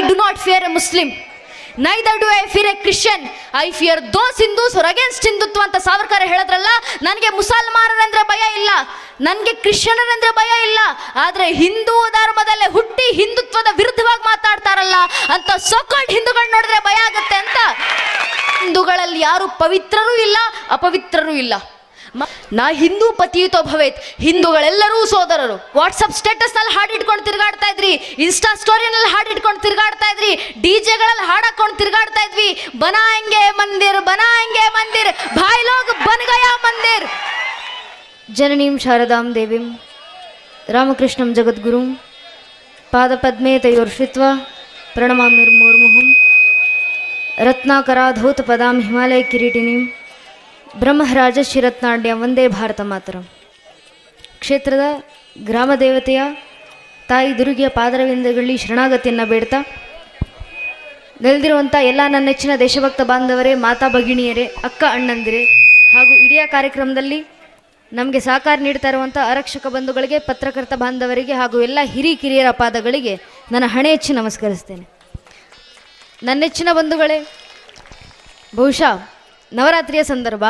do not fear a Muslim. Neither do I fear a Christian. I fear those Hindus who are against Hindutva ಅಂತ ಸಾವರ್ಕರ್ ಹೇಳಿದ್ರಲ್ಲ. ನನಗೆ ಮುಸಲ್ಮಾನರಂದ್ರೆ ಭಯ ಇಲ್ಲ, ನನಗೆ ಕ್ರಿಶ್ಚಿಯನರಂದ್ರೆ ಭಯ ಇಲ್ಲ, ಆದ್ರೆ ಹಿಂದೂ ಧರ್ಮದಲ್ಲೇ ಹುಟ್ಟಿ ಹಿಂದುತ್ವದ ವಿರುದ್ಧವಾಗಿ ಮಾತಾಡ್ತಾರಲ್ಲ ಅಂತ ಸೋಕಾಲ್ಡ್ ಹಿಂದೂಗಳು ನೋಡಿದ್ರೆ ಭಯ ಆಗುತ್ತೆ ಅಂತ. ಹಿಂದೂಗಳಲ್ಲಿ ಯಾರು ಪವಿತ್ರರೂ ಇಲ್ಲ, ಅಪವಿತ್ರರೂ ಇಲ್ಲ. ನಾ ಹಿಂದೂ ಪತಿಯುತೋ ಭವೇತ್, ಹಿಂದೂಗಳೆಲ್ಲರೂ ಸೋದರರು. ವಾಟ್ಸಪ್ ಸ್ಟೇಟಸ್ ನಲ್ಲಿ ಹಾಡು ಇಟ್ಕೊಂಡು ತಿರುಗಾಡ್ತಾ ಇದ್ರಿ, ಇನ್ಸ್ಟಾ ಸ್ಟೋರಿನಲ್ಲಿ ಹಾಡು ಇಟ್ಕೊಂಡು ತಿರುಗಾಡ್ತಾ ಇದ್ರಿ, ಡಿಜೆಗಳಲ್ಲಿ ಹಾಡಾಕೊಂಡು ತಿರುಗಾಡ್ತಾ ಇದ್ವಿ. ಬನಾಯಂಗೆ ಮಂದಿರ್, ಬನಾಯಂಗೆ ಮಂದಿರ್, ಭಾಯ್ ಲೋಗ್ ಬನ್ ಗಯಾ ಮಂದಿರ್. ಜನನೀಂ ಶಾರದಾಂ ದೇವೀಂ ರಾಮಕೃಷ್ಣಂ ಜಗದ್ಗುರುಂ ಪಾದಪದ್ಮೇ ತಯೋರ್ಷಿತ್ವ ಪ್ರಣಮಾಮಿರ್ಮೂರ್ಮುಹುಂ ರತ್ನಾಕರಾಧೌತ ಪದಾಂ ಹಿಮಾಲಯ ಕಿರೀಟಿನೀಂ ಬ್ರಹ್ಮರಾಜ ಶಿರತ್ನಾಡ್ಯ ವಂದೇ ಭಾರತ ಮಾತರಂ. ಕ್ಷೇತ್ರದ ಗ್ರಾಮ ದೇವತೆಯ ತಾಯಿ ದುರ್ಗೆಯ ಪಾದರವಿಂದಗಳಲ್ಲಿ ಶರಣಾಗತಿಯನ್ನು ಬೇಡ್ತಾ, ನೆಲೆದಿರುವಂಥ ಎಲ್ಲ ನನ್ನ ನೆಚ್ಚಿನ ದೇಶಭಕ್ತ ಬಾಂಧವರೇ, ಮಾತಾ ಭಗಿಣಿಯರೇ, ಅಕ್ಕ ಅಣ್ಣಂದಿರೇ ಹಾಗೂ ಇಡೀ ಕಾರ್ಯಕ್ರಮದಲ್ಲಿ ನಮಗೆ ಸಹಕಾರ ನೀಡ್ತಾ ಇರುವಂಥ ಆರಕ್ಷಕ ಬಂಧುಗಳಿಗೆ, ಪತ್ರಕರ್ತ ಬಾಂಧವರಿಗೆ ಹಾಗೂ ಎಲ್ಲ ಹಿರಿಕಿರಿಯರ ಪಾದಗಳಿಗೆ ನನ್ನ ಹಣೆ ಹೆಚ್ಚಿ ನಮಸ್ಕರಿಸ್ತೇನೆ. ನನ್ನ ನೆಚ್ಚಿನ ಬಂಧುಗಳೇ, ಬಹುಶಃ ನವರಾತ್ರಿಯ ಸಂದರ್ಭ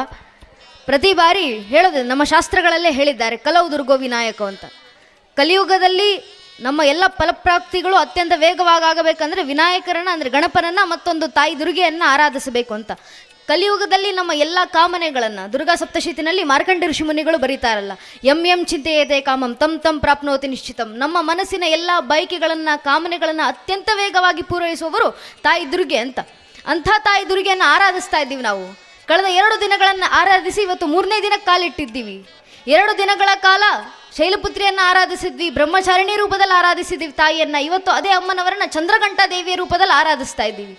ಪ್ರತಿ ಬಾರಿ ಹೇಳೋದು, ನಮ್ಮ ಶಾಸ್ತ್ರಗಳಲ್ಲೇ ಹೇಳಿದ್ದಾರೆ ಕಲೌ ದುರ್ಗೋ ವಿನಾಯಕ ಅಂತ. ಕಲಿಯುಗದಲ್ಲಿ ನಮ್ಮ ಎಲ್ಲ ಫಲಪ್ರಾಪ್ತಿಗಳು ಅತ್ಯಂತ ವೇಗವಾಗಿ ಆಗಬೇಕಂದ್ರೆ ವಿನಾಯಕರನ್ನ ಅಂದರೆ ಗಣಪನನ್ನು ಮತ್ತೊಂದು ತಾಯಿ ದುರ್ಗೆಯನ್ನು ಆರಾಧಿಸಬೇಕು ಅಂತ. ಕಲಿಯುಗದಲ್ಲಿ ನಮ್ಮ ಎಲ್ಲ ಕಾಮನೆಗಳನ್ನು ದುರ್ಗಾ ಸಪ್ತಶತಿನಲ್ಲಿ ಮಾರ್ಕಂಡ ಋಷಿ ಮುನಿಗಳು ಬರೀತಾರಲ್ಲ, ಎಂ ಚಿಂತೆಯೇತೆ ಕಾಮಂ ತಂ ತಂ ಪ್ರಾಪ್ನೋತಿ ನಿಶ್ಚಿತಂ. ನಮ್ಮ ಮನಸ್ಸಿನ ಎಲ್ಲ ಬಯಕೆಗಳನ್ನು, ಕಾಮನೆಗಳನ್ನು ಅತ್ಯಂತ ವೇಗವಾಗಿ ಪೂರೈಸುವವರು ತಾಯಿ ದುರ್ಗೆ ಅಂತ. ಅಂಥ ತಾಯಿ ದುರ್ಗೆಯನ್ನು ಆರಾಧಿಸ್ತಾ ಇದ್ದೀವಿ ನಾವು. ಕಳೆದ 2 ದಿನಗಳನ್ನು ಆರಾಧಿಸಿ ಇವತ್ತು 3ನೇ ದಿನಕ್ಕೆ ಕಾಲಿಟ್ಟಿದ್ದೀವಿ. 2 ದಿನಗಳ ಕಾಲ ಶೈಲಪುತ್ರಿಯನ್ನು ಆರಾಧಿಸಿದ್ವಿ, ಬ್ರಹ್ಮಚಾರಿಣಿ ರೂಪದಲ್ಲಿ ಆರಾಧಿಸಿದ್ವಿ ತಾಯಿಯನ್ನು. ಇವತ್ತು ಅದೇ ಅಮ್ಮನವರನ್ನ ಚಂದ್ರಘಂಟಾ ದೇವಿಯ ರೂಪದಲ್ಲಿ ಆರಾಧಿಸ್ತಾ ಇದ್ದೀವಿ.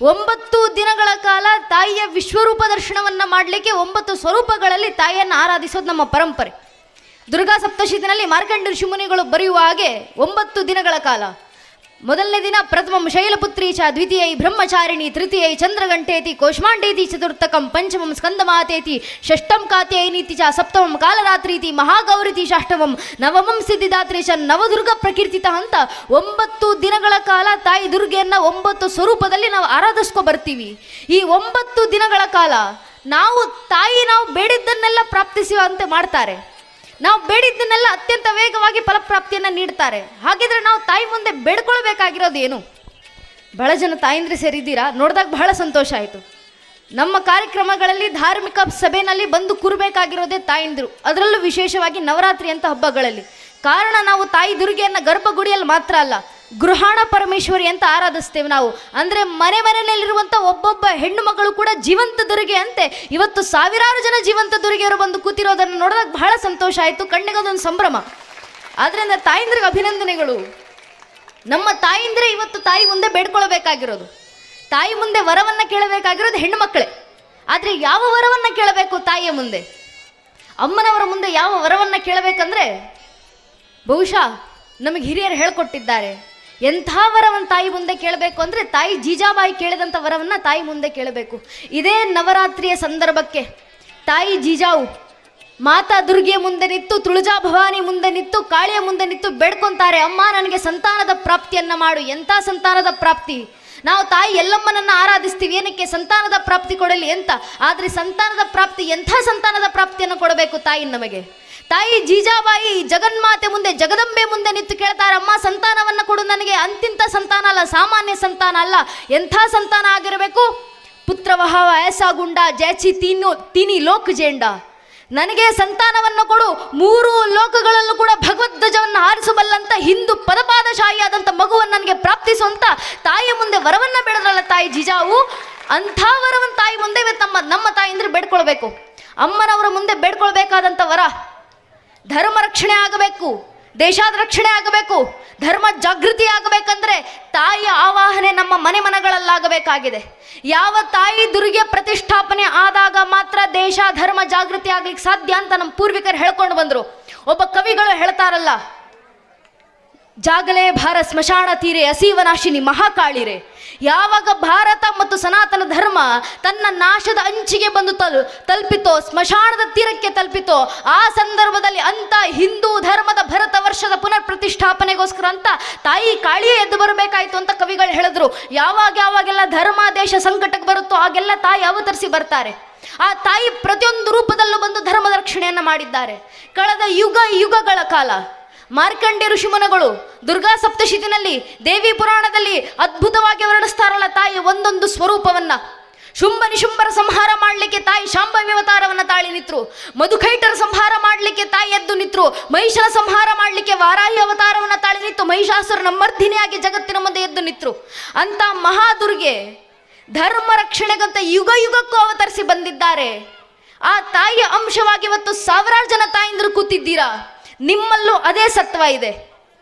9 ದಿನಗಳ ಕಾಲ ತಾಯಿಯ ವಿಶ್ವರೂಪ ದರ್ಶನವನ್ನು ಮಾಡಲಿಕ್ಕೆ 9 ಸ್ವರೂಪಗಳಲ್ಲಿ ತಾಯಿಯನ್ನು ಆರಾಧಿಸೋದು ನಮ್ಮ ಪರಂಪರೆ. ದುರ್ಗಾ ಸಪ್ತಶತಿನಲ್ಲಿ ಮಾರ್ಕಂಡ ಋಷಿಮುನಿಗಳು ಬರೆಯುವ ಹಾಗೆ 9 ದಿನಗಳ ಕಾಲ. ಮೊದಲನೇ ದಿನ ಪ್ರಥಮಂ ಶೈಲಪುತ್ರಿ ಚ, ದ್ವಿತೀಯೈ ಬ್ರಹ್ಮಚಾರಿಣಿ, ತೃತೀಯೈ ಚಂದ್ರಘಂಟೇತಿ, ಕೋಷ್ಮಾಂಡೇತಿ, ಚತುರ್ಥಕಂ ಪಂಚಮಂ ಸ್ಕಂದಮಾತೇತಿ, ಷಷ್ಠಂ ಕಾತ್ಯಾಯಿನೀತಿ ಚ, ಸಪ್ತಮಂ ಕಾಲರಾತ್ರೀತಿ, ಮಹಾಗೌರಿತಿ ಷಷ್ಠಮಂ, ನವಮಂ ಸಿದ್ಧಿದಾತ್ರಿ ಚ, ನವದುರ್ಗ ಪ್ರಕೀರ್ತಿತ ಅಂತ 9 ದಿನಗಳ ಕಾಲ ತಾಯಿ ದುರ್ಗೆಯನ್ನು 9 ಸ್ವರೂಪದಲ್ಲಿ ನಾವು ಆರಾಧಿಸ್ಕೊ ಬರ್ತೀವಿ. ಈ 9 ದಿನಗಳ ಕಾಲ ನಾವು ಬೇಡಿದ್ದನ್ನೆಲ್ಲ ಪ್ರಾಪ್ತಿಸುವಂತೆ ಮಾಡ್ತಾರೆ. ನಾವು ಬೇಡಿದ್ದನ್ನೆಲ್ಲ ಅತ್ಯಂತ ವೇಗವಾಗಿ ಫಲಪ್ರಾಪ್ತಿಯನ್ನು ನೀಡ್ತಾರೆ. ಹಾಗಿದ್ರೆ ನಾವು ತಾಯಿ ಮುಂದೆ ಬೇಡ್ಕೊಳ್ಬೇಕಾಗಿರೋದು ಏನು? ಬಹಳ ಜನ ತಾಯಿಂದ್ರೆ ಸೇರಿದ್ದೀರಾ, ನೋಡಿದಾಗ ಬಹಳ ಸಂತೋಷ ಆಯಿತು. ನಮ್ಮ ಕಾರ್ಯಕ್ರಮಗಳಲ್ಲಿ ಧಾರ್ಮಿಕ ಸಭೆಯಲ್ಲಿ ಬಂದು ಕೂರಬೇಕಾಗಿರೋದೇ ತಾಯಿಂದ್ರು, ಅದರಲ್ಲೂ ವಿಶೇಷವಾಗಿ ನವರಾತ್ರಿ ಅಂತ ಹಬ್ಬಗಳಲ್ಲಿ. ಕಾರಣ ನಾವು ತಾಯಿ ದುರ್ಗೆಯನ್ನು ಗರ್ಭಗುಡಿಯಲ್ಲಿ ಮಾತ್ರ ಅಲ್ಲ, ಗೃಹಾಣ ಪರಮೇಶ್ವರಿ ಅಂತ ಆರಾಧಿಸ್ತೇವೆ ನಾವು. ಅಂದರೆ ಮನೆಯಲ್ಲಿರುವಂಥ ಒಬ್ಬೊಬ್ಬ ಹೆಣ್ಣು ಮಗಳು ಕೂಡ ಜೀವಂತ ದುರ್ಗೆ ಅಂತೆ. ಇವತ್ತು ಸಾವಿರಾರು ಜನ ಜೀವಂತ ದುರ್ಗೆಯರು ಬಂದು ಕೂತಿರೋದನ್ನು ನೋಡಿದಾಗ ಬಹಳ ಸಂತೋಷ ಆಯಿತು, ಕಣ್ಣಿಗದೊಂದು ಸಂಭ್ರಮ. ಆದ್ದರಿಂದ ತಾಯಿಂದ್ರಿಗೆ ಅಭಿನಂದನೆಗಳು. ನಮ್ಮ ತಾಯಿಂದ್ರೆ ಇವತ್ತು ತಾಯಿ ಮುಂದೆ ಬೇಡ್ಕೊಳ್ಬೇಕಾಗಿರೋದು, ತಾಯಿ ಮುಂದೆ ವರವನ್ನು ಕೇಳಬೇಕಾಗಿರೋದು ಹೆಣ್ಣು ಮಕ್ಕಳೇ. ಆದರೆ ಯಾವ ವರವನ್ನು ಕೇಳಬೇಕು ತಾಯಿಯ ಮುಂದೆ? ಅಮ್ಮನವರ ಮುಂದೆ ಯಾವ ವರವನ್ನು ಕೇಳಬೇಕಂದ್ರೆ ಬಹುಶಃ ನಮಗೆ ಹಿರಿಯರು ಹೇಳ್ಕೊಟ್ಟಿದ್ದಾರೆ. ಎಂಥ ವರವನ್ನು ತಾಯಿ ಮುಂದೆ ಕೇಳಬೇಕು ಅಂದರೆ ತಾಯಿ ಜೀಜಾಬಾಯಿ ಕೇಳಿದಂಥ ವರವನ್ನು ತಾಯಿ ಮುಂದೆ ಕೇಳಬೇಕು. ಇದೇ ನವರಾತ್ರಿಯ ಸಂದರ್ಭಕ್ಕೆ ತಾಯಿ ಜೀಜಾವು ಮಾತಾ ದುರ್ಗೆಯ ಮುಂದೆ ನಿಂತು, ತುಳಜಾ ಭವಾನಿ ಮುಂದೆ ನಿಂತು, ಕಾಳಿಯ ಮುಂದೆ ನಿಂತು ಬೇಡ್ಕೊತಾರೆ, ಅಮ್ಮ ನನಗೆ ಸಂತಾನದ ಪ್ರಾಪ್ತಿಯನ್ನು ಮಾಡು. ಎಂಥ ಸಂತಾನದ ಪ್ರಾಪ್ತಿ? ನಾವು ತಾಯಿ ಎಲ್ಲಮ್ಮನನ್ನು ಆರಾಧಿಸ್ತೀವಿ, ಏನಕ್ಕೆ? ಸಂತಾನದ ಪ್ರಾಪ್ತಿ ಕೊಡಲಿ ಅಂತ. ಆದರೆ ಸಂತಾನದ ಪ್ರಾಪ್ತಿ, ಎಂಥ ಸಂತಾನದ ಪ್ರಾಪ್ತಿಯನ್ನು ಕೊಡಬೇಕು ತಾಯಿ ನಮಗೆ? ತಾಯಿ ಜೀಜಾಬಾಯಿ ಜಗನ್ಮಾತೆ ಮುಂದೆ, ಜಗದಂಬೆ ಮುಂದೆ ನಿಂತು ಕೇಳ್ತಾರೆ, ಅಮ್ಮ ಸಂತಾನವನ್ನು ಕೊಡು ನನಗೆ. ಅಂತಿಂತ ಸಂತಾನ ಅಲ್ಲ, ಸಾಮಾನ್ಯ ಸಂತಾನ ಅಲ್ಲ. ಎಂಥ ಸಂತಾನ ಆಗಿರಬೇಕು? ಪುತ್ರವಹ ಐಸಾ ಗುಂಡ ಜೈಚಿ ತೀನಿ ಲೋಕ ಜೇಂಡ. ನನಗೆ ಸಂತಾನವನ್ನು ಕೊಡು, 3 ಲೋಕಗಳಲ್ಲೂ ಕೂಡ ಭಗವದ್ಧ್ವಜವನ್ನು ಹಾರಿಸಬಲ್ಲಂತ ಹಿಂದೂ ಪದಪಾದಶಾಹಿಯಾದಂಥ ಮಗುವನ್ನು ನನಗೆ ಪ್ರಾಪ್ತಿಸುವಂತ ತಾಯಿಯ ಮುಂದೆ ವರವನ್ನು ಬೇಡದ್ರಲ್ಲ ತಾಯಿ ಜೀಜಾವು. ಅಂಥ ವರವನ್ನು ತಾಯಿ ಮುಂದೆ ನಮ್ಮ ತಾಯಿ ಅಂದ್ರೆ ಬೇಡ್ಕೊಳ್ಬೇಕು. ಅಮ್ಮನವರ ಮುಂದೆ ಬೇಡ್ಕೊಳ್ಬೇಕಾದಂಥ ವರ ಧರ್ಮ ರಕ್ಷಣೆ ಆಗಬೇಕು, ದೇಶದ ರಕ್ಷಣೆ ಆಗಬೇಕು, ಧರ್ಮ ಜಾಗೃತಿ ಆಗಬೇಕಂದ್ರೆ ತಾಯಿಯ ಆವಾಹನೆ ನಮ್ಮ ಮನೆಗಳಲ್ಲಾಗಬೇಕಾಗಿದೆ. ಯಾವ ತಾಯಿ ದುರ್ಗೆ ಪ್ರತಿಷ್ಠಾಪನೆ ಆದಾಗ ಮಾತ್ರ ದೇಶ ಧರ್ಮ ಜಾಗೃತಿ ಆಗ್ಲಿಕ್ಕೆ ಸಾಧ್ಯ ಅಂತ ನಮ್ಮ ಪೂರ್ವಿಕರು ಹೇಳ್ಕೊಂಡು ಬಂದರು. ಒಬ್ಬ ಕವಿಗಳು ಹೇಳ್ತಾರಲ್ಲ, ಜಾಗಲೇ ಭಾರ ಸ್ಮಶಾನ ತೀರೆ ಅಸೀವನಾಶಿನಿ ಮಹಾಕಾಳಿರೆ. ಯಾವಾಗ ಭಾರತ ಮತ್ತು ಸನಾತನ ಧರ್ಮ ತನ್ನ ನಾಶದ ಅಂಚಿಗೆ ಬಂದು ತಲುಪಿತೋ, ಸ್ಮಶಾನದ ತೀರಕ್ಕೆ ತಲುಪಿತೋ, ಆ ಸಂದರ್ಭದಲ್ಲಿ ಅಂತ ಹಿಂದೂ ಧರ್ಮದ ಭರತ ವರ್ಷದ ಪುನರ್ ಪ್ರತಿಷ್ಠಾಪನೆಗೋಸ್ಕರ ಅಂತ ತಾಯಿ ಕಾಳಿಯೇ ಎದ್ದು ಬರಬೇಕಾಯ್ತು ಅಂತ ಕವಿಗಳು ಹೇಳಿದ್ರು. ಯಾವಾಗೆಲ್ಲ ಧರ್ಮ ದೇಶ ಸಂಕಟಕ್ಕೆ ಬರುತ್ತೋ ಆಗೆಲ್ಲ ತಾಯಿ ಅವತರಿಸಿ ಬರ್ತಾರೆ. ಆ ತಾಯಿ ಪ್ರತಿಯೊಂದು ರೂಪದಲ್ಲೂ ಬಂದು ಧರ್ಮದ ರಕ್ಷಣೆಯನ್ನು ಮಾಡಿದ್ದಾರೆ. ಕಳೆದ ಯುಗಗಳ ಕಾಲ ಮಾರ್ಕಂಡೇ ಋಷಿಮುನಿಗಳು ದುರ್ಗಾ ಸಪ್ತಶತಿನಲ್ಲಿ, ದೇವಿ ಪುರಾಣದಲ್ಲಿ ಅದ್ಭುತವಾಗಿ ವರ್ಣಿಸ್ತಾರಲ್ಲ ತಾಯಿ ಒಂದೊಂದು ಸ್ವರೂಪವನ್ನ. ಶುಂಭ ನಿಶುಂಭರ ಸಂಹಾರ ಮಾಡಲಿಕ್ಕೆ ತಾಯಿ ಶಾಂಭವಿ ಅವತಾರವನ್ನು ತಾಳಿ ನಿತ್ರು. ಮಧುಕೈಟರ ಸಂಹಾರ ಮಾಡಲಿಕ್ಕೆ ತಾಯಿ ಎದ್ದು ನಿತ್ರು. ಮಹಿಷನ ಸಂಹಾರ ಮಾಡಲಿಕ್ಕೆ ವಾರಾಹಿ ಅವತಾರವನ್ನು ತಾಳಿ ನಿಂತು ಮಹಿಷಾಸುರನ ಮರ್ದಿನಿಯಾಗಿ ಜಗತ್ತಿನ ಮುಂದೆ ಎದ್ದು ನಿತ್ರು. ಅಂತ ಮಹಾದುರ್ಗೆ ಧರ್ಮ ರಕ್ಷಣೆಗಂತ ಯುಗಕ್ಕೂ ಅವತರಿಸಿ ಬಂದಿದ್ದಾರೆ. ಆ ತಾಯಿಯ ಅಂಶವಾಗಿ ಇವತ್ತು ಸಾವಿರಾರು ಜನ ತಾಯಿಂದರು ಕೂತಿದ್ದೀರಾ. ನಿಮ್ಮಲ್ಲೂ ಅದೇ ಸತ್ವ ಇದೆ.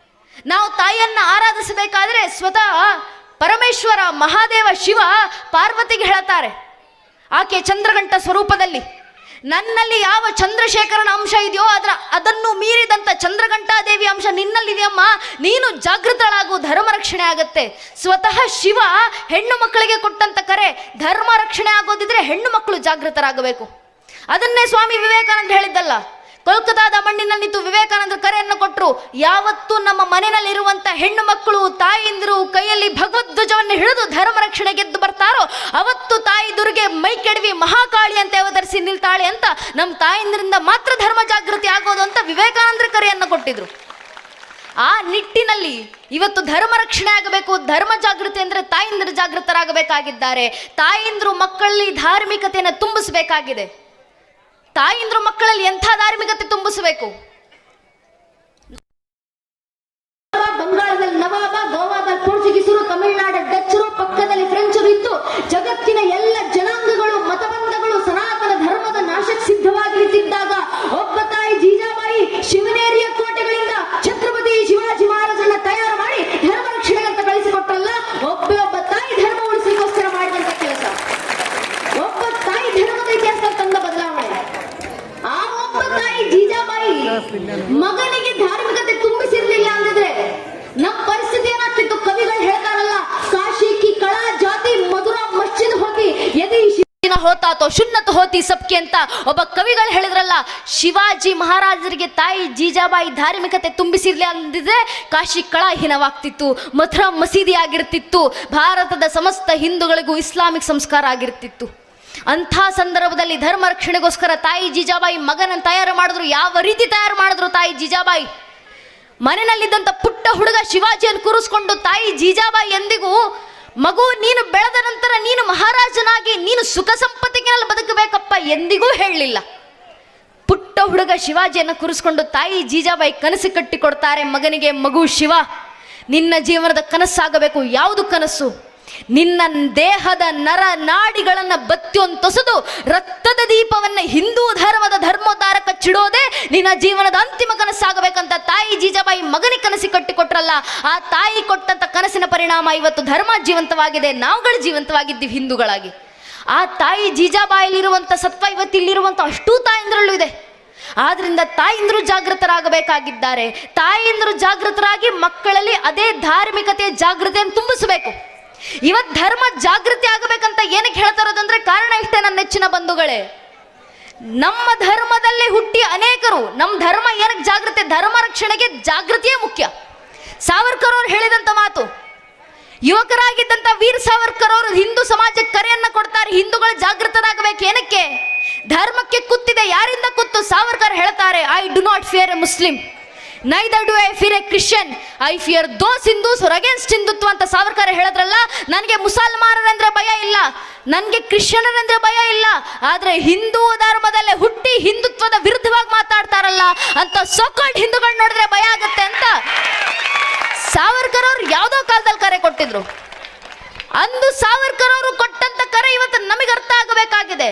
ನಾವು ತಾಯಿಯನ್ನ ಆರಾಧಿಸಬೇಕಾದ್ರೆ ಸ್ವತಃ ಪರಮೇಶ್ವರ ಮಹಾದೇವ ಶಿವ ಪಾರ್ವತಿಗೆ ಹೇಳ್ತಾರೆ, ಆಕೆ ಚಂದ್ರಗಂಟ ಸ್ವರೂಪದಲ್ಲಿ ನನ್ನಲ್ಲಿ ಯಾವ ಚಂದ್ರಶೇಖರನ ಅಂಶ ಇದೆಯೋ ಅದನ್ನು ಮೀರಿದಂಥ ಚಂದ್ರಘಂಟಾದೇವಿ ಅಂಶ ನಿನ್ನಲ್ಲಿದೆಯಮ್ಮ, ನೀನು ಜಾಗೃತಳಾಗು, ಧರ್ಮ ರಕ್ಷಣೆ ಆಗತ್ತೆ. ಸ್ವತಃ ಶಿವ ಹೆಣ್ಣು ಮಕ್ಕಳಿಗೆ ಕೊಟ್ಟಂತ ಕರೆ, ಧರ್ಮ ರಕ್ಷಣೆ ಆಗೋದಿದ್ರೆ ಹೆಣ್ಣು ಮಕ್ಕಳು ಜಾಗೃತರಾಗಬೇಕು. ಅದನ್ನೇ ಸ್ವಾಮಿ ವಿವೇಕಾನಂದ ಹೇಳಿದ್ದಲ್ಲ. ಕೋಲ್ಕತಾದ ಮಣ್ಣಿನಲ್ಲಿ ನಿಂತು ವಿವೇಕಾನಂದ ಕರೆಯನ್ನು ಕೊಟ್ಟರು. ಯಾವತ್ತು ನಮ್ಮ ಮನೆಯಲ್ಲಿರುವಂಥ ಹೆಣ್ಣು ಮಕ್ಕಳು ತಾಯಿಂದಿರು ಕೈಯಲ್ಲಿ ಭಗವದ್ಧ್ವಜವನ್ನು ಹಿಡಿದು ಧರ್ಮ ರಕ್ಷಣೆ ಗೆದ್ದು ಬರ್ತಾರೋ ಅವತ್ತು ತಾಯಿ ದುರ್ಗೆ ಮೈ ಕೆಡವಿ ಮಹಾಕಾಳಿ ಅಂತ ಅವತರಿಸಿ ನಿಲ್ತಾಳೆ ಅಂತ, ನಮ್ಮ ತಾಯಿಂದ್ರಿಂದ ಮಾತ್ರ ಧರ್ಮ ಜಾಗೃತಿ ಆಗೋದು ಅಂತ ವಿವೇಕಾನಂದರ ಕರೆಯನ್ನು ಕೊಟ್ಟಿದ್ರು. ಆ ನಿಟ್ಟಿನಲ್ಲಿ ಇವತ್ತು ಧರ್ಮ ರಕ್ಷಣೆ ಆಗಬೇಕು, ಧರ್ಮ ಜಾಗೃತಿ ಅಂದರೆ ತಾಯಿಂದರು ಜಾಗೃತರಾಗಬೇಕಾಗಿದ್ದಾರೆ. ತಾಯಿಂದರು ಮಕ್ಕಳಲ್ಲಿ ಧಾರ್ಮಿಕತೆಯನ್ನು ತುಂಬಿಸಬೇಕಾಗಿದೆ. ತಾಯಿಂದ್ರು ಮಕ್ಕಳಲ್ಲಿ ಎಂಥ ಧಾರ್ಮಿಕತೆ ತುಂಬಿಸಬೇಕು. ಬಂಗಾಳದಲ್ಲಿ ನವಾಬ, ಗೋವಾದಲ್ಲಿ ಪೋರ್ಚುಗೀಸರು, ತಮಿಳುನಾಡ ಡಚ್ಚರು, ಪಕ್ಕದಲ್ಲಿ ಫ್ರೆಂಚರು ಇದ್ದು ಜಗತ್ತಿನ ಎಲ್ಲ ಜನಾಂಗಗಳು ಮತಬಂಧಗಳು ಸನಾತನ ಧರ್ಮದ ನಾಶಕ್ಕೆ ಸಿದ್ಧವಾಗಿ ನಿಂತಿದ್ದಾಗ ಒಬ್ಬ ತಾಯಿ ಜೀಜಾಬಾಯಿ ಶಿವನೇರಿಯ ಕೋಟೆಗಳಿಂದ ಛತ್ರಪತಿ ಶಿವಾಜಿ ಮಹಾರಾಜನ್ನ ತಯಾರು ಮಾಡಿ ಧರ್ಮ ರಕ್ಷಣೆ ಅಂತ ಕಳಿಸಿಕೊಟ್ರಲ್ಲ, ಒಬ್ಬ ತಾಯಿ ಧರ್ಮ ಉಳಿಸಲಿಕ್ಕೋಸ್ಕರ ಮಾಡಿದಂತ ಕೆಲಸ, ಒಬ್ಬ ತಾಯಿ ಧರ್ಮದ ಇತಿಹಾಸ ತಂದ ಬದಲಾವಣೆ. ಆ ಒಬ್ಬ ತಾಯಿ ಜೀಜಾಬಾಯಿ ಮಗನಿಗೆ ಧಾರ್ಮಿಕತೆ ತುಂಬಿಸಿರ್ಲಿಲ್ಲ ಅಂದಿದ್ರೆ ನಮ್ಮ ಪರಿಸ್ಥಿತಿ ಏನಾಗ್ತಿತ್ತು? ಕವಿಗಳು ಹೇಳ್ತಾರಲ್ಲ, ಕಾಶಿ ಕಿ ಕಳಾ ಜಾತಿ ಮಧುರಾ ಮಸ್ಜಿದ್ ಹೋಗಿ ಯದಿ ಹೋತಾತೋ ಶುನ್ನತ್ ಹೋತಿ ಸಬ್ಕೆ ಅಂತ ಒಬ್ಬ ಕವಿಗಳು ಹೇಳಿದ್ರಲ್ಲ. ಶಿವಾಜಿ ಮಹಾರಾಜರಿಗೆ ತಾಯಿ ಜೀಜಾಬಾಯಿ ಧಾರ್ಮಿಕತೆ ತುಂಬಿಸಿರ್ಲಿ ಅಂದಿದ್ರೆ ಕಾಶಿ ಕಳಾಹೀನವಾಗ್ತಿತ್ತು, ಮಥುರಾ ಮಸೀದಿ ಆಗಿರ್ತಿತ್ತು, ಭಾರತದ ಸಮಸ್ತ ಹಿಂದೂಗಳಿಗೂ ಇಸ್ಲಾಮಿಕ್ ಸಂಸ್ಕಾರ ಆಗಿರ್ತಿತ್ತು. ಅಂಥ ಸಂದರ್ಭದಲ್ಲಿ ಧರ್ಮ ರಕ್ಷಣೆಗೋಸ್ಕರ ತಾಯಿ ಜೀಜಾಬಾಯಿ ಮಗನನ್ನು ತಯಾರು ಮಾಡಿದ್ರು. ಯಾವ ರೀತಿ ತಯಾರು ಮಾಡಿದ್ರು ತಾಯಿ ಜೀಜಾಬಾಯಿ? ಮನೆಯಲ್ಲಿದ್ದಂಥ ಪುಟ್ಟ ಹುಡುಗ ಶಿವಾಜಿಯನ್ನು ಕೂರಿಸ್ಕೊಂಡು ತಾಯಿ ಜೀಜಾಬಾಯಿ ಎಂದಿಗೂ ಮಗು ನೀನು ಬೆಳೆದ ನಂತರ ನೀನು ಮಹಾರಾಜನಾಗಿ ನೀನು ಸುಖ ಸಂಪತ್ತಿನಲ್ಲಿ ಬದುಕಬೇಕಪ್ಪ ಎಂದಿಗೂ ಹೇಳಲಿಲ್ಲ. ಪುಟ್ಟ ಹುಡುಗ ಶಿವಾಜಿಯನ್ನು ಕೂರಿಸ್ಕೊಂಡು ತಾಯಿ ಜೀಜಾಬಾಯಿ ಕನಸು ಕಟ್ಟಿಕೊಡ್ತಾರೆ ಮಗನಿಗೆ. ಮಗು ಶಿವ, ನಿನ್ನ ಜೀವನದ ಕನಸಾಗಬೇಕು. ಯಾವುದು ಕನಸು? ನಿನ್ನ ದೇಹದ ನರ ನಾಡಿಗಳನ್ನು ಬತ್ತಿಯೊಂತೊಸದು ರಕ್ತದ ದೀಪವನ್ನು ಹಿಂದೂ ಧರ್ಮದ ಧರ್ಮೋದ್ಧಾರ ಕಚ್ಚಿಡೋದೇ ನಿನ್ನ ಜೀವನದ ಅಂತಿಮ ಕನಸಾಗಬೇಕಂತ ತಾಯಿ ಜೀಜಾಬಾಯಿ ಮಗನಿಗೆ ಕನಸಿ ಕಟ್ಟಿಕೊಟ್ರಲ್ಲ. ಆ ತಾಯಿ ಕೊಟ್ಟಂತ ಕನಸಿನ ಪರಿಣಾಮ ಇವತ್ತು ಧರ್ಮ ಜೀವಂತವಾಗಿದೆ, ನಾವುಗಳು ಜೀವಂತವಾಗಿದ್ದೀವಿ ಹಿಂದೂಗಳಾಗಿ. ಆ ತಾಯಿ ಜೀಜಾಬಾಯಿಲಿರುವಂಥ ಸತ್ವ ಇವತ್ತು ಇಲ್ಲಿರುವಂಥ ಅಷ್ಟೂ ತಾಯಿಂದ್ರಲ್ಲೂ ಇದೆ. ಆದ್ರಿಂದ ತಾಯಿಂದರು ಜಾಗೃತರಾಗಬೇಕಾಗಿದ್ದಾರೆ. ತಾಯಿಂದರು ಜಾಗೃತರಾಗಿ ಮಕ್ಕಳಲ್ಲಿ ಅದೇ ಧಾರ್ಮಿಕತೆಯ ಜಾಗೃತಿಯನ್ನು ತುಂಬಿಸಬೇಕು. ಇವತ್ತು ಧರ್ಮ ಜಾಗೃತಿ ಆಗಬೇಕಂತ ಏನಕ್ಕೆ ಹೇಳ್ತಾ ಇರೋದಂದ್ರೆ ಕಾರಣ ಇಷ್ಟೇ ನನ್ನ ನೆಚ್ಚಿನ ಬಂಧುಗಳೇ. ನಮ್ಮ ಧರ್ಮದಲ್ಲಿ ಹುಟ್ಟಿ ಅನೇಕರು, ನಮ್ಮ ಧರ್ಮ ಏನಕ್ಕೆ ಜಾಗೃತಿ? ಧರ್ಮ ರಕ್ಷಣೆಗೆ ಜಾಗೃತಿಯೇ ಮುಖ್ಯ. ಸಾವರ್ಕರ್ ಅವರು ಹೇಳಿದಂತ ಮಾತು, ಯುವಕರಾಗಿದ್ದಂಥ ವೀರ್ ಸಾವರ್ಕರ್ ಅವರು ಹಿಂದೂ ಸಮಾಜಕ್ಕೆ ಕರೆಯನ್ನ ಕೊಡ್ತಾರೆ, ಹಿಂದೂಗಳು ಜಾಗೃತರಾಗಬೇಕು. ಏನಕ್ಕೆ? ಧರ್ಮಕ್ಕೆ ಕುತ್ತಿದೆ. ಯಾರಿಂದ ಕುತ್ತು? ಸಾವರ್ಕರ್ ಹೇಳ್ತಾರೆ, I do not fear A Muslim, neither do I fear A Christian, I fear those Hindus against Hindutva ಅಂತ ಸಾವರ್ಕರ್ ಹೇಳಿದ್ರಲ್ಲ. ನನಗೆ ಮುಸಲ್ಮಾನರಂದ್ರೆ ಭಯ ಇಲ್ಲ, ನನಗೆ ಕ್ರಿಶ್ಚಿಯನರಂದ್ರೆ ಭಯ ಇಲ್ಲ, ಆದ್ರೆ ಹಿಂದೂ ಧರ್ಮದಲ್ಲೇ ಹುಟ್ಟಿ ಹಿಂದುತ್ವದ ವಿರುದ್ಧವಾಗಿ ಮಾತಾಡ್ತಾರಲ್ಲ ಅಂತ ಸೋಕಾಲ್ಡ್ ಹಿಂದೂಗಳು ನೋಡಿದ್ರೆ ಭಯ ಆಗತ್ತೆ ಅಂತ ಸಾವರ್ಕರ್ ಅವರು ಯಾವುದೋ ಕಾಲದಲ್ಲಿ ಕರೆ ಕೊಟ್ಟಿದ್ರು. ಅಂದು ಸಾವರ್ಕರ್ ಅವರು ಕೊಟ್ಟಂತ ಕರೆ ಇವತ್ತು ನಮಗೆ ಅರ್ಥ ಆಗಬೇಕಾಗಿದೆ.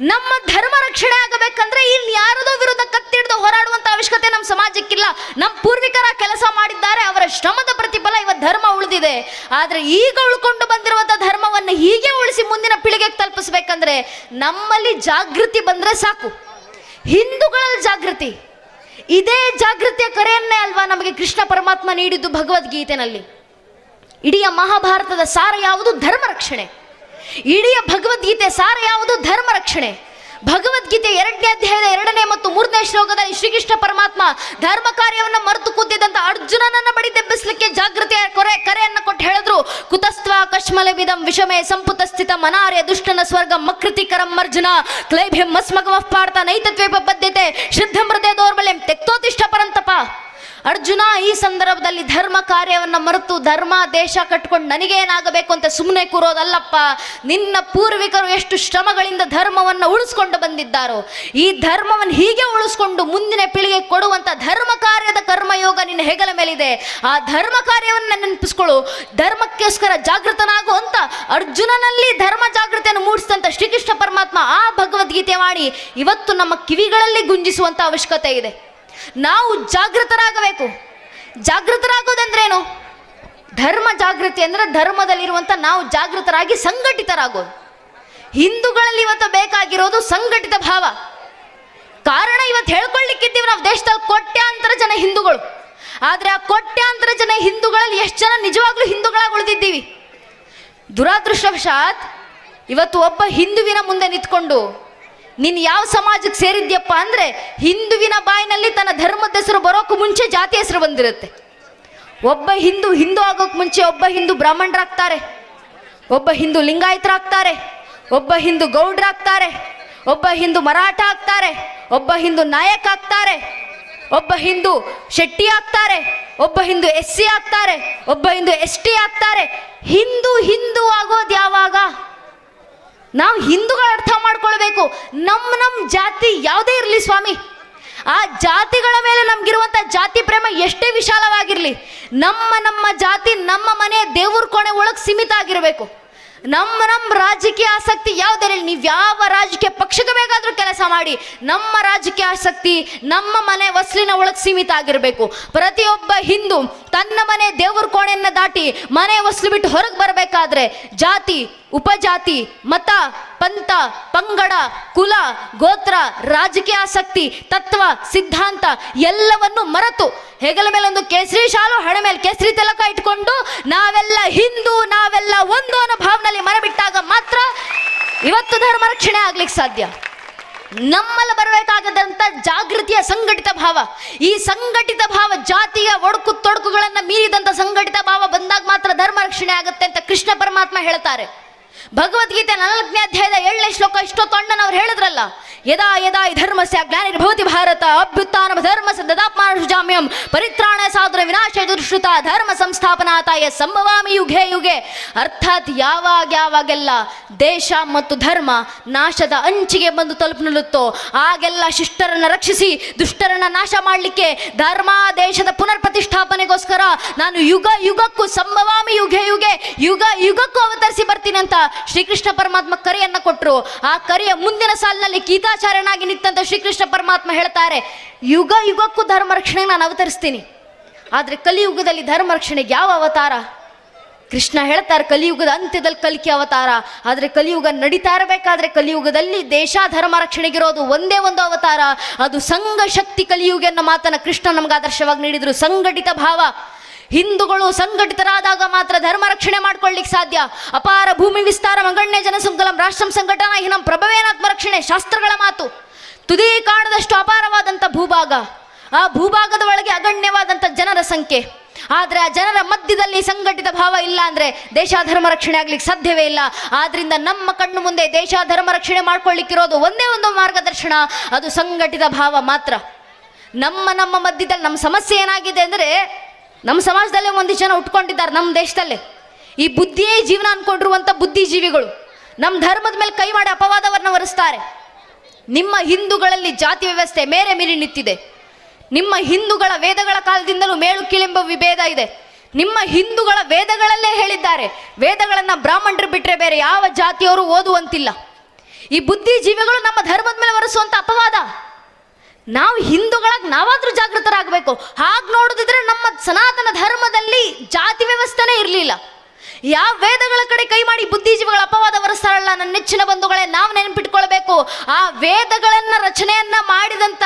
ನಮ್ಮ ಧರ್ಮ ರಕ್ಷಣೆ ಆಗಬೇಕಂದ್ರೆ ಇಲ್ಲಿ ಯಾರದೋ ವಿರುದ್ಧ ಕತ್ತಿಡ್ದು ಹೋರಾಡುವಂತ ಅವಶ್ಯಕತೆ ನಮ್ಮ ಸಮಾಜಕ್ಕಿಲ್ಲ. ನಮ್ಮ ಪೂರ್ವಿಕರ ಕೆಲಸ ಮಾಡಿದ್ದಾರೆ, ಅವರ ಶ್ರಮದ ಪ್ರತಿಫಲ ಇವತ್ತು ಧರ್ಮ ಉಳಿದಿದೆ. ಆದ್ರೆ ಈಗ ಉಳ್ಕೊಂಡು ಬಂದಿರುವಂತ ಧರ್ಮವನ್ನು ಹೀಗೆ ಉಳಿಸಿ ಮುಂದಿನ ಪೀಳಿಗೆಗೆ ತಲುಪಿಸ್ಬೇಕಂದ್ರೆ ನಮ್ಮಲ್ಲಿ ಜಾಗೃತಿ ಬಂದ್ರೆ ಸಾಕು. ಹಿಂದೂಗಳಲ್ಲಿ ಜಾಗೃತಿ, ಇದೇ ಜಾಗೃತಿಯ ಕರೆಯನ್ನೇ ಅಲ್ವಾ ನಮಗೆ ಕೃಷ್ಣ ಪರಮಾತ್ಮ ನೀಡಿದ್ದು ಭಗವದ್ಗೀತೆನಲ್ಲಿ. ಇಡೀ ಮಹಾಭಾರತದ ಸಾರ ಯಾವುದು? ಧರ್ಮ ರಕ್ಷಣೆ. ಇಡೀ ಭಗವದ್ಗೀತೆ ಸಾರ ಯಾವುದು? ಧರ್ಮ ರಕ್ಷಣೆ. ಭಗವದ್ಗೀತೆ 2ನೇ ಅಧ್ಯಾಯದ 2ನೇ ಮತ್ತು 3ನೇ ಶ್ಲೋಕದಲ್ಲಿ ಶ್ರೀಕೃಷ್ಣ ಪರಮಾತ್ಮ ಧರ್ಮ ಕಾರ್ಯವನ್ನು ಮರೆತು ಕೂತಿದ್ದಂತ ಅರ್ಜುನನನ್ನ ಬಡಿದೆಬ್ಬಿಸಲಿಕ್ಕೆ ಜಾಗೃತಿಯ ಕರೆಯನ್ನು ಕೊಟ್ಟು ಹೇಳಿದ್ರು, ಕುತಸ್ತ್ವ ಕಶ್ಮಲವಿದಂ ವಿಷಮೇ ಸಂಪುಟ ಸ್ಥಿತ ಮನಾರ್ಯ ದುಷ್ಟನ ಸ್ವರ್ಗ ಮಕೃತಿಕರಂ ಅರ್ಜುನ ಕ್ಲೈಭ್ಯಂ ಮಸ್ಮಗಮಃ ಪಾರ್ಥ ನೈತತ್ವೇಪ ಬದ್ಧತೆ ಶುದ್ಧ ಮೃದಯ ದೌರ್ಬಲ್ಯಂ ತೆಕ್ತೋತಿಷ್ಠ ಪರಂತಪ. ಅರ್ಜುನ, ಈ ಸಂದರ್ಭದಲ್ಲಿ ಧರ್ಮ ಕಾರ್ಯವನ್ನು ಮರೆತು ಧರ್ಮ ದೇಶ ಕಟ್ಕೊಂಡು ನನಗೇನಾಗಬೇಕು ಅಂತ ಸುಮ್ಮನೆ ಕೂರೋದಲ್ಲಪ್ಪ. ನಿನ್ನ ಪೂರ್ವಿಕರು ಎಷ್ಟು ಶ್ರಮಗಳಿಂದ ಧರ್ಮವನ್ನು ಉಳಿಸ್ಕೊಂಡು ಬಂದಿದ್ದಾರೋ, ಈ ಧರ್ಮವನ್ನು ಹೀಗೆ ಉಳಿಸ್ಕೊಂಡು ಮುಂದಿನ ಪೀಳಿಗೆ ಕೊಡುವಂಥ ಧರ್ಮ ಕಾರ್ಯದ ಕರ್ಮಯೋಗ ನಿನ್ನ ಹೆಗಲ ಮೇಲಿದೆ. ಆ ಧರ್ಮ ಕಾರ್ಯವನ್ನು ನೆನಪಿಸ್ಕೊಳ್ಳು, ಧರ್ಮಕ್ಕೋಸ್ಕರ ಜಾಗೃತನಾಗು ಅಂತ ಅರ್ಜುನನಲ್ಲಿ ಧರ್ಮ ಜಾಗೃತಿಯನ್ನು ಮೂಡಿಸಿದಂಥ ಶ್ರೀಕೃಷ್ಣ ಪರಮಾತ್ಮ ಆ ಭಗವದ್ಗೀತೆ ಮಾಡಿ ಇವತ್ತು ನಮ್ಮ ಕಿವಿಗಳಲ್ಲಿ ಗುಂಜಿಸುವಂಥ ಅವಶ್ಯಕತೆ ಇದೆ. ನಾವು ಜಾಗೃತರಾಗಬೇಕು. ಜಾಗೃತರಾಗೋದಂದ್ರೇನು? ಧರ್ಮ ಜಾಗೃತಿ ಅಂದರೆ ಧರ್ಮದಲ್ಲಿರುವಂಥ ನಾವು ಜಾಗೃತರಾಗಿ ಸಂಘಟಿತರಾಗೋದು. ಹಿಂದೂಗಳಲ್ಲಿ ಇವತ್ತು ಬೇಕಾಗಿರೋದು ಸಂಘಟಿತ ಭಾವ. ಕಾರಣ ಇವತ್ತು ಹೇಳ್ಕೊಳ್ಳಿಕ್ಕಿದ್ದೀವಿ ನಾವು ದೇಶದಲ್ಲಿ ಕೋಟ್ಯಾಂತರ ಜನ ಹಿಂದೂಗಳು. ಆದರೆ ಆ ಕೋಟ್ಯಾಂತರ ಜನ ಹಿಂದೂಗಳಲ್ಲಿ ಎಷ್ಟು ಜನ ನಿಜವಾಗ್ಲೂ ಹಿಂದೂಗಳಾಗಿ ಉಳಿದಿದ್ದೀವಿ? ದುರಾದೃಷ್ಟವಶಾತ್ ಇವತ್ತು ಒಬ್ಬ ಹಿಂದುವಿನ ಮುಂದೆ ನಿಂತ್ಕೊಂಡು ನೀನು ಯಾವ ಸಮಾಜಕ್ಕೆ ಸೇರಿದ್ಯಪ್ಪ ಅಂದರೆ ಹಿಂದುವಿನ ಬಾಯಿನಲ್ಲಿ ತನ್ನ ಧರ್ಮದ ಹೆಸರು ಬರೋಕ್ಕೂ ಮುಂಚೆ ಜಾತಿ ಹೆಸರು ಬಂದಿರುತ್ತೆ. ಒಬ್ಬ ಹಿಂದೂ ಆಗೋಕ್ಕೆ ಮುಂಚೆ ಒಬ್ಬ ಹಿಂದೂ ಬ್ರಾಹ್ಮಣರಾಗ್ತಾರೆ, ಒಬ್ಬ ಹಿಂದೂ ಲಿಂಗಾಯತರಾಗ್ತಾರೆ, ಒಬ್ಬ ಹಿಂದೂ ಗೌಡ್ರಾಗ್ತಾರೆ, ಒಬ್ಬ ಹಿಂದೂ ಮರಾಠ ಆಗ್ತಾರೆ, ಒಬ್ಬ ಹಿಂದೂ ನಾಯಕ ಆಗ್ತಾರೆ, ಒಬ್ಬ ಹಿಂದೂ ಶೆಟ್ಟಿ ಆಗ್ತಾರೆ, ಒಬ್ಬ ಹಿಂದೂ SC ಆಗ್ತಾರೆ, ಒಬ್ಬ ಹಿಂದೂ ST ಆಗ್ತಾರೆ. ಹಿಂದೂ ಆಗೋದು ಯಾವಾಗ? ನಾವು ಹಿಂದೂಗಳ ಅರ್ಥ ಮಾಡ್ಕೊಳ್ಬೇಕು. ನಮ್ಮ ಜಾತಿ ಯಾವುದೇ ಇರಲಿ ಸ್ವಾಮಿ, ಆ ಜಾತಿಗಳ ಮೇಲೆ ನಮಗಿರುವಂಥ ಜಾತಿ ಪ್ರೇಮ ಎಷ್ಟೇ ವಿಶಾಲವಾಗಿರಲಿ, ನಮ್ಮ ಜಾತಿ ನಮ್ಮ ಮನೆ ದೇವ್ರ ಕೋಣೆ ಒಳಗೆ ಸೀಮಿತ ಆಗಿರಬೇಕು. ನಮ್ಮ ರಾಜಕೀಯ ಆಸಕ್ತಿ ಯಾವುದೇ ಇರಲಿ, ನೀವು ಯಾವ ರಾಜಕೀಯ ಪಕ್ಷಕ್ಕೆ ಬೇಕಾದರೂ ಕೆಲಸ ಮಾಡಿ, ನಮ್ಮ ರಾಜಕೀಯ ಆಸಕ್ತಿ ನಮ್ಮ ಮನೆ ವಸ್ಲಿನ ಒಳಗೆ ಸೀಮಿತ ಆಗಿರಬೇಕು. ಪ್ರತಿಯೊಬ್ಬ ಹಿಂದೂ ತನ್ನ ಮನೆ ದೇವ್ರ ಕೋಣೆಯನ್ನು ದಾಟಿ ಮನೆ ವಸ್ಲು ಬಿಟ್ಟು ಹೊರಗೆ ಬರಬೇಕಾದ್ರೆ ಜಾತಿ, ಉಪಜಾತಿ, ಮತ, ಪಂಥ, ಪಂಗಡ, ಕುಲ, ಗೋತ್ರ, ರಾಜಕೀಯ ಆಸಕ್ತಿ, ತತ್ವ, ಸಿದ್ಧಾಂತ ಎಲ್ಲವನ್ನು ಮರೆತು ಹೆಗಲ ಮೇಲೆ ಒಂದು ಕೇಸರಿ ಶಾಲು, ಹಣೆ ಮೇಲೆ ಕೇಸರಿ ತಿಲಕ ಇಟ್ಕೊಂಡು ನಾವೆಲ್ಲ ಹಿಂದೂ, ನಾವೆಲ್ಲ ಒಂದು ಅನ್ನೋ ಭಾವನೆಯಲ್ಲಿ ಮರಬಿಟ್ಟಾಗ ಮಾತ್ರ ಇವತ್ತು ಧರ್ಮ ರಕ್ಷಣೆ ಆಗ್ಲಿಕ್ಕೆ ಸಾಧ್ಯ. ನಮ್ಮಲ್ಲಿ ಬರಬೇಕಾಗದಂಥ ಜಾಗೃತಿಯ ಸಂಘಟಿತ ಭಾವ, ಈ ಸಂಘಟಿತ ಭಾವ ಜಾತಿಯ ಒಡಕು ತೊಡಕುಗಳನ್ನು ಮೀರಿದಂಥ ಸಂಘಟಿತ ಭಾವ ಬಂದಾಗ ಮಾತ್ರ ಧರ್ಮ ರಕ್ಷಣೆ ಆಗುತ್ತೆ ಅಂತ ಕೃಷ್ಣ ಪರಮಾತ್ಮ ಹೇಳ್ತಾರೆ. ಭಗವದ್ಗೀತೆ 4ನೇ ಅಧ್ಯಾಯದ 7ನೇ ಶ್ಲೋಕ ಇಷ್ಟೊತ್ತು ಅಣ್ಣನವ್ರು ಹೇಳಿದ್ರಲ್ಲ, ಯದಾ ಯದಾ ಈ ಧರ್ಮಸ್ಯ ಗ್ಲಾನಿರ್ಭವತಿ ಭಾರತ ಅಭ್ಯುತ್ಥಾನ ಧರ್ಮಸ್ಯ ದದಾತ್ಮಾನುಜಾಮ್ಯಂ ಪರಿತ್ರಾಣ ಸಾಧನ ವಿನಾಶ ದುಷ್ಕೃತ ಧರ್ಮ ಸಂಸ್ಥಾಪನಾತಾಯ ಸಂಭವಾಮಿ ಯುಗೆ ಯುಗೆ. ಅರ್ಥಾತ್ ಯಾವಾಗೆಲ್ಲ ದೇಶ ಮತ್ತು ಧರ್ಮ ನಾಶದ ಅಂಚಿಗೆ ಬಂದು ತಲುಪನಿಲ್ಲುತ್ತೋ ಆಗೆಲ್ಲ ಶಿಷ್ಟರನ್ನು ರಕ್ಷಿಸಿ ದುಷ್ಟರನ್ನು ನಾಶ ಮಾಡಲಿಕ್ಕೆ ಧರ್ಮ ದೇಶದ ಪುನರ್ ಪ್ರತಿಷ್ಠಾಪನೆಗೋಸ್ಕರ ನಾನು ಯುಗಕ್ಕೂ ಸಂಭವಾಮಿ ಯುಗೆ ಯುಗಕ್ಕೂ ಅವತರಿಸಿ ಬರ್ತೀನಿ ಅಂತ ಶ್ರೀಕೃಷ್ಣ ಪರಮಾತ್ಮ ಕರೆಯನ್ನು ಕೊಟ್ಟರು. ಆ ಕರೆಯ ಮುಂದಿನ ಸಾಲಿನಲ್ಲಿ ಗೀತಾಚಾರ್ಯನಾಗಿ ನಿಂತಂತ ಶ್ರೀಕೃಷ್ಣ ಪರಮಾತ್ಮ ಹೇಳ್ತಾರೆ, ಯುಗಕ್ಕೂ ಧರ್ಮ ರಕ್ಷಣೆಗೆ ನಾನು ಅವತರಿಸ್ತೀನಿ. ಆದರೆ ಕಲಿಯುಗದಲ್ಲಿ ಧರ್ಮ ರಕ್ಷಣೆಗೆ ಯಾವ ಅವತಾರ? ಕೃಷ್ಣ ಹೇಳ್ತಾರೆ, ಕಲಿಯುಗದ ಅಂತ್ಯದಲ್ಲಿ ಕಲ್ಕಿ ಅವತಾರ. ಆದರೆ ಕಲಿಯುಗ ನಡೀತಾ ಇರಬೇಕಾದ್ರೆ ಕಲಿಯುಗದಲ್ಲಿ ದೇಶ ಧರ್ಮ ರಕ್ಷಣೆಗಿರೋದು ಒಂದೇ ಒಂದು ಅವತಾರ, ಅದು ಸಂಘ ಶಕ್ತಿ ಕಲಿಯುಗ ಅನ್ನೋ ಮಾತನ್ನು ಕೃಷ್ಣ ನಮ್ಗೆ ಆದರ್ಶವಾಗಿ ನೀಡಿದ್ರು. ಸಂಘಟಿತ ಭಾವ. ಹಿಂದೂಗಳು ಸಂಘಟಿತರಾದಾಗ ಮಾತ್ರ ಧರ್ಮ ರಕ್ಷಣೆ ಮಾಡ್ಕೊಳ್ಳಿಕ್ಕೆ ಸಾಧ್ಯ. ಅಪಾರ ಭೂಮಿ ವಿಸ್ತಾರ ಮಗಣ್ಯ ಜನಸಂಕಲಂ ರಾಷ್ಟ್ರಂ ಸಂಘಟನಾ ಹಿನಂ ಪ್ರಭವೇನಾತ್ಮ ರಕ್ಷಣೆ ಶಾಸ್ತ್ರಗಳ ಮಾತು. ತುದಿ ಕಾಣದಷ್ಟು ಅಪಾರವಾದಂಥ ಭೂಭಾಗ, ಆ ಭೂಭಾಗದ ಒಳಗೆ ಅಗಣ್ಯವಾದಂಥ ಜನರ ಸಂಖ್ಯೆ. ಆದರೆ ಆ ಜನರ ಮಧ್ಯದಲ್ಲಿ ಸಂಘಟಿತ ಭಾವ ಇಲ್ಲ ಅಂದರೆ ದೇಶ ಧರ್ಮ ರಕ್ಷಣೆ ಆಗ್ಲಿಕ್ಕೆ ಸಾಧ್ಯವೇ ಇಲ್ಲ. ಆದ್ರಿಂದ ನಮ್ಮ ಕಣ್ಣು ಮುಂದೆ ದೇಶ ಧರ್ಮ ರಕ್ಷಣೆ ಮಾಡ್ಕೊಳ್ಳಿಕ್ಕಿರೋದು ಒಂದೇ ಒಂದು ಮಾರ್ಗದರ್ಶನ, ಅದು ಸಂಘಟಿತ ಭಾವ ಮಾತ್ರ. ನಮ್ಮ ಮಧ್ಯದಲ್ಲಿ ನಮ್ಮ ಸಮಸ್ಯೆ ಏನಾಗಿದೆ ಅಂದರೆ, ನಮ್ಮ ಸಮಾಜದಲ್ಲೇ ಒಂದಿಷ್ಟು ಜನ ಉಟ್ಕೊಂಡಿದ್ದಾರೆ ನಮ್ಮ ದೇಶದಲ್ಲೇ. ಈ ಬುದ್ಧಿಯೇ ಜೀವನ ಅಂದ್ಕೊಂಡಿರುವಂಥ ಬುದ್ಧಿಜೀವಿಗಳು ನಮ್ಮ ಧರ್ಮದ ಮೇಲೆ ಕೈ ಮಾಡಿ ಅಪವಾದವನ್ನು ಹೊರಿಸ್ತಾರೆ. ನಿಮ್ಮ ಹಿಂದೂಗಳಲ್ಲಿ ಜಾತಿ ವ್ಯವಸ್ಥೆ ಮೇರೆ ಮೀರಿ ನಿಂತಿದೆ. ನಿಮ್ಮ ಹಿಂದೂಗಳ ವೇದಗಳ ಕಾಲದಿಂದಲೂ ಮೇಲು ಕೀಳೆಂಬ ವಿಭೇದ ಇದೆ. ನಿಮ್ಮ ಹಿಂದೂಗಳ ವೇದಗಳಲ್ಲೇ ಹೇಳಿದ್ದಾರೆ, ವೇದಗಳನ್ನು ಬ್ರಾಹ್ಮಣರು ಬಿಟ್ಟರೆ ಬೇರೆ ಯಾವ ಜಾತಿಯವರು ಓದುವಂತಿಲ್ಲ. ಈ ಬುದ್ಧಿಜೀವಿಗಳು ನಮ್ಮ ಧರ್ಮದ ಮೇಲೆ ಹೊರಿಸುವಂಥ ಅಪವಾದ. ನಾವು ಹಿಂದೂಗಳಾಗಿ ನಾವಾದರೂ ಜಾಗೃತರಾಗಬೇಕು. ಹಾಗೆ ನೋಡೋದಿದ್ರೆ ನಮ್ಮ ಸನಾತನ ಧರ್ಮದಲ್ಲಿ ಜಾತಿ ವ್ಯವಸ್ಥೆನೇ ಇರಲಿಲ್ಲ. ಯಾವ ವೇದಗಳ ಕಡೆ ಕೈ ಮಾಡಿ ಬುದ್ಧಿಜೀವಿಗಳ ಅಪವಾದ ಬರೆಸ್ತಾರಲ್ಲ ನನ್ನ ನೆಚ್ಚಿನ ಬಂಧುಗಳೇ, ನಾವು ನೆನಪಿಟ್ಕೊಳ್ಬೇಕು, ಆ ವೇದಗಳನ್ನ ರಚನೆಯನ್ನ ಮಾಡಿದಂತ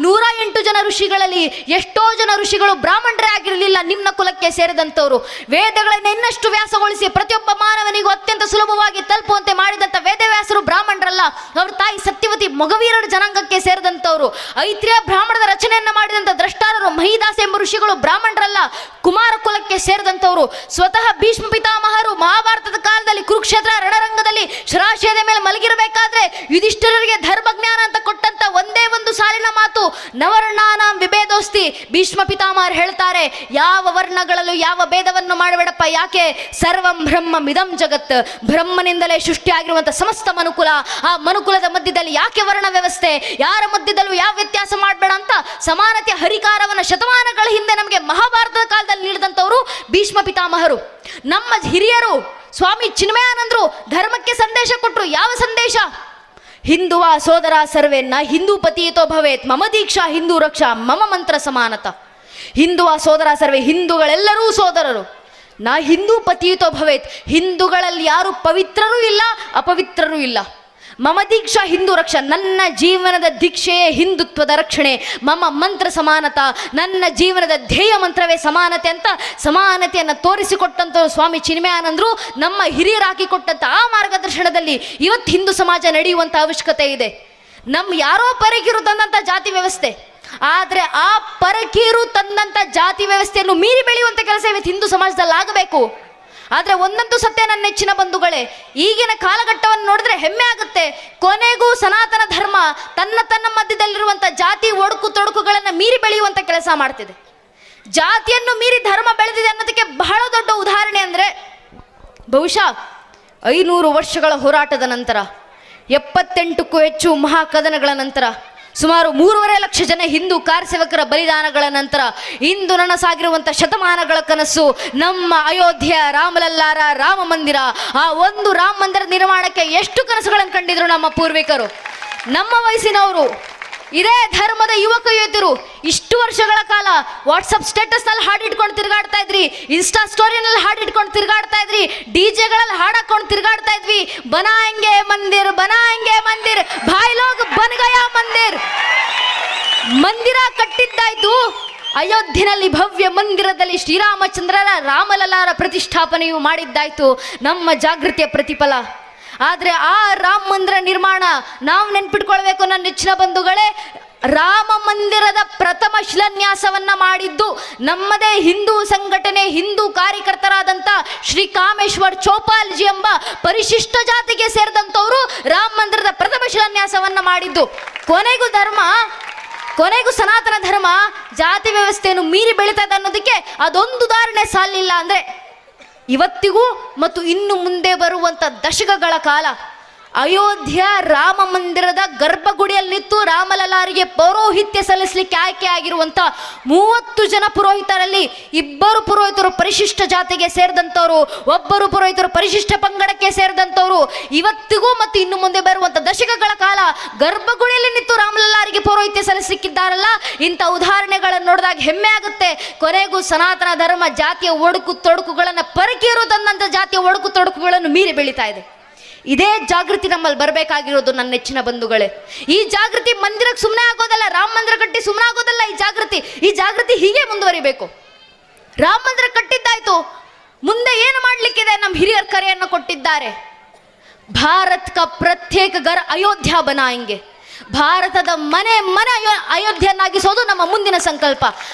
108 ಜನ ಋಷಿಗಳಲ್ಲಿ ಎಷ್ಟೋ ಜನ ಋಷಿಗಳು ಬ್ರಾಹ್ಮಣರೇ ಆಗಿರಲಿಲ್ಲ, ನಿಮ್ನ ಕುಲಕ್ಕೆ ಸೇರಿದಂಥವ್ರು. ವೇದಗಳನ್ನ ಇನ್ನಷ್ಟು ವ್ಯಾಸಗೊಳಿಸಿ ಪ್ರತಿಯೊಬ್ಬ ಮಾನವನಿಗೂ ಅತ್ಯಂತ ಸುಲಭವಾಗಿ ತಲುಪುವಂತೆ ಮಾಡಿದಂತ ವೇದವ್ಯಾಸರು ಬ್ರಾಹ್ಮಣರಲ್ಲ, ಅವ್ರ ತಾಯಿ ಸತ್ಯವತಿ ಮೊಗವೀರರ ಜನಾಂಗಕ್ಕೆ ಸೇರಿದಂಥವ್ರು. ಐತ್ರಿಯ ಬ್ರಾಹ್ಮಣದ ರಚನೆಯನ್ನ ಮಾಡಿದಂತ ದ್ರಷ್ಟಾರರು ಮಹಿದಾಸ ಎಂಬ ಋಷಿಗಳು ಬ್ರಾಹ್ಮಣರಲ್ಲ, ಕುಮಾರ ಕುಲಕ್ಕೆ ಸೇರಿದಂಥವ್ರು. ಸ್ವತಃ ಭೀಷ್ಮ ಪಿತಾಮಹರು ಮಹಾಭಾರತದ ಕಾಲದಲ್ಲಿ ಕುರುಕ್ಷೇತ್ರ ರಣರಂಗದಲ್ಲಿ ಶರಾಶಯದ ಮೇಲೆ ಮಲಗಿರಬೇಕಾದ್ರೆ ಯುಧಿಷ್ಠಿರರಿಗೆ ಧರ್ಮಜ್ಞಾನ ಅಂತ ಕೊಟ್ಟಂತ ಒಂದೇ ಒಂದು ಸಾಲಿನ ಮಾತು, ನವರ್ಣಾನಾಂ ವಿಭೇದೋಸ್ತಿ. ಭೀಷ್ಮ ಪಿತಾಮಹರು ಹೇಳ್ತಾರೆ, ಯಾವ ವರ್ಣಗಳಲ್ಲೂ ಯಾವ ಭೇದವನ್ನು ಮಾಡಬೇಡಪ್ಪ, ಯಾಕೆ ಸರ್ವಂ ಬ್ರಹ್ಮಮಿದಂ ಜಗತ್, ಬ್ರಹ್ಮನಿಂದಲೇ ಸೃಷ್ಟಿಯಾಗಿರುವಂತಹ ಸಮಸ್ತ ಮನುಕುಲ, ಆ ಮನುಕುಲದ ಮಧ್ಯದಲ್ಲಿ ಯಾಕೆ ವರ್ಣ ವ್ಯವಸ್ಥೆ, ಯಾರ ಮಧ್ಯದಲ್ಲೂ ಯಾವ ವ್ಯತ್ಯಾಸ ಮಾಡಬೇಡ ಅಂತ ಸಮಾನತೆಯ ಹರಿಕಾರವನ್ನು ಶತಮಾನಗಳ ಹಿಂದೆ ನಮಗೆ ಮಹಾಭಾರತದ ಕಾಲದಲ್ಲಿ ನೀಡಿದಂಥವರು ಭೀಷ್ಮ ಪಿತಾಮಹರು. ನಮ್ಮ ಹಿರಿಯರು ಸ್ವಾಮಿ ಚಿನ್ಮಯಾನಂದರು ಧರ್ಮಕ್ಕೆ ಸಂದೇಶ ಕೊಟ್ಟರು. ಯಾವ ಸಂದೇಶ? ಹಿಂದುವ ಸೋದರ ಸರ್ವೇನ್ನ ಹಿಂದೂ ಪತಿಯಿತೋ ಭವೇತ್, ಮಮ ದೀಕ್ಷಾ ಹಿಂದೂ ರಕ್ಷಾ ಮಮ ಮಂತ್ರ ಸಮಾನತ. ಹಿಂದುವ ಸೋದರ ಸರ್ವೇ, ಹಿಂದೂಗಳೆಲ್ಲರೂ ಸೋದರರು. ನಾ ಹಿಂದೂ ಪತಿಯಿತೋ ಭವೇತ್, ಹಿಂದೂಗಳಲ್ಲಿ ಯಾರು ಪವಿತ್ರರೂ ಇಲ್ಲ ಅಪವಿತ್ರರೂ ಇಲ್ಲ. ಮಮ ದೀಕ್ಷಾ ಹಿಂದೂ ರಕ್ಷಾ, ನನ್ನ ಜೀವನದ ದೀಕ್ಷೆಯೇ ಹಿಂದುತ್ವದ ರಕ್ಷಣೆ. ಮಮ ಮಂತ್ರ ಸಮಾನತ, ನನ್ನ ಜೀವನದ ಧ್ಯೇಯ ಮಂತ್ರವೇ ಸಮಾನತೆ ಅಂತ ಸಮಾನತೆಯನ್ನು ತೋರಿಸಿಕೊಟ್ಟಂಥ ಸ್ವಾಮಿ ಚಿನ್ಮಯಾನಂದರು ನಮ್ಮ ಹಿರಿಯರು ಹಾಕಿಕೊಟ್ಟಂಥ ಆ ಮಾರ್ಗದರ್ಶನದಲ್ಲಿ ಇವತ್ತು ಹಿಂದೂ ಸಮಾಜ ನಡೆಯುವಂಥ ಅವಶ್ಯಕತೆ ಇದೆ. ನಮ್ಮ ಯಾರೋ ಪರಕೀರು ತಂದಂಥ ಜಾತಿ ವ್ಯವಸ್ಥೆ, ಆದರೆ ಆ ಪರಕೀರು ತಂದಂಥ ಜಾತಿ ವ್ಯವಸ್ಥೆಯನ್ನು ಮೀರಿ ಬೆಳೆಯುವಂಥ ಕೆಲಸ ಇವತ್ತು ಹಿಂದೂ ಸಮಾಜದಲ್ಲಿ ಆಗಬೇಕು. ಆದರೆ ಒಂದಂತೂ ಸತ್ಯ ನನ್ನ ನೆಚ್ಚಿನ ಬಂಧುಗಳೇ, ಈಗಿನ ಕಾಲಘಟ್ಟವನ್ನು ನೋಡಿದ್ರೆ ಹೆಮ್ಮೆ ಆಗುತ್ತೆ. ಕೊನೆಗೂ ಸನಾತನ ಧರ್ಮ ತನ್ನ ಮಧ್ಯದಲ್ಲಿರುವಂಥ ಜಾತಿ ಒಡಕು ತೊಡಕುಗಳನ್ನು ಮೀರಿ ಬೆಳೆಯುವಂಥ ಕೆಲಸ ಮಾಡ್ತಿದೆ. ಜಾತಿಯನ್ನು ಮೀರಿ ಧರ್ಮ ಬೆಳೆದಿದೆ ಅನ್ನೋದಕ್ಕೆ ಬಹಳ ದೊಡ್ಡ ಉದಾಹರಣೆ ಅಂದರೆ, ಬಹುಶಃ 500 ವರ್ಷಗಳ ಹೋರಾಟದ ನಂತರ, 78ಕ್ಕೂ ಹೆಚ್ಚು ಮಹಾಕದನಗಳ ನಂತರ, ಸುಮಾರು 3.5 ಲಕ್ಷ ಜನ ಹಿಂದೂ ಕಾರ್ಯಸೇವಕರ ಬಲಿದಾನಗಳ ನಂತರ ಇಂದು ನನಸಾಗಿರುವಂಥ ಶತಮಾನಗಳ ಕನಸು ನಮ್ಮ ಅಯೋಧ್ಯೆಯ ರಾಮಲಲ್ಲಾರ ರಾಮ ಮಂದಿರ. ಆ ಒಂದು ರಾಮ ಮಂದಿರ ನಿರ್ಮಾಣಕ್ಕೆ ಎಷ್ಟು ಕನಸುಗಳನ್ನು ಕಂಡಿದ್ರು ನಮ್ಮ ಪೂರ್ವಿಕರು, ನಮ್ಮ ವಯಸ್ಸಿನವರು. ಇದೇ ಧರ್ಮದ ಯುವಕ ಯುವತಿಯರು ಇಷ್ಟು ವರ್ಷಗಳ ಕಾಲ ವಾಟ್ಸಪ್ ಸ್ಟೇಟಸ್ನಲ್ಲಿ ಹಾಡಿಟ್ಕೊಂಡು ತಿರುಗಾಡ್ತಾ ಇದ್ರಿ, ಇನ್ಸ್ಟಾ ಸ್ಟೋರಿನಲ್ಲಿ ಹಾಡಿಟ್ಕೊಂಡು ತಿರುಗಾಡ್ತಾ ಇದ್ರಿ, ಡಿಜೆಗಳಲ್ಲಿ ಹಾಡಾಕೊಂಡು ತಿರುಗಾಡ್ತಾ ಇದ್ವಿ. ಬನಾಯಂಗೆ ಮಂದಿರ್ ಬನಾಯಂಗೆ ಮಂದಿರ್, ಭಾಯ್ ಲೋಗ್ ಬನ್ ಗಯಾ ಮಂದಿರ್. ಮಂದಿರ ಕಟ್ಟಿದ್ದಾಯ್ತು, ಅಯೋಧ್ಯೆಯಲ್ಲಿ ಭವ್ಯ ಮಂದಿರದಲ್ಲಿ ಶ್ರೀರಾಮಚಂದ್ರರ ರಾಮಲಲ್ಲಾರ ಪ್ರತಿಷ್ಠಾಪನೆಯು ಮಾಡಿದ್ದಾಯ್ತು, ನಮ್ಮ ಜಾಗೃತಿಯ ಪ್ರತಿಫಲ. ಆದರೆ ಆ ರಾಮ ಮಂದಿರ ನಿರ್ಮಾಣ ನಾವು ನೆನ್ಪಿಟ್ಕೊಳ್ಬೇಕು ನನ್ನ ನೆಚ್ಚಿನ ಬಂಧುಗಳೇ. ರಾಮ ಮಂದಿರದ ಪ್ರಥಮ ಶಿಲಾನ್ಯಾಸವನ್ನ ಮಾಡಿದ್ದು ನಮ್ಮದೇ ಹಿಂದೂ ಸಂಘಟನೆ ಹಿಂದೂ ಕಾರ್ಯಕರ್ತರಾದಂಥ ಶ್ರೀ ಕಾಮೇಶ್ವರ್ ಚೋಪಾಲ್ಜಿ ಎಂಬ ಪರಿಶಿಷ್ಟ ಜಾತಿಗೆ ಸೇರಿದಂಥವರು ರಾಮ ಮಂದಿರದ ಪ್ರಥಮ ಶಿಲಾನ್ಯಾಸವನ್ನ ಮಾಡಿದ್ದು. ಕೊನೆಗೂ ಸನಾತನ ಧರ್ಮ ಜಾತಿ ವ್ಯವಸ್ಥೆಯನ್ನು ಮೀರಿ ಬೆಳೀತಾ ಇದೆ ಅನ್ನೋದಕ್ಕೆ ಅದೊಂದು ಉದಾಹರಣೆ ಸಾಲಿಲ್ಲ. ಅಂದರೆ ಇವತ್ತಿಗೂ ಮತ್ತು ಇನ್ನು ಮುಂದೆ ಬರುವಂಥ ದಶಕಗಳ ಕಾಲ ಅಯೋಧ್ಯ ರಾಮ ಮಂದಿರದ ಗರ್ಭಗುಡಿಯಲ್ಲಿ ನಿಂತು ರಾಮಲಲ್ಲಾರಿಗೆ ಪೌರೋಹಿತ್ಯ ಸಲ್ಲಿಸಲಿಕ್ಕೆ ಆಯ್ಕೆ ಆಗಿರುವಂಥ 30 ಜನ ಪುರೋಹಿತರಲ್ಲಿ 2 ಪುರೋಹಿತರು ಪರಿಶಿಷ್ಟ ಜಾತಿಗೆ ಸೇರಿದಂಥವ್ರು, 1 ಪುರೋಹಿತರು ಪರಿಶಿಷ್ಟ ಪಂಗಡಕ್ಕೆ ಸೇರಿದಂಥವ್ರು. ಇವತ್ತಿಗೂ ಮತ್ತು ಇನ್ನು ಮುಂದೆ ಬರುವಂಥ ದಶಕಗಳ ಕಾಲ ಗರ್ಭಗುಡಿಯಲ್ಲಿ ನಿಂತು ರಾಮಲಲ್ಲಾರಿಗೆ ಪೌರೋಹಿತ್ಯ ಸಲ್ಲಿಸಲಿಕ್ಕಿದ್ದಾರಲ್ಲ, ಇಂಥ ಉದಾಹರಣೆಗಳನ್ನು ನೋಡಿದಾಗ ಹೆಮ್ಮೆ ಆಗುತ್ತೆ. ಕೊನೆಗೂ ಸನಾತನ ಧರ್ಮ ಜಾತಿಯ ಒಡಕು ತೊಡಕುಗಳನ್ನು ಪರಕೀರು ತಂದಂಥ ಜಾತಿಯ ಒಡಕು ತೊಡಕುಗಳನ್ನು ಮೀರಿ ಬೆಳೀತಾ ಇದೆ. ಇದೇ ಜಾಗೃತಿ ನಮ್ಮಲ್ಲಿ ಬರಬೇಕಾಗಿರೋದು ನನ್ನ ನೆಚ್ಚಿನ ಬಂಧುಗಳೇ. ಈ ಜಾಗೃತಿ ಮಂದಿರಕ್ಕೆ ಸುಮ್ಮನೆ ಆಗೋದಲ್ಲ, ರಾಮ ಮಂದಿರ ಕಟ್ಟಿ ಸುಮ್ಮನೆ ಆಗೋದಲ್ಲ. ಈ ಜಾಗೃತಿ ಹೀಗೆ ಮುಂದುವರಿಬೇಕು. ರಾಮ ಮಂದಿರ ಕಟ್ಟಿದ್ದಾಯ್ತು, ಮುಂದೆ ಏನು ಮಾಡಲಿಕ್ಕಿದೆ? ನಮ್ಮ ಹಿರಿಯರ ಕರೆಯನ್ನು ಕೊಟ್ಟಿದ್ದಾರೆ. ಭಾರತ್ ಕ ಪ್ರತ್ಯೇಕ ಗರ್ ಅಯೋಧ್ಯ ಬನಾಯಂಗೆ. ಭಾರತದ ಮನೆ ಅಯೋಧ್ಯೆಯನ್ನಾಗಿಸೋದು ನಮ್ಮ ಮುಂದಿನ ಸಂಕಲ್ಪ.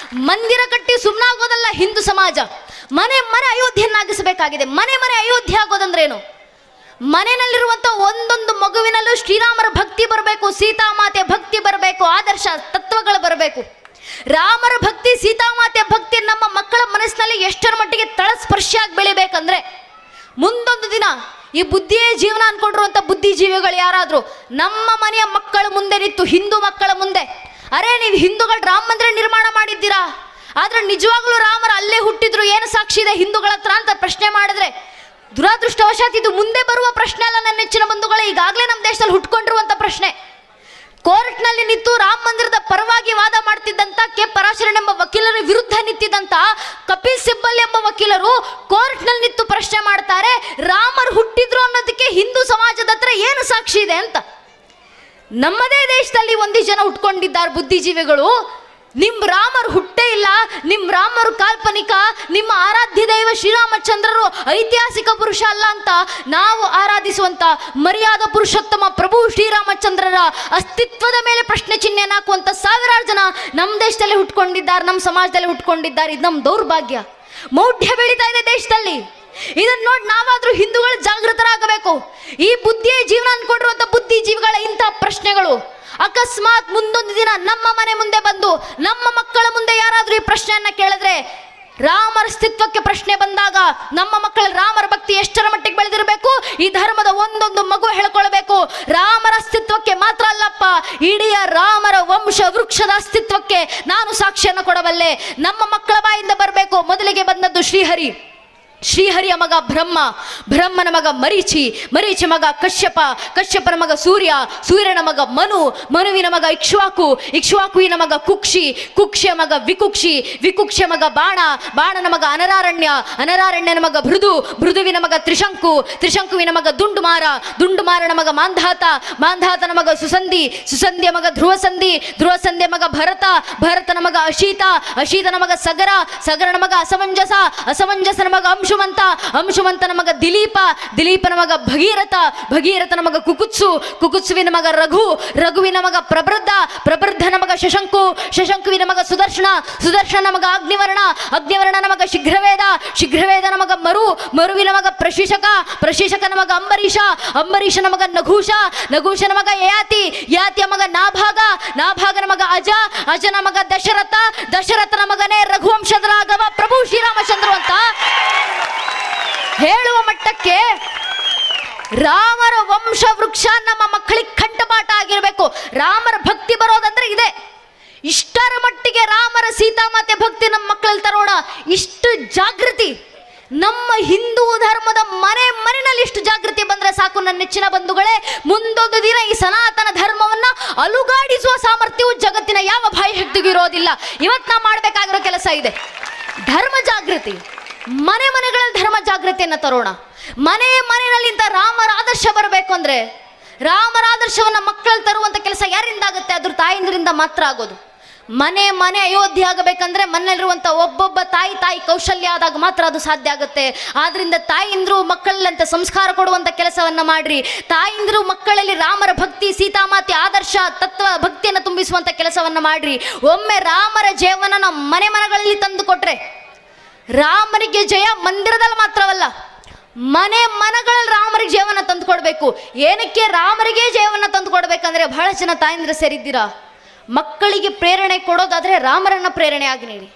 ಮಂದಿರ ಕಟ್ಟಿ ಸುಮ್ಮನಾಗೋದಲ್ಲ ಹಿಂದೂ ಸಮಾಜ, ಮನೆ ಅಯೋಧ್ಯೆಯನ್ನಾಗಿಸಬೇಕಾಗಿದೆ. ಮನೆ ಅಯೋಧ್ಯೆ ಆಗೋದಂದ್ರೇನು? ಮನೆಯಲ್ಲಿರುವಂಥ ಒಂದೊಂದು ಮಗುವಿನಲ್ಲೂ ಶ್ರೀರಾಮರ ಭಕ್ತಿ ಬರಬೇಕು, ಸೀತಾಮಾತೆಯ ಭಕ್ತಿ ಬರಬೇಕು, ಆದರ್ಶ ತತ್ವಗಳು ಬರಬೇಕು. ರಾಮರ ಭಕ್ತಿ ಸೀತಾಮಾತೆಯ ಭಕ್ತಿ ನಮ್ಮ ಮಕ್ಕಳ ಮನಸ್ಸಿನಲ್ಲಿ ಎಷ್ಟರ ಮಟ್ಟಿಗೆ ತಳಸ್ಪರ್ಶಿಯಾಗಿ ಬೆಳಿಬೇಕಂದ್ರೆ, ಮುಂದೊಂದು ದಿನ ಈ ಬುದ್ಧಿಯೇ ಜೀವನ ಅನ್ಕೊಂಡಿರುವಂಥ ಬುದ್ಧಿಜೀವಿಗಳು ಯಾರಾದರೂ ನಮ್ಮ ಮನೆಯ ಮಕ್ಕಳ ಮುಂದೆ ನಿಂತು, ಹಿಂದೂ ಮಕ್ಕಳ ಮುಂದೆ, ಅರೆ ನೀವು ಹಿಂದೂಗಳು ರಾಮ ಮಂದಿರ ನಿರ್ಮಾಣ ಮಾಡಿದ್ದೀರಾ, ಆದರೆ ನಿಜವಾಗ್ಲೂ ರಾಮರು ಅಲ್ಲೇ ಹುಟ್ಟಿದ್ರು, ಏನು ಸಾಕ್ಷಿ ಇದೆ ಹಿಂದೂಗಳ ಹತ್ರ ಅಂತ ಪ್ರಶ್ನೆ ಮಾಡಿದ್ರೆ, ದುರಾದೃಷ್ಟವಶಾತ್ ಇದು ಮುಂದೆ ಬರುವ ಪ್ರಶ್ನೆ ಅಲ್ಲ ನನ್ನ ನೆಚ್ಚಿನ ಬಂಧುಗಳೇ, ಈಗಾಗಲೇ ನಮ್ಮ ದೇಶದಲ್ಲಿ ಹುಟ್ಕೊಂಡಿರುವಂಥ ಪ್ರಶ್ನೆ. ಕೋರ್ಟ್ನಲ್ಲಿ ನಿಂತು ರಾಮ ಮಂದಿರದ ಪರವಾಗಿ ವಾದ ಮಾಡ್ತಿದ್ದಂತ ಕೆ ಪರಾಶರನ್ ಎಂಬ ವಕೀಲರ ವಿರುದ್ಧ ನಿಂತಿದ್ದಂತ ಕಪಿಲ್ ಸಿಬ್ಬಲ್ ಎಂಬ ವಕೀಲರು ಕೋರ್ಟ್ನಲ್ಲಿ ನಿಂತು ಪ್ರಶ್ನೆ ಮಾಡ್ತಾರೆ, ರಾಮರು ಹುಟ್ಟಿದ್ರು ಅನ್ನೋದಕ್ಕೆ ಹಿಂದೂ ಸಮಾಜದ ಹತ್ರ ಏನು ಸಾಕ್ಷಿ ಇದೆ ಅಂತ. ನಮ್ಮದೇ ದೇಶದಲ್ಲಿ ಒಂದಿಷ್ಟು ಜನ ಹುಟ್ಕೊಂಡಿದ್ದಾರೆ ಬುದ್ಧಿಜೀವಿಗಳು, ನಿಮ್ಮ ರಾಮರು ಹುಟ್ಟೇ ಇಲ್ಲ, ನಿಮ್ಮ ರಾಮರು ಕಾಲ್ಪನಿಕ, ನಿಮ್ಮ ಆರಾಧ್ಯ ದೈವ ಶ್ರೀರಾಮಚಂದ್ರರು ಐತಿಹಾಸಿಕ ಪುರುಷ ಅಲ್ಲ ಅಂತ ನಾವು ಆರಾಧಿಸುವಂತ ಮರ್ಯಾದ ಪುರುಷೋತ್ತಮ ಪ್ರಭು ಶ್ರೀರಾಮಚಂದ್ರರ ಅಸ್ತಿತ್ವದ ಮೇಲೆ ಪ್ರಶ್ನೆ ಚಿಹ್ನೆಯನ್ನು ಹಾಕುವಂತ ಸಾವಿರಾರು ಜನ ನಮ್ಮ ದೇಶದಲ್ಲಿ ಹುಟ್ಕೊಂಡಿದ್ದಾರೆ, ನಮ್ಮ ಸಮಾಜದಲ್ಲಿ ಹುಟ್ಕೊಂಡಿದ್ದಾರೆ. ಇದು ನಮ್ಮ ದೌರ್ಭಾಗ್ಯ. ಮೌಢ್ಯ ಬೆಳೀತಾ ಇದೆ ದೇಶದಲ್ಲಿ. ಇದನ್ನ ನೋಡಿ ನಾವಾದ್ರೂ ಹಿಂದೂಗಳು ಜಾಗೃತರಾಗಬೇಕು. ಈ ಬುದ್ಧಿಯೇ ಜೀವನ ಅನ್ಕೊಂಡಿರುವಂತ ಬುದ್ಧಿಜೀವಿಗಳ ಇಂಥ ಪ್ರಶ್ನೆಗಳು ಅಕಸ್ಮಾತ್ ಮುಂದೊಂದು ದಿನ ನಮ್ಮ ಮನೆ ಮುಂದೆ ಬಂದು ನಮ್ಮ ಮಕ್ಕಳ ಮುಂದೆ ಯಾರಾದ್ರೂ ಈ ಪ್ರಶ್ನೆಯನ್ನ ಕೇಳಿದ್ರೆ, ರಾಮರ ಅಸ್ತಿತ್ವಕ್ಕೆ ಪ್ರಶ್ನೆ ಬಂದಾಗ ನಮ್ಮ ಮಕ್ಕಳ ರಾಮರ ಭಕ್ತಿ ಎಷ್ಟರ ಮಟ್ಟಿಗೆ ಬೆಳೆದಿರಬೇಕು, ಈ ಧರ್ಮದ ಒಂದೊಂದು ಮಗು ಹೇಳ್ಕೊಳ್ಬೇಕು, ರಾಮರ ಅಸ್ತಿತ್ವಕ್ಕೆ ಮಾತ್ರ ಅಲ್ಲಪ್ಪ, ಇಡೀ ರಾಮರ ವಂಶ ವೃಕ್ಷದ ಅಸ್ತಿತ್ವಕ್ಕೆ ನಾನು ಸಾಕ್ಷಿಯನ್ನು ಕೊಡಬಲ್ಲೆ. ನಮ್ಮ ಮಕ್ಕಳ ಬಾಯಿಂದ ಬರಬೇಕು. ಮೊದಲಿಗೆ ಬಂದದ್ದು ಶ್ರೀಹರಿ, ಶ್ರೀಹರಿಯ ಮಗ ಬ್ರಹ್ಮ, ಬ್ರಹ್ಮನ ಮಗ ಮರೀಚಿ, ಮರೀಚಿ ಮಗ ಕಶ್ಯಪ, ಕಶ್ಯಪನ ಮಗ ಸೂರ್ಯ, ಸೂರ್ಯನ ಮಗ ಮನು, ಮನುವಿನ ಮಗ ಇಕ್ಷ್ವಾಕು, ಇಕ್ಷ್ವಾಕುವಿನ ಮಗ ಕುಕ್ಷಿ, ಕುಕ್ಷಿಯ ಮಗ ವಿಕುಕ್ಷಿ, ವಿಕುಕ್ಷಿಯ ಮಗ ಬಾಣ, ಬಾಣನ ಮಗ ಅನರಾರಣ್ಯ, ಅನರಾರಣ್ಯನ ಮಗ ಭೃದು, ಭೃದುವಿನ ಮಗ ತ್ರಿಶಂಕು, ತ್ರಿಶಂಕುವಿನ ಮಗ ದುಂಡುಮಾರ, ದುಂಡುಮಾರನ ಮಗ ಮಾಂಧಾತ, ಮಾಂಧಾತನ ಮಗ ಸುಸಂಧಿ, ಸುಸಂಧಿಯ ಮಗ ಧ್ರುವಸಂಧಿ, ಧ್ರುವಸಂಧಿಯ ಮಗ ಭರತ, ಭರತನ ಮಗ ಅಶೀತ, ಅಶೀತನ ಮಗ ಸಗರ, ಸಗರನ ಮಗ ಅಸಮಂಜಸ, ಅಸಮಂಜಸನ ಮಗ ಅಂಶುಮಂತ, ಅಂಶುಮಂತನ ಮಗ ದಿಲೀಪ, ದಿಲೀಪನ ಮಗ ಭಗೀರಥ, ಭಗೀರಥನ ಮಗ ಕುಕುತ್ಸು, ಕುಕುತ್ಸುವಿನ ಮಗ ರಘು, ರಘುವಿನ ಮಗ ಪ್ರಬೃದ್ಧ, ಪ್ರಬೃದ್ಧನ ಮಗ ಶಶಂಕು, ಶಶಂಕುವಿನ ಮಗ ಸುದರ್ಶನ, ಸುದರ್ಶನ ಮಗ ಅಗ್ನಿವರ್ಣ, ಅಗ್ನಿವರ್ಣನ ಮಗ ಶೀಘ್ರವೇದ, ಶೀಘ್ರವೇದನ ಮಗ ಮರು, ಮರುವಿನ ಮಗ ಪ್ರಶಿಷಕ, ಪ್ರಶಿಷಕನ ಮಗ ಅಂಬರೀಷ, ಅಂಬರೀಷನ ಮಗ ನಘೂಷ, ನಘೂಷನ ಮಗ ಯಯಾತಿ, ಯಯಾತಿಯ ಮಗ ನಾಭಾಗ, ನಾಭಾಗನ ಮಗ ಅಜ, ಅಜನ ಮಗ ದಶರಥ, ದಶರಥನ ಮಗನೇ ರಘುವಂಶದ ರಾಘವ ಪ್ರಭು ಶ್ರೀರಾಮಚಂದ್ರ ಅಂತ ಹೇಳುವ ಮಟ್ಟಕ್ಕೆ ರಾಮರ ವಂಶ ವೃಕ್ಷ ನಮ್ಮ ಮಕ್ಕಳಿಗೆ ಕಂಠಪಾಠ ಆಗಿರಬೇಕು. ರಾಮರ ಭಕ್ತಿ ಬರೋದಂದ್ರೆ ಇದೆ. ಇಷ್ಟರ ಮಟ್ಟಿಗೆ ರಾಮರ ಸೀತಾಮಾತೆ ಭಕ್ತಿ ನಮ್ಮ ಮಕ್ಕಳಲ್ಲಿ ತರೋಣ. ಇಷ್ಟು ಜಾಗೃತಿ ನಮ್ಮ ಹಿಂದೂ ಧರ್ಮದ ಮನೆಯಲ್ಲಿ ಇಷ್ಟು ಜಾಗೃತಿ ಬಂದ್ರೆ ಸಾಕು ನನ್ನ ನೆಚ್ಚಿನ ಬಂಧುಗಳೇ. ಮುಂದೊಂದು ದಿನ ಈ ಸನಾತನ ಧರ್ಮವನ್ನ ಅಲುಗಾಡಿಸುವ ಸಾಮರ್ಥ್ಯವು ಜಗತ್ತಿನ ಯಾವ ಬಾಹ್ಯಶಕ್ತಿಗೂ ಇರೋದಿಲ್ಲ. ಇವತ್ತು ನಾವು ಮಾಡಬೇಕಾಗಿರೋ ಕೆಲಸ ಇದೆ, ಧರ್ಮ ಜಾಗೃತಿ. ಮನೆಗಳಲ್ಲಿ ಧರ್ಮ ಜಾಗೃತಿಯನ್ನು ತರೋಣ. ಮನೆಯಲ್ಲಿ ಇಂಥ ರಾಮರ ಆದರ್ಶ ಬರಬೇಕು ಅಂದ್ರೆ, ರಾಮರ ಆದರ್ಶವನ್ನ ಮಕ್ಕಳಲ್ಲಿ ತರುವಂತ ಕೆಲಸ ಯಾರಿಂದ ಆಗುತ್ತೆ? ಅದ್ರ ತಾಯಿಂದ್ರಿಂದ ಮಾತ್ರ ಆಗೋದು. ಮನೆ ಅಯೋಧ್ಯೆ ಆಗಬೇಕಂದ್ರೆ ಮನೆಯಲ್ಲಿರುವಂಥ ಒಬ್ಬೊಬ್ಬ ತಾಯಿ ಕೌಶಲ್ಯ ಆದಾಗ ಮಾತ್ರ ಅದು ಸಾಧ್ಯ ಆಗುತ್ತೆ. ಆದ್ರಿಂದ ತಾಯಿಂದ್ರು ಮಕ್ಕಳಲ್ಲಂತ ಸಂಸ್ಕಾರ ಕೊಡುವಂಥ ಕೆಲಸವನ್ನ ಮಾಡ್ರಿ. ತಾಯಿಂದ್ರು ಮಕ್ಕಳಲ್ಲಿ ರಾಮರ ಭಕ್ತಿ, ಸೀತಾಮಾತೆ ಆದರ್ಶ, ತತ್ವ ಭಕ್ತಿಯನ್ನು ತುಂಬಿಸುವಂಥ ಕೆಲಸವನ್ನ ಮಾಡ್ರಿ. ಒಮ್ಮೆ ರಾಮರ ಜಯವನ್ನು ನಾವು ಮನೆಗಳಲ್ಲಿ ತಂದು ಕೊಟ್ರೆ, ರಾಮನಿಗೆ ಜಯ ಮಂದಿರದಲ್ಲಿ ಮಾತ್ರವಲ್ಲ, ಮನೆಗಳಲ್ಲಿ ರಾಮರಿಗೆ ಜಯವನ್ನು ತಂದು ಕೊಡಬೇಕು. ಏನಕ್ಕೆ ರಾಮರಿಗೆ ಜಯವನ್ನು ತಂದು ಕೊಡ್ಬೇಕಂದ್ರೆ, ಬಹಳ ಜನ ತಾಯಂದ್ರೆ ಸೇರಿದ್ದೀರಾ, ಮಕ್ಕಳಿಗೆ ಪ್ರೇರಣೆ ಕೊಡೋದಾದ್ರೆ ರಾಮರನ್ನ ಪ್ರೇರಣೆ ಆಗಿ ನೀಡಿ.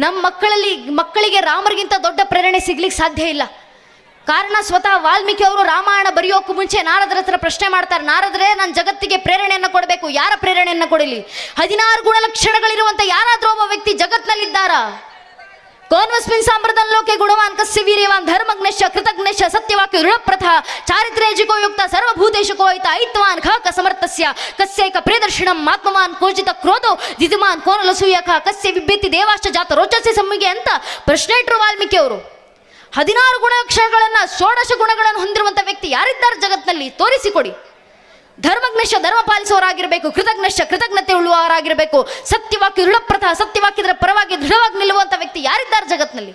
ನಮ್ಮ ಮಕ್ಕಳಿಗೆ ರಾಮರಿಗಿಂತ ದೊಡ್ಡ ಪ್ರೇರಣೆ ಸಿಗ್ಲಿಕ್ಕೆ ಸಾಧ್ಯ ಇಲ್ಲ. ಕಾರಣ ಸ್ವತಃ ವಾಲ್ಮೀಕಿ ಅವರು ರಾಮಾಯಣ ಬರೆಯೋಕ್ಕೂ ಮುಂಚೆ ನಾರದರ ಹತ್ರ ಪ್ರಶ್ನೆ ಮಾಡ್ತಾರೆ, ನಾರದ್ರೆ ನಾನು ಜಗತ್ತಿಗೆ ಪ್ರೇರಣೆಯನ್ನು ಕೊಡಬೇಕು, ಯಾರ ಪ್ರೇರಣೆಯನ್ನು ಕೊಡಲಿ? 16 ಗುಣಲಕ್ಷಣಗಳಿರುವಂಥ ಯಾರಾದರೂ ಒಬ್ಬ ವ್ಯಕ್ತಿ ಜಗತ್ನಲ್ಲಿದ್ದಾರಾ? ಕೋನ್ವಸ್ಮಿನ್ ಸಾಂಪ್ರದಾಯ ಲೋಕೆ ಗುಣವಾನ್ ಕಸ್ಯ ವೀರ್ಯವಾನ್ ಧರ್ಮಜ್ಞಶ್ಚ ಕೃತಜ್ಞಶ್ಚ ಸತ್ಯವಾಕ್ಯ ದೃಢಪ್ರಥ ಚಾರಿತ್ರ್ಯಜಿಕೋ ಯುಕ್ತ ಸರ್ವಭೂತೇಷು ಕೋಹಿತ ಐತ್ವಾನ್ ಖ ಸಮರ್ಥಸ್ಯ ಕಸ್ಯೈಕ ಪ್ರಿಯದರ್ಶಿಣಂ ಆತ್ಮವಾನ್ ಕೋಜಿತ ಕ್ರೋಧೋ ದಿದಿಮಾನ್ ಕೋನಲಸೂಯಕ ಕಸ್ಯ ವಿಭ್ಯತಿ ದೇವಾಶ್ಚ ಜಾತ ರೋಚಸ್ಯ ಸಮ್ಮಿಗೆ ಅಂತ ಪ್ರಶ್ನೆ ಇಟ್ಟರು ವಾಲ್ಮೀಕಿ ಅವರು. 16 ಗುಣಲಕ್ಷಣಗಳನ್ನ, 16 ಗುಣಗಳನ್ನು ಹೊಂದಿರುವಂಥ ವ್ಯಕ್ತಿ ಯಾರಿದ್ದಾರೆ ಜಗತ್ತಿನಲ್ಲಿ? ತೋರಿಸಿಕೊಡಿ. ಧರ್ಮಜ್ಞಶ್ಚ ಧರ್ಮ ಪಾಲಿಸುವವರಾಗಿರಬೇಕು, ಕೃತಜ್ಞಶ್ಚ ಕೃತಜ್ಞತೆ ಉಳ್ಳುವವರಾಗಿರಬೇಕು, ಸತ್ಯವಾಕ್ಯ ದೃಢಪ್ರಥ ಸತ್ಯವಾಕ್ಯದ ಪರವಾಗಿ ದೃಢವಾಗಿ ನಿಲ್ಲುವಂಥ ವ್ಯಕ್ತಿ ಯಾರಿದ್ದಾರೆ ಜಗತ್ತಿನಲ್ಲಿ?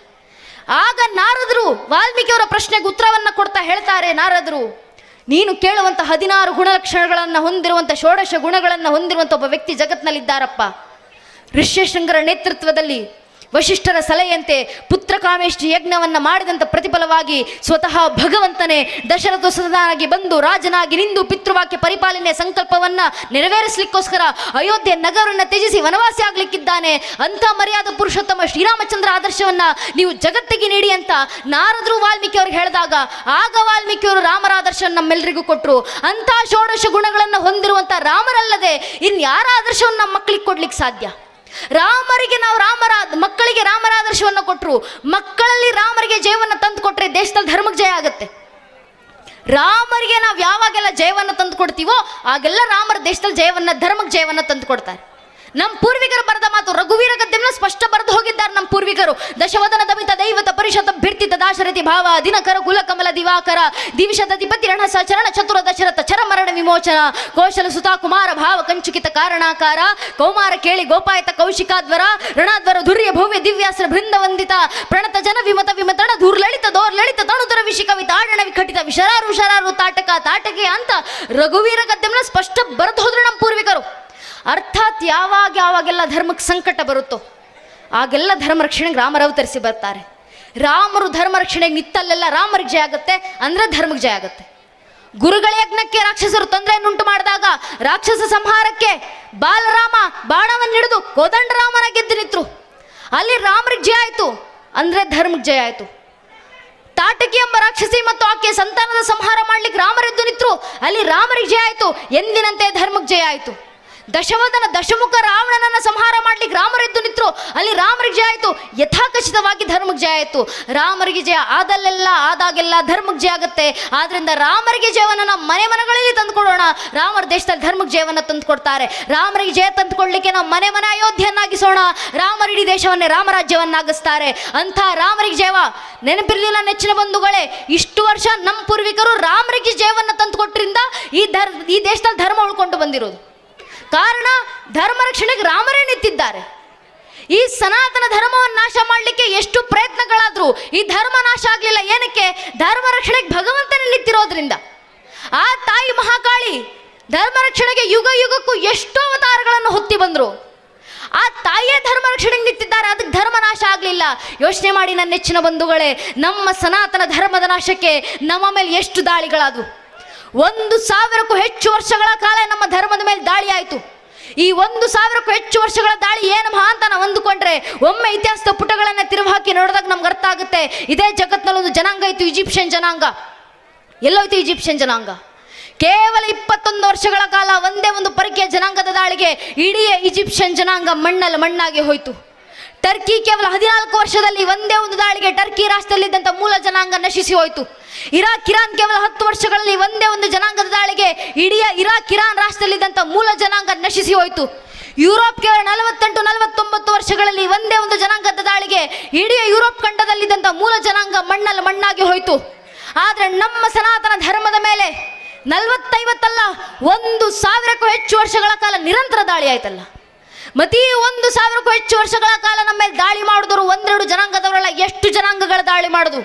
ಆಗ ನಾರದರು ವಾಲ್ಮೀಕಿಯವರ ಪ್ರಶ್ನೆಗೆ ಉತ್ತರವನ್ನು ಕೊಡ್ತಾ ಹೇಳ್ತಾರೆ, ನಾರದರು ನೀನು ಕೇಳುವಂಥ 16 ಗುಣಲಕ್ಷಣಗಳನ್ನು ಹೊಂದಿರುವಂಥ 16 ಗುಣಗಳನ್ನು ಹೊಂದಿರುವಂಥ ಒಬ್ಬ ವ್ಯಕ್ತಿ ಜಗತ್ತಿನಲ್ಲಿದ್ದಾರಪ್ಪ. ಋಷ್ಯಶೃಂಗರ ನೇತೃತ್ವದಲ್ಲಿ ವಶಿಷ್ಠರ ಸಲಹೆಯಂತೆ ಪುತ್ರಕಾಮೇಷ್ಟಿ ಯಜ್ಞವನ್ನು ಮಾಡಿದಂಥ ಪ್ರತಿಫಲವಾಗಿ ಸ್ವತಃ ಭಗವಂತನೇ ದಶರಥ ಸುತನಾಗಿ ಬಂದು ರಾಜನಾಗಿ ನಿಂದು ಪಿತೃವಾಕ್ಯ ಪರಿಪಾಲನೆಯ ಸಂಕಲ್ಪವನ್ನು ನೆರವೇರಿಸಲಿಕ್ಕೋಸ್ಕರ ಅಯೋಧ್ಯೆ ನಗರವನ್ನು ತ್ಯಜಿಸಿ ವನವಾಸಿ ಆಗ್ಲಿಕ್ಕಿದ್ದಾನೆ. ಅಂಥ ಮರ್ಯಾದ ಪುರುಷೋತ್ತಮ ಶ್ರೀರಾಮಚಂದ್ರ ಆದರ್ಶವನ್ನ ನೀವು ಜಗತ್ತಿಗೆ ನೀಡಿ ಅಂತ ನಾರದರು ವಾಲ್ಮೀಕಿ ಅವ್ರಿಗೆ ಹೇಳಿದಾಗ, ಆಗ ವಾಲ್ಮೀಕಿಯವರು ರಾಮರ ಆದರ್ಶವನ್ನು ನಮ್ಮೆಲ್ಲರಿಗೂ ಕೊಟ್ಟರು. ಅಂಥ 16 ಗುಣಗಳನ್ನು ಹೊಂದಿರುವಂಥ ರಾಮರಲ್ಲದೆ ಇನ್ಯಾರ ಆದರ್ಶವನ್ನು ನಮ್ಮ ಮಕ್ಕಳಿಗೆ ಕೊಡ್ಲಿಕ್ಕೆ ಸಾಧ್ಯ? ರಾಮರಿಗೆ ನಾವು ಮಕ್ಕಳಿಗೆ ರಾಮರ ಆದರ್ಶವನ್ನು ಕೊಟ್ಟರು, ಮಕ್ಕಳಲ್ಲಿ ರಾಮರಿಗೆ ಜಯವನ್ನು ತಂದು ಕೊಟ್ಟರೆ ದೇಶದಲ್ಲಿ ಧರ್ಮಕ್ಕೆ ಜಯ ಆಗುತ್ತೆ. ರಾಮರಿಗೆ ನಾವು ಯಾವಾಗೆಲ್ಲ ಜಯವನ್ನು ತಂದು ಕೊಡ್ತೀವೋ ಆಗೆಲ್ಲ ರಾಮರ ದೇಶದಲ್ಲಿ ಜಯವನ್ನ, ಧರ್ಮಕ್ಕೆ ಜಯವನ್ನು ತಂದು ಕೊಡ್ತಾರೆ. ನಮ್ಮ ಪೂರ್ವಿಕರು ಬರೆದ ಮಾತು ರಘುವೀರ ಗದ್ಯಂನ ಸ್ಪಷ್ಟ ಬರೆದು ಹೋಗಿದ್ದಾರೆ ನಮ್ಮ ಪೂರ್ವಿಕರು. ದಶವದನ ದಮಿತ ದೈವತ ಪರಿಷತ್ ಭೀರ್ತಿತ ದಾಶರಥಿ ಭಾವ ದಿನಕರ ಕುಲಕಮಲ ದಿವಾಕರ ದಿವಿಷದಧಿಪತಿ ರಣ ಸಚರಣ ಚತುರ ದಶರಥ ಚರಮರಣ ವಿಮೋಚನ ಕೌಶಲ ಸುತಾ ಕುಮಾರ ಭಾವ ಕಂಚುಕಿತ ಕಾರಣಾಕಾರ ಕೌಮಾರ ಕೇಳಿ ಗೋಪಾಯತ ಕೌಶಿಕಾಧ್ವರ ರಣಾಧ್ವರ ಧುರ್ಯ ಭವ್ಯ ದಿವ್ಯಾಸ್ತ್ರ ಬೃಂದವಂದಿತ ಪ್ರಣತ ಜನ ವಿಮತ ವಿಮತಣ ಧೂರ್ಲಳಿತ ದೋರ್ಲಳಿತ ತಣುತರ ವಿಷಿಕವಿತ ಆಡಣ ವಿಖಟಿತ ವಿಶರಾರು ಶರಾರು ತಾಟಕ ತಾಟಕೆ ಅಂತ ರಘುವೀರ ಗದ್ಯಂನ ಸ್ಪಷ್ಟ ಬರೆದು ಹೋದ್ರು ನಮ್ಮ ಪೂರ್ವಿಕರು. ಅರ್ಥಾತ್ ಯಾವಾಗೆಲ್ಲ ಧರ್ಮಕ್ಕೆ ಸಂಕಟ ಬರುತ್ತೋ ಆಗೆಲ್ಲ ಧರ್ಮ ರಕ್ಷಣೆಗೆ ರಾಮರು ಅವತರಿಸಿ ಬರ್ತಾರೆ. ರಾಮರು ಧರ್ಮ ರಕ್ಷಣೆಗೆ ನಿತ್ತಲ್ಲೆಲ್ಲ ರಾಮರಿಗೆ ಜಯ ಆಗುತ್ತೆ ಅಂದರೆ ಧರ್ಮಕ್ಕೆ ಜಯ ಆಗುತ್ತೆ. ಗುರುಗಳ ಯಜ್ಞಕ್ಕೆ ರಾಕ್ಷಸರು ತೊಂದರೆಯನ್ನುಂಟು ಮಾಡಿದಾಗ ರಾಕ್ಷಸ ಸಂಹಾರಕ್ಕೆ ಬಾಲರಾಮ ಬಾಣವನ್ನು ಹಿಡಿದು ಕೋದಂಡರಾಮನ ಗೆದ್ದು ನಿಂತರು, ಅಲ್ಲಿ ರಾಮರಿಗೆ ಜಯ ಆಯಿತು ಅಂದರೆ ಧರ್ಮಕ್ಕೆ ಜಯ ಆಯಿತು. ತಾಟಕಿ ಎಂಬ ರಾಕ್ಷಸಿ ಮತ್ತು ಆಕೆ ಸಂತಾನದ ಸಂಹಾರ ಮಾಡ್ಲಿಕ್ಕೆ ರಾಮರೆದ್ದು ನಿಂತರು, ಅಲ್ಲಿ ರಾಮರಿಗೆ ಜಯ ಆಯಿತು, ಎಂದಿನಂತೆ ಧರ್ಮಕ್ಕೆ ಜಯ ಆಯಿತು. ದಶವದನ ದಶಮುಖ ರಾವಣನನ್ನು ಸಂಹಾರ ಮಾಡ್ಲಿಕ್ಕೆ ರಾಮರೆದ್ದು ನಿಂತರು, ಅಲ್ಲಿ ರಾಮರಿಗೆ ಜಯ ಆಯಿತು, ಯಥಾಖಚಿತವಾಗಿ ಧರ್ಮಕ್ಕೆ ಜಯ ಆಯಿತು. ರಾಮರಿಗೆ ಜಯ ಆದಾಗೆಲ್ಲ ಧರ್ಮಕ್ಕೆ ಜಯ ಆಗುತ್ತೆ. ಆದ್ರಿಂದ ರಾಮರಿಗೆ ಜಯವನ್ನು ನಾವು ಮನೆಗಳಲ್ಲಿ ತಂದುಕೊಡೋಣ. ರಾಮರ ದೇಶದಲ್ಲಿ ಧರ್ಮಕ್ಕೆ ಜಯವನ್ನು ತಂದು ಕೊಡ್ತಾರೆ. ರಾಮರಿಗೆ ಜಯ ತಂದುಕೊಡ್ಲಿಕ್ಕೆ ನಾವು ಮನೆ ಅಯೋಧ್ಯೆಯನ್ನಾಗಿಸೋಣ. ರಾಮರ ಇಡೀ ದೇಶವನ್ನೇ ರಾಮರಾಜ್ಯವನ್ನಾಗಿಸ್ತಾರೆ. ಅಂಥ ರಾಮರಿಗೆ ಜಯವ ನೆನಪಿರಲಿಲ್ಲ ನೆಚ್ಚಿನ ಬಂಧುಗಳೇ. ಇಷ್ಟು ವರ್ಷ ನಮ್ಮ ಪೂರ್ವಿಕರು ರಾಮರಿಗೆ ಜಯವನ್ನು ತಂದು ಕೊಟ್ಟರಿಂದ ಈ ದೇಶದಲ್ಲಿ ಧರ್ಮ ಉಳ್ಕೊಂಡು ಬಂದಿರೋದು. ಕಾರಣ ಧರ್ಮ ರಕ್ಷಣೆಗೆ ರಾಮರೇ ನಿಂತಿದ್ದಾರೆ. ಈ ಸನಾತನ ಧರ್ಮವನ್ನು ನಾಶ ಮಾಡಲಿಕ್ಕೆ ಎಷ್ಟು ಪ್ರಯತ್ನಗಳಾದರೂ ಈ ಧರ್ಮ ನಾಶ ಆಗಲಿಲ್ಲ. ಏನಕ್ಕೆ? ಧರ್ಮ ರಕ್ಷಣೆಗೆ ಭಗವಂತನೇ ನಿಂತಿರೋದ್ರಿಂದ. ಆ ತಾಯಿ ಮಹಾಕಾಳಿ ಧರ್ಮ ರಕ್ಷಣೆಗೆ ಯುಗಕ್ಕೂ ಎಷ್ಟೋ ಅವತಾರಗಳನ್ನು ಹೊತ್ತಿ ಬಂದರು. ಆ ತಾಯಿಯೇ ಧರ್ಮ ರಕ್ಷಣೆಗೆ ನಿಂತಿದ್ದಾರೆ, ಅದಕ್ಕೆ ಧರ್ಮ ನಾಶ ಆಗಲಿಲ್ಲ. ಯೋಚನೆ ಮಾಡಿ ನನ್ನ ನೆಚ್ಚಿನ ಬಂಧುಗಳೇ, ನಮ್ಮ ಸನಾತನ ಧರ್ಮದ ನಾಶಕ್ಕೆ ನಮ್ಮ ಮೇಲೆ ಎಷ್ಟು ದಾಳಿಗಳಾದವು. 1,000ಕ್ಕೂ ಹೆಚ್ಚು ವರ್ಷಗಳ ಕಾಲ ನಮ್ಮ ಧರ್ಮದ ಮೇಲೆ ದಾಳಿ ಆಯಿತು. ಈ 1,000ಕ್ಕೂ ಹೆಚ್ಚು ವರ್ಷಗಳ ದಾಳಿ ಏನು ಮಹಾ ಅಂತ ನಾವು ಅಂದುಕೊಂಡ್ರೆ ಒಮ್ಮೆ ಇತಿಹಾಸದ ಪುಟಗಳನ್ನು ತಿರುವು ಹಾಕಿ ನೋಡಿದಾಗ ನಮ್ಗೆ ಅರ್ಥ ಆಗುತ್ತೆ. ಇದೇ ಜಗತ್ತಿನಲ್ಲಿ ಒಂದು ಜನಾಂಗ ಇತ್ತು, ಈಜಿಪ್ಷಿಯನ್ ಜನಾಂಗ. ಎಲ್ಲೋಯ್ತು ಈಜಿಪ್ಷಿಯನ್ ಜನಾಂಗ? ಕೇವಲ 21 ವರ್ಷಗಳ ಕಾಲ ಒಂದೇ ಒಂದು ಪರಕೀಯ ಜನಾಂಗದ ದಾಳಿಗೆ ಇಡೀ ಈಜಿಪ್ಷಿಯನ್ ಜನಾಂಗ ಮಣ್ಣಾಗಿ ಹೋಯಿತು. ಟರ್ಕಿ ಕೇವಲ 14 ವರ್ಷದಲ್ಲಿ ಒಂದೇ ಒಂದು ದಾಳಿಗೆ ಟರ್ಕಿ ರಾಷ್ಟ್ರದಲ್ಲಿದ್ದಂಥ ಮೂಲ ಜನಾಂಗ ನಶಿಸಿ ಹೋಯಿತು. ಇರಾನ್ ಕೇವಲ 10 ವರ್ಷಗಳಲ್ಲಿ ಒಂದೇ ಒಂದು ಜನಾಂಗದ ದಾಳಿಗೆ ಇಡೀ ಇರಾನ್ ರಾಷ್ಟ್ರದಲ್ಲಿದ್ದಂಥ ಮೂಲ ಜನಾಂಗ ನಶಿಸಿ ಹೋಯಿತು. ಯುರೋಪ್ ಕೇವಲ 48-49 ವರ್ಷಗಳಲ್ಲಿ ಒಂದೇ ಒಂದು ಜನಾಂಗದ ದಾಳಿಗೆ ಇಡೀ ಯುರೋಪ್ ಖಂಡದಲ್ಲಿದ್ದಂಥ ಮೂಲ ಜನಾಂಗ ಮಣ್ಣಾಗಿ ಹೋಯಿತು. ಆದರೆ ನಮ್ಮ ಸನಾತನ ಧರ್ಮದ ಮೇಲೆ 40-50 ಅಲ್ಲ 1,000ಕ್ಕೂ ಹೆಚ್ಚು ವರ್ಷಗಳ ಕಾಲ ನಿರಂತರ ದಾಳಿ ಆಯ್ತಲ್ಲ. ಮತ್ತೆ ಈ 1,000ಕ್ಕೂ ಹೆಚ್ಚು ವರ್ಷಗಳ ಕಾಲ ನಮ್ಮ ಮೇಲೆ ದಾಳಿ ಮಾಡಿದವರು 1-2 ಜನಾಂಗದವರಲ್ಲ, ಎಷ್ಟು ಜನಾಂಗಗಳ ದಾಳಿ ಮಾಡುದು.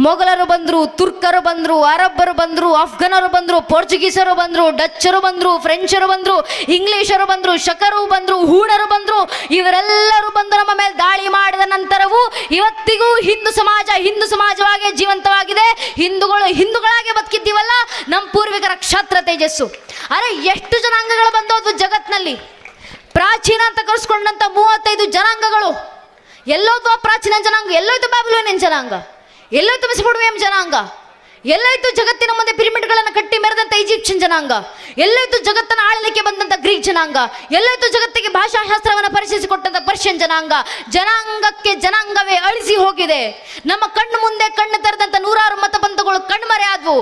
ಮೊಘಲರು ಬಂದರು, ತುರ್ಕರು ಬಂದರು, ಅರಬ್ಬರು ಬಂದರು, ಅಫ್ಘನರು ಬಂದರು, ಪೋರ್ಚುಗೀಸರು ಬಂದರು, ಡಚ್ಚರು ಬಂದರು, ಫ್ರೆಂಚರು ಬಂದರು, ಇಂಗ್ಲೀಷರು ಬಂದರು, ಶಕರು ಬಂದರು, ಹೂಣರು ಬಂದರು. ಇವರೆಲ್ಲರೂ ಬಂದು ನಮ್ಮ ಮೇಲೆ ದಾಳಿ ಮಾಡಿದ ನಂತರವೂ ಇವತ್ತಿಗೂ ಹಿಂದೂ ಸಮಾಜವಾಗಿ ಜೀವಂತವಾಗಿದೆ. ಹಿಂದೂಗಳಾಗಿ ಬದುಕಿದ್ದೀವಲ್ಲ ನಮ್ಮ ಪೂರ್ವಿಕರ ಕ್ಷತ್ರ ತೇಜಸ್ಸು. ಅರೆ ಎಷ್ಟು ಜನಾಂಗಗಳು ಬಂದೋದು ಜಗತ್ತಿನಲ್ಲಿ. ಪ್ರಾಚೀನ ಅಂತ ಕರೆಸ್ಕೊಂಡಂಥ 35 ಜನಾಂಗಗಳು ಎಲ್ಲೋದು? ಪ್ರಾಚೀನ ಜನಾಂಗ ಎಲ್ಲೋಯ್ತು? ಬ್ಯಾಬಿಲೋನಿಯನ್ ಜನಾಂಗ ಎಲ್ಲೋಯ್ತು? ಮೆಸೊಪೊಟೇಮಿಯನ್ ಜನಾಂಗ ಎಲ್ಲೋಯ್ತು? ಜಗತ್ತಿನ ಮುಂದೆ ಪಿರಮಿಡ್ಗಳನ್ನು ಕಟ್ಟಿ ಮೆರೆದಂಥ ಈಜಿಪ್ಷಿಯನ್ ಜನಾಂಗ ಎಲ್ಲೋಯ್ತು? ಜಗತ್ತನ್ನು ಆಳಲಿಕ್ಕೆ ಬಂದಂಥ ಗ್ರೀಕ್ ಜನಾಂಗ ಎಲ್ಲೋಯ್ತು? ಜಗತ್ತಿಗೆ ಭಾಷಾಶಾಸ್ತ್ರವನ್ನು ಪರಿಚಯಿಸಿಕೊಟ್ಟಂಥ ಪರ್ಷಿಯನ್ ಜನಾಂಗ. ಜನಾಂಗಕ್ಕೆ ಜನಾಂಗವೇ ಅಳಿಸಿ ಹೋಗಿದೆ. ನಮ್ಮ ಕಣ್ಣು ಮುಂದೆ ಕಣ್ಣು ತೆರೆದಂಥ 100 ಮತಪಂಥಗಳು ಕಣ್ಮರೆ ಆದವು.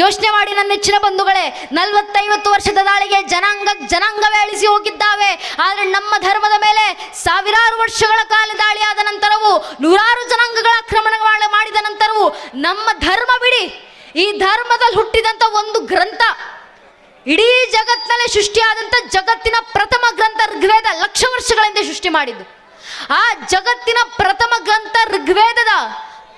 ಯೋಚನೆ ಮಾಡಿ ನನ್ನ ನೆಚ್ಚಿನ ಬಂಧುಗಳೇ, 40-50 ವರ್ಷದ ದಾಳಿಗೆ ಜನಾಂಗವೇ ಅಳಿಸಿ ಹೋಗಿದ್ದಾವೆ. ಆದರೆ ನಮ್ಮ ಧರ್ಮದ ಮೇಲೆ ಸಾವಿರಾರು ವರ್ಷಗಳ ಕಾಲ ದಾಳಿ ಆದ ನಂತರವೂ 100 ಜನಾಂಗಗಳ ಆಕ್ರಮಣ ಮಾಡಿದ ನಂತರವೂ ನಮ್ಮ ಧರ್ಮ ಬಿಡಿ, ಈ ಧರ್ಮದಲ್ಲಿ ಹುಟ್ಟಿದಂಥ ಒಂದು ಗ್ರಂಥ, ಇಡೀ ಜಗತ್ತಿನಲ್ಲೇ ಸೃಷ್ಟಿಯಾದಂಥ ಜಗತ್ತಿನ ಪ್ರಥಮ ಗ್ರಂಥ ಋಗ್ವೇದ 1,00,000 ವರ್ಷಗಳ ಹಿಂದೆ ಸೃಷ್ಟಿ ಮಾಡಿದ್ದು. ಆ ಜಗತ್ತಿನ ಪ್ರಥಮ ಗ್ರಂಥ ಋಗ್ವೇದದ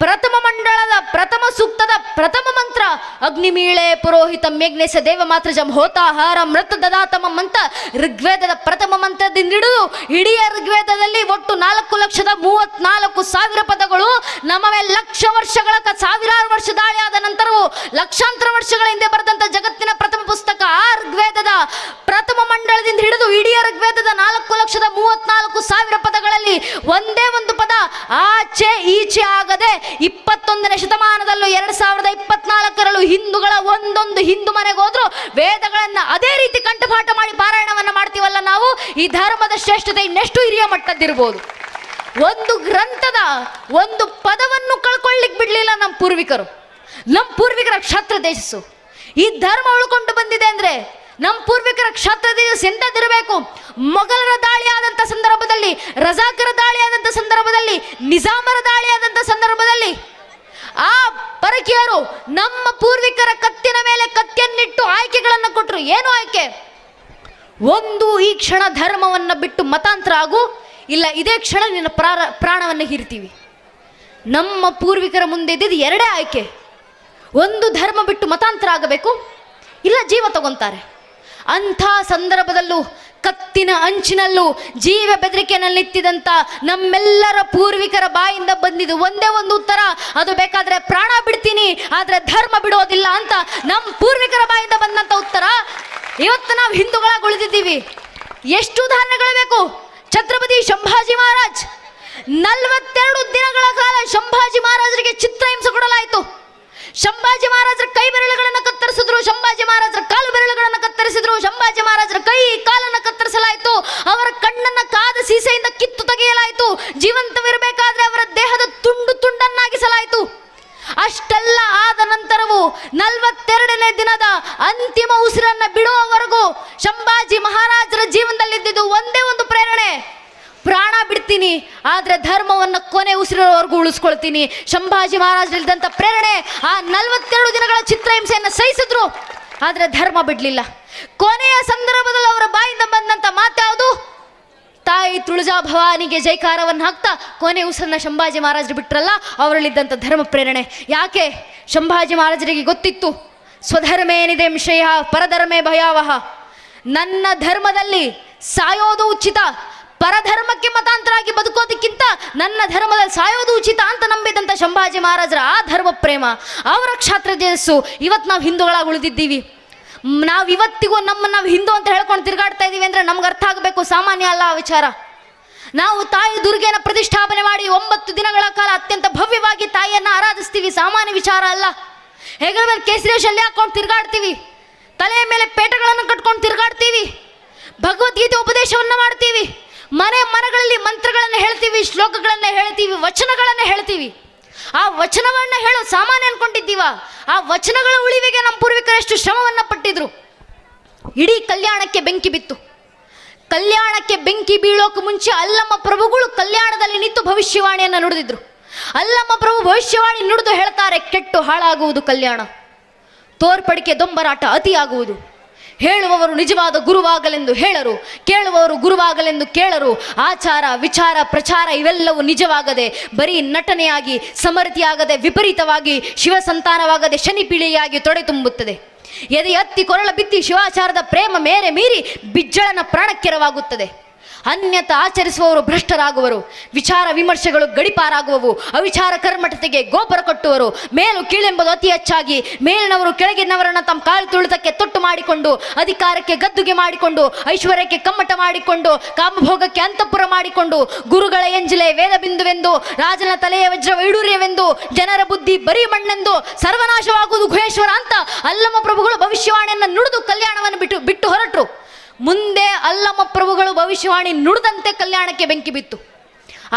ಪ್ರಥಮ ಮಂಡಳದ ಪ್ರಥಮ ಸೂಕ್ತದ ಪ್ರಥಮ ಮಂತ್ರ ಅಗ್ನಿಮೀಳೆ ಪುರೋಹಿತಂ ಯಜ್ಞೇಶ ದೇವ ಮಾತೃಜಂ ಹೋತಾಹಾರ ಮೃತ ದದಾತಮಂ ಅಂತ ಋಗ್ವೇದದ ಪ್ರಥಮ ಮಂತ್ರದಿಂದ ಹಿಡಿದು ಇಡೀ ಋಗ್ವೇದದಲ್ಲಿ ಒಟ್ಟು 4,34,000 ಪದಗಳು ನಮ್ಮ ಮೇಲೆ 1,00,000 ವರ್ಷಗಳ ಸಾವಿರಾರು ವರ್ಷ ದಾಳಿ ಆದ ನಂತರವೂ ಲಕ್ಷಾಂತರ ವರ್ಷಗಳ ಹಿಂದೆ ಬರೆದಂಥ ಜಗತ್ತಿನ ಪ್ರಥಮ ಪುಸ್ತಕ ಆ ಋಗ್ವೇದದ ಪ್ರಥಮ ಮಂಡಳದಿಂದ ಹಿಡಿದು ಇಡೀ ಋಗ್ವೇದದ 4,34,000 ಪದಗಳಲ್ಲಿ ಒಂದೇ ಒಂದು ಪದ ಆಚೆ ಈಚೆ ಆಗದೆ 21ನೇ ಶತಮಾನದಲ್ಲೂ 2024ರಲ್ಲೂ ಹಿಂದೂಗಳ ಒಂದೊಂದು ಹಿಂದೂ ಮನೆಗೆ ಹೋದ್ರು ವೇದಗಳನ್ನ ಅದೇ ರೀತಿ ಕಂಠಪಾಠ ಮಾಡಿ ಪಾರಾಯಣವನ್ನ ಮಾಡ್ತೀವಲ್ಲ ನಾವು. ಈ ಧರ್ಮದ ಶ್ರೇಷ್ಠತೆ ಇನ್ನೆಷ್ಟು ಹಿರಿಯ ಮಟ್ಟದ್ದಿರ್ಬೋದು. ಒಂದು ಗ್ರಂಥದ ಒಂದು ಪದವನ್ನು ಕಳ್ಕೊಳ್ಳಿಕ್ ಬಿಡ್ಲಿಲ್ಲ ನಮ್ಮ ಪೂರ್ವಿಕರು. ನಮ್ಮ ಪೂರ್ವಿಕರ ಕ್ಷಾತ್ರ ತೇಜಸ್ಸು. ಈ ಧರ್ಮ ಉಳ್ಕೊಂಡು ಬಂದಿದೆ ಅಂದ್ರೆ ನಮ್ಮ ಪೂರ್ವಿಕರ ಕ್ಷಾತ್ರ ತೇಜಸ್ಸು ಎಂಥದ್ದಿರಬೇಕು. ಮೊಘಲರ ದಾಳಿ ಆದಂಥ ಸಂದರ್ಭದಲ್ಲಿ, ರಜಾಕರ ದಾಳಿ ಆದಂಥ ಸಂದರ್ಭದಲ್ಲಿ, ನಿಜಾಮರ ದಾಳಿ ಆದಂಥ ಸಂದರ್ಭದಲ್ಲಿ ಆ ಪರಕೀಯರು ನಮ್ಮ ಪೂರ್ವಿಕರ ಕತ್ತಿನ ಮೇಲೆ ಕತ್ತಿಯನ್ನಿಟ್ಟು ಆಯ್ಕೆಗಳನ್ನು ಕೊಟ್ಟರು. ಏನು ಆಯ್ಕೆ? ಒಂದು, ಈ ಕ್ಷಣ ಧರ್ಮವನ್ನು ಬಿಟ್ಟು ಮತಾಂತರ ಆಗು, ಇಲ್ಲ ಇದೇ ಕ್ಷಣ ನಿನ್ನ ಪ್ರಾಣವನ್ನು ಹೀರ್ತೀವಿ. ನಮ್ಮ ಪೂರ್ವಿಕರ ಮುಂದೆ ಇದ್ದಿದ್ದು ಎರಡೇ ಆಯ್ಕೆ. ಒಂದು, ಧರ್ಮ ಬಿಟ್ಟು ಮತಾಂತರ ಆಗಬೇಕು, ಇಲ್ಲ ಜೀವ ತಗೊಂತಾರೆ. ಅಂಥ ಸಂದರ್ಭದಲ್ಲೂ ಕತ್ತಿನ ಅಂಚಿನಲ್ಲೂ ಜೀವ ಬೆದರಿಕೆಯಲ್ಲಿ ನಿಂತಿದ್ದಂಥ ನಮ್ಮೆಲ್ಲರ ಪೂರ್ವಿಕರ ಬಾಯಿಂದ ಬಂದಿದ್ದು ಒಂದೇ ಒಂದು ಉತ್ತರ, ಅದು ಬೇಕಾದರೆ ಪ್ರಾಣ ಬಿಡ್ತೀನಿ ಆದರೆ ಧರ್ಮ ಬಿಡೋದಿಲ್ಲ ಅಂತ ನಮ್ಮ ಪೂರ್ವಿಕರ ಬಾಯಿಂದ ಬಂದಂಥ ಉತ್ತರ. ಇವತ್ತು ನಾವು ಹಿಂದೂಗಳಾಗಿ ಉಳಿದಿದ್ದೀವಿ. ಎಷ್ಟು ಉದಾಹರಣೆಗಳು ಬೇಕು? ಛತ್ರಪತಿ ಸಂಭಾಜಿ ಮಹಾರಾಜ್ 42 ದಿನಗಳ ಕಾಲ ಸಂಭಾಜಿ ಮಹಾರಾಜರಿಗೆ ಚಿತ್ರಹಿಂಸೆ ಕೊಡಲಾಯಿತು. ಸಂಭಾಜಿ ಮಹಾರಾಜರ ಕೈ ಬೆರಳುಗಳನ್ನು ಕತ್ತರಿಸಿದ್ರು, ಸಂಭಾಜಿ ಮಹಾರಾಜರ ಕಾಲು ಬೆರಳುಗಳನ್ನು ಕತ್ತರಿಸಿದ್ರು, ಸಂಭಾಜಿ ಮಹಾರಾಜರ ಕೈ ಕಾಲನ್ನು ಕತ್ತರಿಸಲಾಯಿತು, ಅವರ ಕಣ್ಣನ್ನು ಕಾದ ಸೀಸೆಯಿಂದ ಕಿತ್ತು ತೆಗೆಯಲಾಯಿತು, ಜೀವಂತವಿರಬೇಕಾದ್ರೆ ಅವರ ದೇಹದ ತುಂಡು ತುಂಡನ್ನಾಗಿಸಲಾಯಿತು. ಅಷ್ಟೆಲ್ಲ ಆದ ನಂತರವೂ 42ನೇ ದಿನದ ಅಂತಿಮ ಉಸಿರನ್ನು ಬಿಡುವವರೆಗೂ ಸಂಭಾಜಿ ಮಹಾರಾಜರ ಜೀವನದಲ್ಲಿದ್ದುದು ಒಂದೇ ಒಂದು ಪ್ರೇರಣೆ, ಪ್ರಾಣ ಬಿಡ್ತೀನಿ ಆದರೆ ಧರ್ಮವನ್ನು ಕೊನೆ ಉಸಿರೋವರೆಗೂ ಉಳಿಸ್ಕೊಳ್ತೀನಿ. ಸಂಭಾಜಿ ಮಹಾರಾಜರಿದ್ದಂಥ ಪ್ರೇರಣೆ ಆ 42 ದಿನಗಳ ಚಿತ್ರಹಿಂಸೆಯನ್ನು ಸಹಿಸಿದ್ರು, ಆದರೆ ಧರ್ಮ ಬಿಡಲಿಲ್ಲ. ಕೊನೆಯ ಸಂದರ್ಭದಲ್ಲಿ ಅವರ ಬಾಯಿಂದ ಬಂದಂಥ ಮಾತ್ಯಾವುದು? ತಾಯಿ ತುಳಜಾ ಭವಾನಿಗೆ ಜೈಕಾರವನ್ನು ಹಾಕ್ತಾ ಕೊನೆ ಉಸಿರನ್ನ ಸಂಭಾಜಿ ಮಹಾರಾಜರು ಬಿಟ್ರಲ್ಲ, ಅವರಲ್ಲಿದ್ದಂಥ ಧರ್ಮ ಪ್ರೇರಣೆ. ಯಾಕೆ? ಸಂಭಾಜಿ ಮಹಾರಾಜರಿಗೆ ಗೊತ್ತಿತ್ತು, ಸ್ವಧರ್ಮೇನಿದೆ ಶ್ರೇಯ ಪರಧರ್ಮೇ ಭಯಾವಹ. ನನ್ನ ಧರ್ಮದಲ್ಲಿ ಸಾಯೋದು ಉಚಿತ, ಪರಧರ್ಮಕ್ಕೆ ಮತಾಂತರ ಆಗಿ ಬದುಕೋದಕ್ಕಿಂತ ನನ್ನ ಧರ್ಮದಲ್ಲಿ ಸಾಯೋದು ಉಚಿತ ಅಂತ ನಂಬಿದಂಥ ಸಂಭಾಜಿ ಮಹಾರಾಜರ ಆ ಧರ್ಮ ಪ್ರೇಮ, ಅವರ ಕ್ಷಾತ್ರ ತೇಜಸ್ಸು ಇವತ್ತು ನಾವು ಹಿಂದೂಗಳಾಗಿ ಉಳಿದಿದ್ದೀವಿ. ನಾವು ಇವತ್ತಿಗೂ ನಾವು ಹಿಂದೂ ಅಂತ ಹೇಳ್ಕೊಂಡು ತಿರುಗಾಡ್ತಾ ಇದ್ದೀವಿ ಅಂದರೆ ನಮ್ಗೆ ಅರ್ಥ ಆಗಬೇಕು, ಸಾಮಾನ್ಯ ಅಲ್ಲ ಆ ವಿಚಾರ. ನಾವು ತಾಯಿ ದುರ್ಗೆನ ಪ್ರತಿಷ್ಠಾಪನೆ ಮಾಡಿ 9 ದಿನಗಳ ಕಾಲ ಅತ್ಯಂತ ಭವ್ಯವಾಗಿ ತಾಯಿಯನ್ನು ಆರಾಧಿಸ್ತೀವಿ, ಸಾಮಾನ್ಯ ವಿಚಾರ ಅಲ್ಲ. ಹೆಗಲ ಮೇಲೆ ಕೇಸರಿ ಶಲ್ಯ ಹಾಕೊಂಡು ತಿರುಗಾಡ್ತೀವಿ, ತಲೆಯ ಮೇಲೆ ಪೇಟಗಳನ್ನು ಕಟ್ಕೊಂಡು ತಿರುಗಾಡ್ತೀವಿ, ಭಗವದ್ಗೀತೆ ಉಪದೇಶವನ್ನು ಮಾಡ್ತೀವಿ, ಮನೆಗಳಲ್ಲಿ ಮಂತ್ರಗಳನ್ನು ಹೇಳ್ತೀವಿ, ಶ್ಲೋಕಗಳನ್ನು ಹೇಳ್ತೀವಿ, ವಚನಗಳನ್ನು ಹೇಳ್ತೀವಿ. ಆ ವಚನವನ್ನು ಹೇಳೋ ಸಾಮಾನ್ಯ ಅನ್ಕೊಂಡಿದ್ದೀವ? ಆ ವಚನಗಳ ಉಳಿವಿಗೆ ನಮ್ಮ ಪೂರ್ವಿಕರು ಎಷ್ಟು ಶ್ರಮವನ್ನು ಪಟ್ಟಿದ್ರು. ಇಡೀ ಕಲ್ಯಾಣಕ್ಕೆ ಬೆಂಕಿ ಬಿತ್ತು. ಕಲ್ಯಾಣಕ್ಕೆ ಬೆಂಕಿ ಬೀಳೋಕೆ ಮುಂಚೆ ಅಲ್ಲಮ್ಮ ಪ್ರಭುಗಳು ಕಲ್ಯಾಣದಲ್ಲಿ ನಿಂತು ಭವಿಷ್ಯವಾಣಿಯನ್ನು ನುಡಿದಿದ್ರು. ಅಲ್ಲಮ್ಮ ಪ್ರಭು ಭವಿಷ್ಯವಾಣಿ ನುಡಿದು ಹೇಳ್ತಾರೆ, ಕೆಟ್ಟು ಹಾಳಾಗುವುದು ಕಲ್ಯಾಣ, ತೋರ್ಪಡಿಕೆ ದೊಂಬರಾಟ ಅತಿಯಾಗುವುದು, ಹೇಳುವವರು ನಿಜವಾದ ಗುರುವಾಗಲೆಂದು ಹೇಳರು, ಕೇಳುವವರು ಗುರುವಾಗಲೆಂದು ಕೇಳರು, ಆಚಾರ ವಿಚಾರ ಪ್ರಚಾರ ಇವೆಲ್ಲವೂ ನಿಜವಾಗದೆ ಬರೀ ನಟನೆಯಾಗಿ, ಸಮೃದ್ಧಿಯಾಗದೆ ವಿಪರೀತವಾಗಿ, ಶಿವ ಸಂತಾನವಾಗದೆ ಶನಿ ಪೀಳಿಗೆಯಾಗಿ ತೊಡೆ ತುಂಬುತ್ತದೆ. ಎದೆ ಹತ್ತಿ ಕೊರಳ ಬಿತ್ತಿ ಶಿವಾಚಾರದ ಪ್ರೇಮ ಮೇರೆ ಮೀರಿ ಬಿಜ್ಜಳನ ಪ್ರಾಣಕ್ಕೆರವಾಗುತ್ತದೆ. ಅನ್ಯತ ಆಚರಿಸುವವರು ಭ್ರಷ್ಟರಾಗುವರು, ವಿಚಾರ ವಿಮರ್ಶೆಗಳು ಗಡಿಪಾರಾಗುವವು, ಅವಿಚಾರ ಕರ್ಮಠತೆಗೆ ಗೋಪುರ ಕಟ್ಟುವರು, ಮೇಲು ಕೀಳೆಂಬುದು ಅತಿ ಹೆಚ್ಚಾಗಿ ಮೇಲಿನವರು ಕೆಳಗಿನವರನ್ನು ತಮ್ಮ ಕಾಲು ತುಳಿತಕ್ಕೆ ತೊಟ್ಟು ಮಾಡಿಕೊಂಡು, ಅಧಿಕಾರಕ್ಕೆ ಗದ್ದುಗೆ ಮಾಡಿಕೊಂಡು, ಐಶ್ವರ್ಯಕ್ಕೆ ಕಮ್ಮಟ ಮಾಡಿಕೊಂಡು, ಕಾಮಭೋಗಕ್ಕೆ ಅಂತಃಪುರ ಮಾಡಿಕೊಂಡು, ಗುರುಗಳ ಎಂಜಿಲೆ ವೇದ ಬಿಂದುವೆಂದು, ರಾಜನ ತಲೆಯ ವಜ್ರ ವೈಡೂರ್ಯವೆಂದು, ಜನರ ಬುದ್ಧಿ ಬರೀ ಮಣ್ಣೆಂದು, ಸರ್ವನಾಶವಾಗುವುದು ಗುಹೇಶ್ವರ ಅಂತ ಅಲ್ಲಮ್ಮ ಪ್ರಭುಗಳು ಭವಿಷ್ಯವಾಣಿಯನ್ನು ನುಡಿದು ಕಲ್ಯಾಣವನ್ನು ಬಿಟ್ಟು ಹೊರಟರು. ಮುಂದೆ ಅಲ್ಲಮ್ಮ ಪ್ರಭುಗಳು ಭವಿಷ್ಯವಾಣಿ ನುಡಿದಂತೆ ಕಲ್ಯಾಣಕ್ಕೆ ಬೆಂಕಿ ಬಿತ್ತು.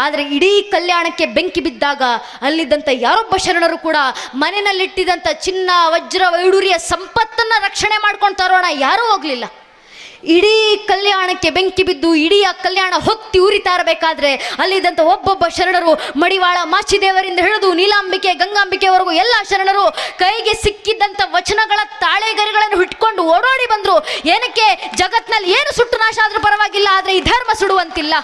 ಆದರೆ ಇಡೀ ಕಲ್ಯಾಣಕ್ಕೆ ಬೆಂಕಿ ಬಿದ್ದಾಗ ಅಲ್ಲಿದ್ದಂಥ ಯಾರೊಬ್ಬ ಶರಣರು ಕೂಡ ಮನೆಯಲ್ಲಿಟ್ಟಿದ್ದಂಥ ಚಿನ್ನ ವಜ್ರ ವೈಡೂರ್ಯ ಸಂಪತ್ತನ್ನು ರಕ್ಷಣೆ ಮಾಡ್ಕೊಂಡು ತರೋಣ ಯಾರೂ ಹೋಗಲಿಲ್ಲ. ಇಡೀ ಕಲ್ಯಾಣಕ್ಕೆ ಬೆಂಕಿ ಬಿದ್ದು ಇಡೀ ಆ ಕಲ್ಯಾಣ ಹೊತ್ತಿ ಉರಿತಾ ಇರಬೇಕಾದ್ರೆ ಅಲ್ಲಿದ್ದಂಥ ಒಬ್ಬೊಬ್ಬ ಶರಣರು, ಮಡಿವಾಳ ಮಾಚಿದೇವರಿಂದ ಹಿಡಿದು ನೀಲಾಂಬಿಕೆ ಗಂಗಾಂಬಿಕೆವರೆಗೂ ಎಲ್ಲ ಶರಣರು ಕೈಗೆ ಸಿಕ್ಕಿದ್ದಂಥ ವಚನಗಳ ತಾಳೆಗರಿಗಳನ್ನು ಇಟ್ಕೊಂಡು ಓಡೋಡಿ ಬಂದರು. ಏನಕ್ಕೆ? ಜಗತ್ನಲ್ಲಿ ಏನು ಸುಟ್ಟು ನಾಶ ಆದರೂ ಪರವಾಗಿಲ್ಲ, ಆದರೆ ಈ ಧರ್ಮ ಸುಡುವಂತಿಲ್ಲ.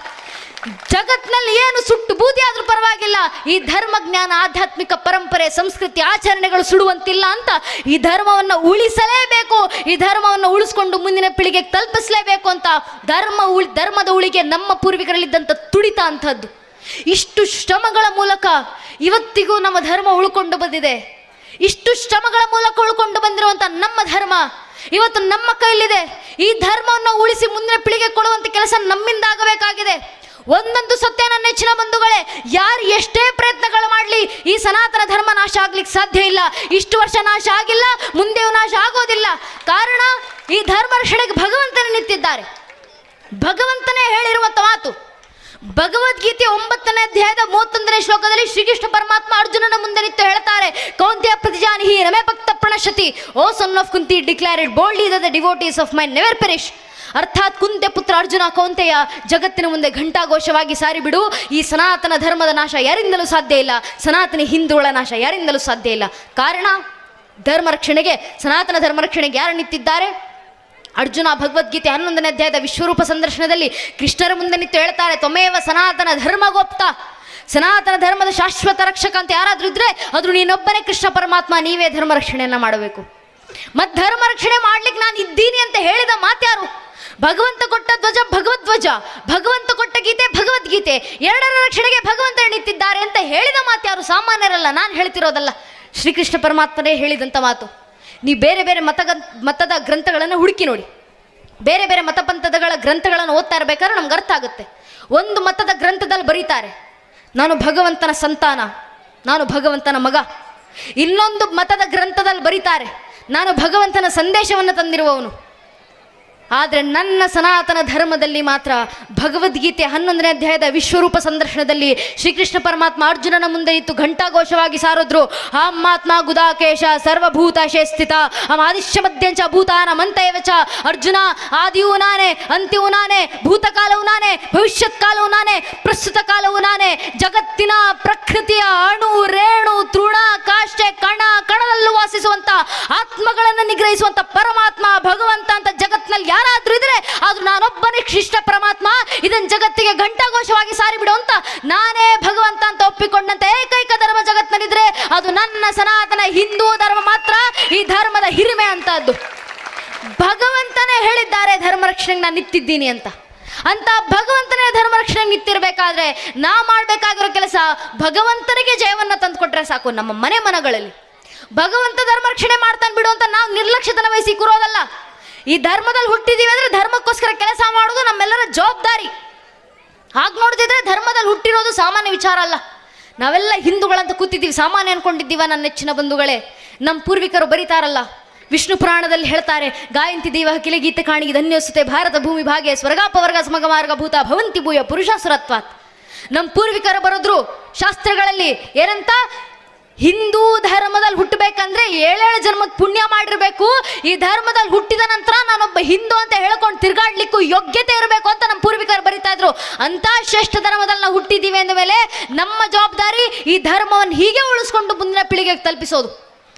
ಜಗತ್ನಲ್ಲಿ ಏನು ಸುಟ್ಟು ಬೂದಿ ಆದರೂ ಪರವಾಗಿಲ್ಲ, ಈ ಧರ್ಮ ಜ್ಞಾನ ಆಧ್ಯಾತ್ಮಿಕ ಪರಂಪರೆ ಸಂಸ್ಕೃತಿ ಆಚರಣೆಗಳು ಸುಡುವಂತಿಲ್ಲ ಅಂತ ಈ ಧರ್ಮವನ್ನು ಉಳಿಸಲೇಬೇಕು, ಈ ಧರ್ಮವನ್ನು ಉಳಿಸ್ಕೊಂಡು ಮುಂದಿನ ಪೀಳಿಗೆಗೆ ತಲುಪಿಸಲೇಬೇಕು ಅಂತ ಧರ್ಮದ ಉಳಿಗೆ ನಮ್ಮ ಪೂರ್ವಿಕರಲ್ಲಿದ್ದಂಥ ತುಡಿತ ಅಂಥದ್ದು. ಇಷ್ಟು ಶ್ರಮಗಳ ಮೂಲಕ ಇವತ್ತಿಗೂ ನಮ್ಮ ಧರ್ಮ ಉಳ್ಕೊಂಡು ಬಂದಿದೆ. ಇಷ್ಟು ಶ್ರಮಗಳ ಮೂಲಕ ಉಳ್ಕೊಂಡು ಬಂದಿರುವಂಥ ನಮ್ಮ ಧರ್ಮ ಇವತ್ತು ನಮ್ಮ ಕೈಲಿದೆ. ಈ ಧರ್ಮವನ್ನು ಉಳಿಸಿ ಮುಂದಿನ ಪೀಳಿಗೆ ಕೊಡುವಂಥ ಕೆಲಸ ನಮ್ಮಿಂದ ಆಗಬೇಕಾಗಿದೆ. ಒಂದಂತೂ ಸತ್ಯ ನನ್ನ ನೆಚ್ಚಿನ ಬಂಧುಗಳೇ, ಯಾರು ಎಷ್ಟೇ ಪ್ರಯತ್ನಗಳು ಮಾಡಲಿ ಈ ಸನಾತನ ಧರ್ಮ ನಾಶ ಆಗ್ಲಿಕ್ಕೆ ಸಾಧ್ಯ ಇಲ್ಲ. ಇಷ್ಟು ವರ್ಷ ನಾಶ ಆಗಿಲ್ಲ, ಮುಂದೆಯೂ ನಾಶ ಆಗೋದಿಲ್ಲ. ಕಾರಣ ಈ ಧರ್ಮ ರಕ್ಷಣೆಗೆ ಭಗವಂತನೇ ನಿಂತಿದ್ದಾರೆ. ಭಗವಂತನೇ ಹೇಳಿರುವಂಥ ಮಾತು, ಭಗವದ್ಗೀತೆ 9ನೇ ಅಧ್ಯಾಯದ 31ನೇ ಶ್ಲೋಕದಲ್ಲಿ ಶ್ರೀಕೃಷ್ಣ ಪರಮಾತ್ಮ ಅರ್ಜುನನ ಮುಂದೆ ನಿಂತು ಹೇಳ್ತಾರೆ, ಕೌಂತ್ಯ ಪ್ರತಿಜಾನಿಹಿ ನಮೇ ಭಕ್ತ ಪ್ರಣಶತಿ, O son of Kunti declare it boldly that the devotees of my never perish. ಅರ್ಥಾತ್ ಕುಂತ್ಯ ಪುತ್ರ ಅರ್ಜುನ ಕೌಂತೆಯ, ಜಗತ್ತಿನ ಮುಂದೆ ಘಂಟಾಘೋಷವಾಗಿ ಸಾರಿಬಿಡು, ಈ ಸನಾತನ ಧರ್ಮದ ನಾಶ ಯಾರಿಂದಲೂ ಸಾಧ್ಯ ಇಲ್ಲ, ಸನಾತನಿ ಹಿಂದೂಗಳ ನಾಶ ಯಾರಿಂದಲೂ ಸಾಧ್ಯ ಇಲ್ಲ. ಕಾರಣ ಧರ್ಮ ರಕ್ಷಣೆಗೆ, ಸನಾತನ ಧರ್ಮ ರಕ್ಷಣೆಗೆ ಯಾರು ನಿಂತಿದ್ದಾರೆ? ಅರ್ಜುನ ಭಗವದ್ಗೀತೆ 11ನೇ ಅಧ್ಯಾಯದ ವಿಶ್ವರೂಪ ಸಂದರ್ಶನದಲ್ಲಿ ಕೃಷ್ಣರ ಮುಂದೆ ನಿಂತು ಹೇಳ್ತಾರೆ, ತ್ವಮೇವ ಸನಾತನ ಧರ್ಮಗೋಪ್ತ, ಸನಾತನ ಧರ್ಮದ ಶಾಶ್ವತ ರಕ್ಷಕ ಅಂತ ಯಾರಾದ್ರೂ ಇದ್ರೆ ಅದು ನೀನೊಬ್ಬನೇ ಕೃಷ್ಣ ಪರಮಾತ್ಮ, ನೀವೇ ಧರ್ಮ ರಕ್ಷಣೆಯನ್ನ ಮಾಡಬೇಕು. ಮತ್ ಧರ್ಮ ರಕ್ಷಣೆ ಮಾಡ್ಲಿಕ್ಕೆ ನಾನು ಇದ್ದೀನಿ ಅಂತ ಹೇಳಿದ ಮಾತ್ಯಾರು? ಭಗವಂತ ಕೊಟ್ಟ ಧ್ವಜ ಭಗವದ್ಧ್ವಜ, ಭಗವಂತ ಕೊಟ್ಟ ಗೀತೆ ಭಗವದ್ಗೀತೆ, ಎರಡರ ರಕ್ಷಣೆಗೆ ಭಗವಂತ ನಿಂತಿದ್ದಾರೆ ಅಂತ ಹೇಳಿದ ಮಾತ್ಯಾರು? ಸಾಮಾನ್ಯರಲ್ಲ, ನಾನು ಹೇಳ್ತಿರೋದಲ್ಲ, ಶ್ರೀಕೃಷ್ಣ ಪರಮಾತ್ಮನೇ ಹೇಳಿದಂಥ ಮಾತು. ನೀವು ಬೇರೆ ಬೇರೆ ಮತದ ಗ್ರಂಥಗಳನ್ನು ಹುಡುಕಿ ನೋಡಿ, ಬೇರೆ ಬೇರೆ ಮತಪಂಥಗಳ ಗ್ರಂಥಗಳನ್ನು ಓದ್ತಾ ಇರಬೇಕಾದ್ರೆ ನಮ್ಗೆ ಅರ್ಥ ಆಗುತ್ತೆ. ಒಂದು ಮತದ ಗ್ರಂಥದಲ್ಲಿ ಬರೀತಾರೆ, ನಾನು ಭಗವಂತನ ಸಂತಾನ, ನಾನು ಭಗವಂತನ ಮಗ. ಇನ್ನೊಂದು ಮತದ ಗ್ರಂಥದಲ್ಲಿ ಬರೀತಾರೆ, ನಾನು ಭಗವಂತನ ಸಂದೇಶವನ್ನು ತಂದಿರುವವನು. ಆದರೆ ನನ್ನ ಸನಾತನ ಧರ್ಮದಲ್ಲಿ ಮಾತ್ರ ಭಗವದ್ಗೀತೆ 11ನೇ ಅಧ್ಯಾಯದ ವಿಶ್ವರೂಪ ಸಂದರ್ಶನದಲ್ಲಿ ಶ್ರೀಕೃಷ್ಣ ಪರಮಾತ್ಮ ಅರ್ಜುನನ ಮುಂದೆ ನಿಂತು ಘಂಟಾಘೋಷವಾಗಿ ಸಾರಿದ್ರು, ಅಹಮಾತ್ಮ ಗುದಾಕೇಶ ಸರ್ವಭೂತಾಶೇ ಸ್ಥಿತ ಅಮಾದಿಶ್ಯ ಮಧ್ಯಂಚ ಭೂತಾನಮಂತೇವ ಚ. ಅರ್ಜುನ, ಆದಿಯೂ ನಾನೇ, ಅಂತ್ಯವೂ ನಾನೇ, ಭೂತಕಾಲವೂ ನಾನೇ, ಭವಿಷ್ಯತ್ ಕಾಲವೂ ನಾನೇ, ಪ್ರಸ್ತುತ ಕಾಲವೂ ನಾನೇ. ಜಗತ್ತಿನ ಪ್ರಕೃತಿಯ ಅಣು ರೇಣು ತೃಣ ಕಾಷ್ಟೆ ಕಣ ಕಣದಲ್ಲೂ ವಾಸಿಸುವಂತ ಆತ್ಮಗಳನ್ನು ನಿಗ್ರಹಿಸುವಂತ ಪರಮಾತ್ಮ ಭಗವಂತ ಅಂತ ಜಗತ್ತಿನಲ್ಲಿ ಯಾರಾದ್ರೂ ಇದ್ರೆ ಆದ್ರೂ ನಾನೊಬ್ಬನೇ ಕೃಷ್ಣ ಪರಮಾತ್ಮ, ಇದನ್ನ ಜಗತ್ತಿಗೆ ಘಂಟಾಘೋಷವಾಗಿ ಸಾರಿಬಿಡು ಅಂತ ನಾನೇ ಭಗವಂತ ಅಂತ ಒಪ್ಪಿಕೊಂಡಂತ ಏಕೈಕ ಧರ್ಮ ಜಗತ್ತಿನಲ್ಲಿದ್ರೆ ಅದು ನನ್ನ ಸನಾತನ ಹಿಂದೂ ಧರ್ಮ ಮಾತ್ರ. ಈ ಧರ್ಮದ ಹಿರಿಮೆ ಅಂತದ್ದು. ಭಗವಂತನೇ ಹೇಳಿದ್ದಾರೆ ಧರ್ಮ ರಕ್ಷಣೆಗೆ ನಾನು ನಿಂತಿದ್ದೀನಿ ಅಂತ. ಅಂತ ಭಗವಂತನೇ ಧರ್ಮ ರಕ್ಷಣೆ ನಿಂತಿರ್ಬೇಕಾದ್ರೆ ನಾ ಮಾಡ್ಬೇಕಾಗಿರೋ ಕೆಲಸ ಭಗವಂತನಿಗೆ ಜಯವನ್ನ ತಂದುಕೊಟ್ರೆ ಸಾಕು. ನಮ್ಮ ಮನೆಗಳಲ್ಲಿ ಭಗವಂತ ಧರ್ಮ ರಕ್ಷಣೆ ಮಾಡ್ತಾನೆ ಬಿಡು ಅಂತ ನಾವು ನಿರ್ಲಕ್ಷ್ಯತನ ವಹಿಸಿ ಕೂರೋದಲ್ಲ. ಈ ಧರ್ಮದಲ್ಲಿ ಹುಟ್ಟಿದೀವಿ ಅಂದ್ರೆ ಧರ್ಮಕ್ಕೋಸ್ಕರ ಕೆಲಸ ಮಾಡೋದು ನಮ್ಮೆಲ್ಲರ ಜವಾಬ್ದಾರಿ. ಹಾಗೆ ನೋಡ್ತಿದ್ರೆ ಧರ್ಮದಲ್ಲಿ ಹುಟ್ಟಿರೋದು ಸಾಮಾನ್ಯ ವಿಚಾರ ಅಲ್ಲ. ನಾವೆಲ್ಲ ಹಿಂದೂಗಳಂತ ಕೂತಿದ್ದೀವಿ, ಸಾಮಾನ್ಯ ಅನ್ಕೊಂಡಿದ್ದೀವ ನನ್ನ ನೆಚ್ಚಿನ ಬಂಧುಗಳೇ. ನಮ್ಮ ಪೂರ್ವಿಕರು ಬರೀತಾರಲ್ಲ, ವಿಷ್ಣು ಪುರಾಣದಲ್ಲಿ ಹೇಳ್ತಾರೆ, ಗಾಯಂತಿ ದೇವ ಕಿಲ ಗೀತೆ ಕಾಣಿಗೆ ಧನ್ಯೋಸುತ್ತೆ ಭಾರತ ಭೂಮಿ ಭಾಗೆ ಸ್ವರ್ಗಾಪವರ್ಗ ಸಮಗ ಮಾರ್ಗ ಭೂತ ಭವಂತಿ ಭೂಯ ಪುರುಷಾಸುರತ್ವಾತ್. ನಮ್ಮ ಪೂರ್ವಿಕರು ಬರೋದ್ರು ಶಾಸ್ತ್ರಗಳಲ್ಲಿ ಏನಂತ, ಹಿಂದೂ ಧರ್ಮದಲ್ಲಿ ಹುಟ್ಟಬೇಕಂದ್ರೆ 7 ಜನ್ಮದ ಪುಣ್ಯ ಮಾಡಿರ್ಬೇಕು, ಈ ಧರ್ಮದಲ್ಲಿ ಹುಟ್ಟಿದ ನಂತರ ನಾನೊಬ್ಬ ಹಿಂದೂ ಅಂತ ಹೇಳ್ಕೊಂಡು ತಿರ್ಗಾಡ್ಲಿಕ್ಕೂ ಯೋಗ್ಯತೆ ಇರಬೇಕು ಅಂತ ನಮ್ಮ ಪೂರ್ವಿಕರು ಬರೀತಾ ಇದ್ರು. ಅಂತ ಶ್ರೇಷ್ಠ ಧರ್ಮದಲ್ಲಿ ನಾವು ಹುಟ್ಟಿದ್ದೀವಿ ಅಂದ ಮೇಲೆ ನಮ್ಮ ಜವಾಬ್ದಾರಿ ಈ ಧರ್ಮವನ್ನು ಹೀಗೆ ಉಳಿಸ್ಕೊಂಡು ಮುಂದಿನ ಪೀಳಿಗೆಗೆ ತಲುಪಿಸೋದು.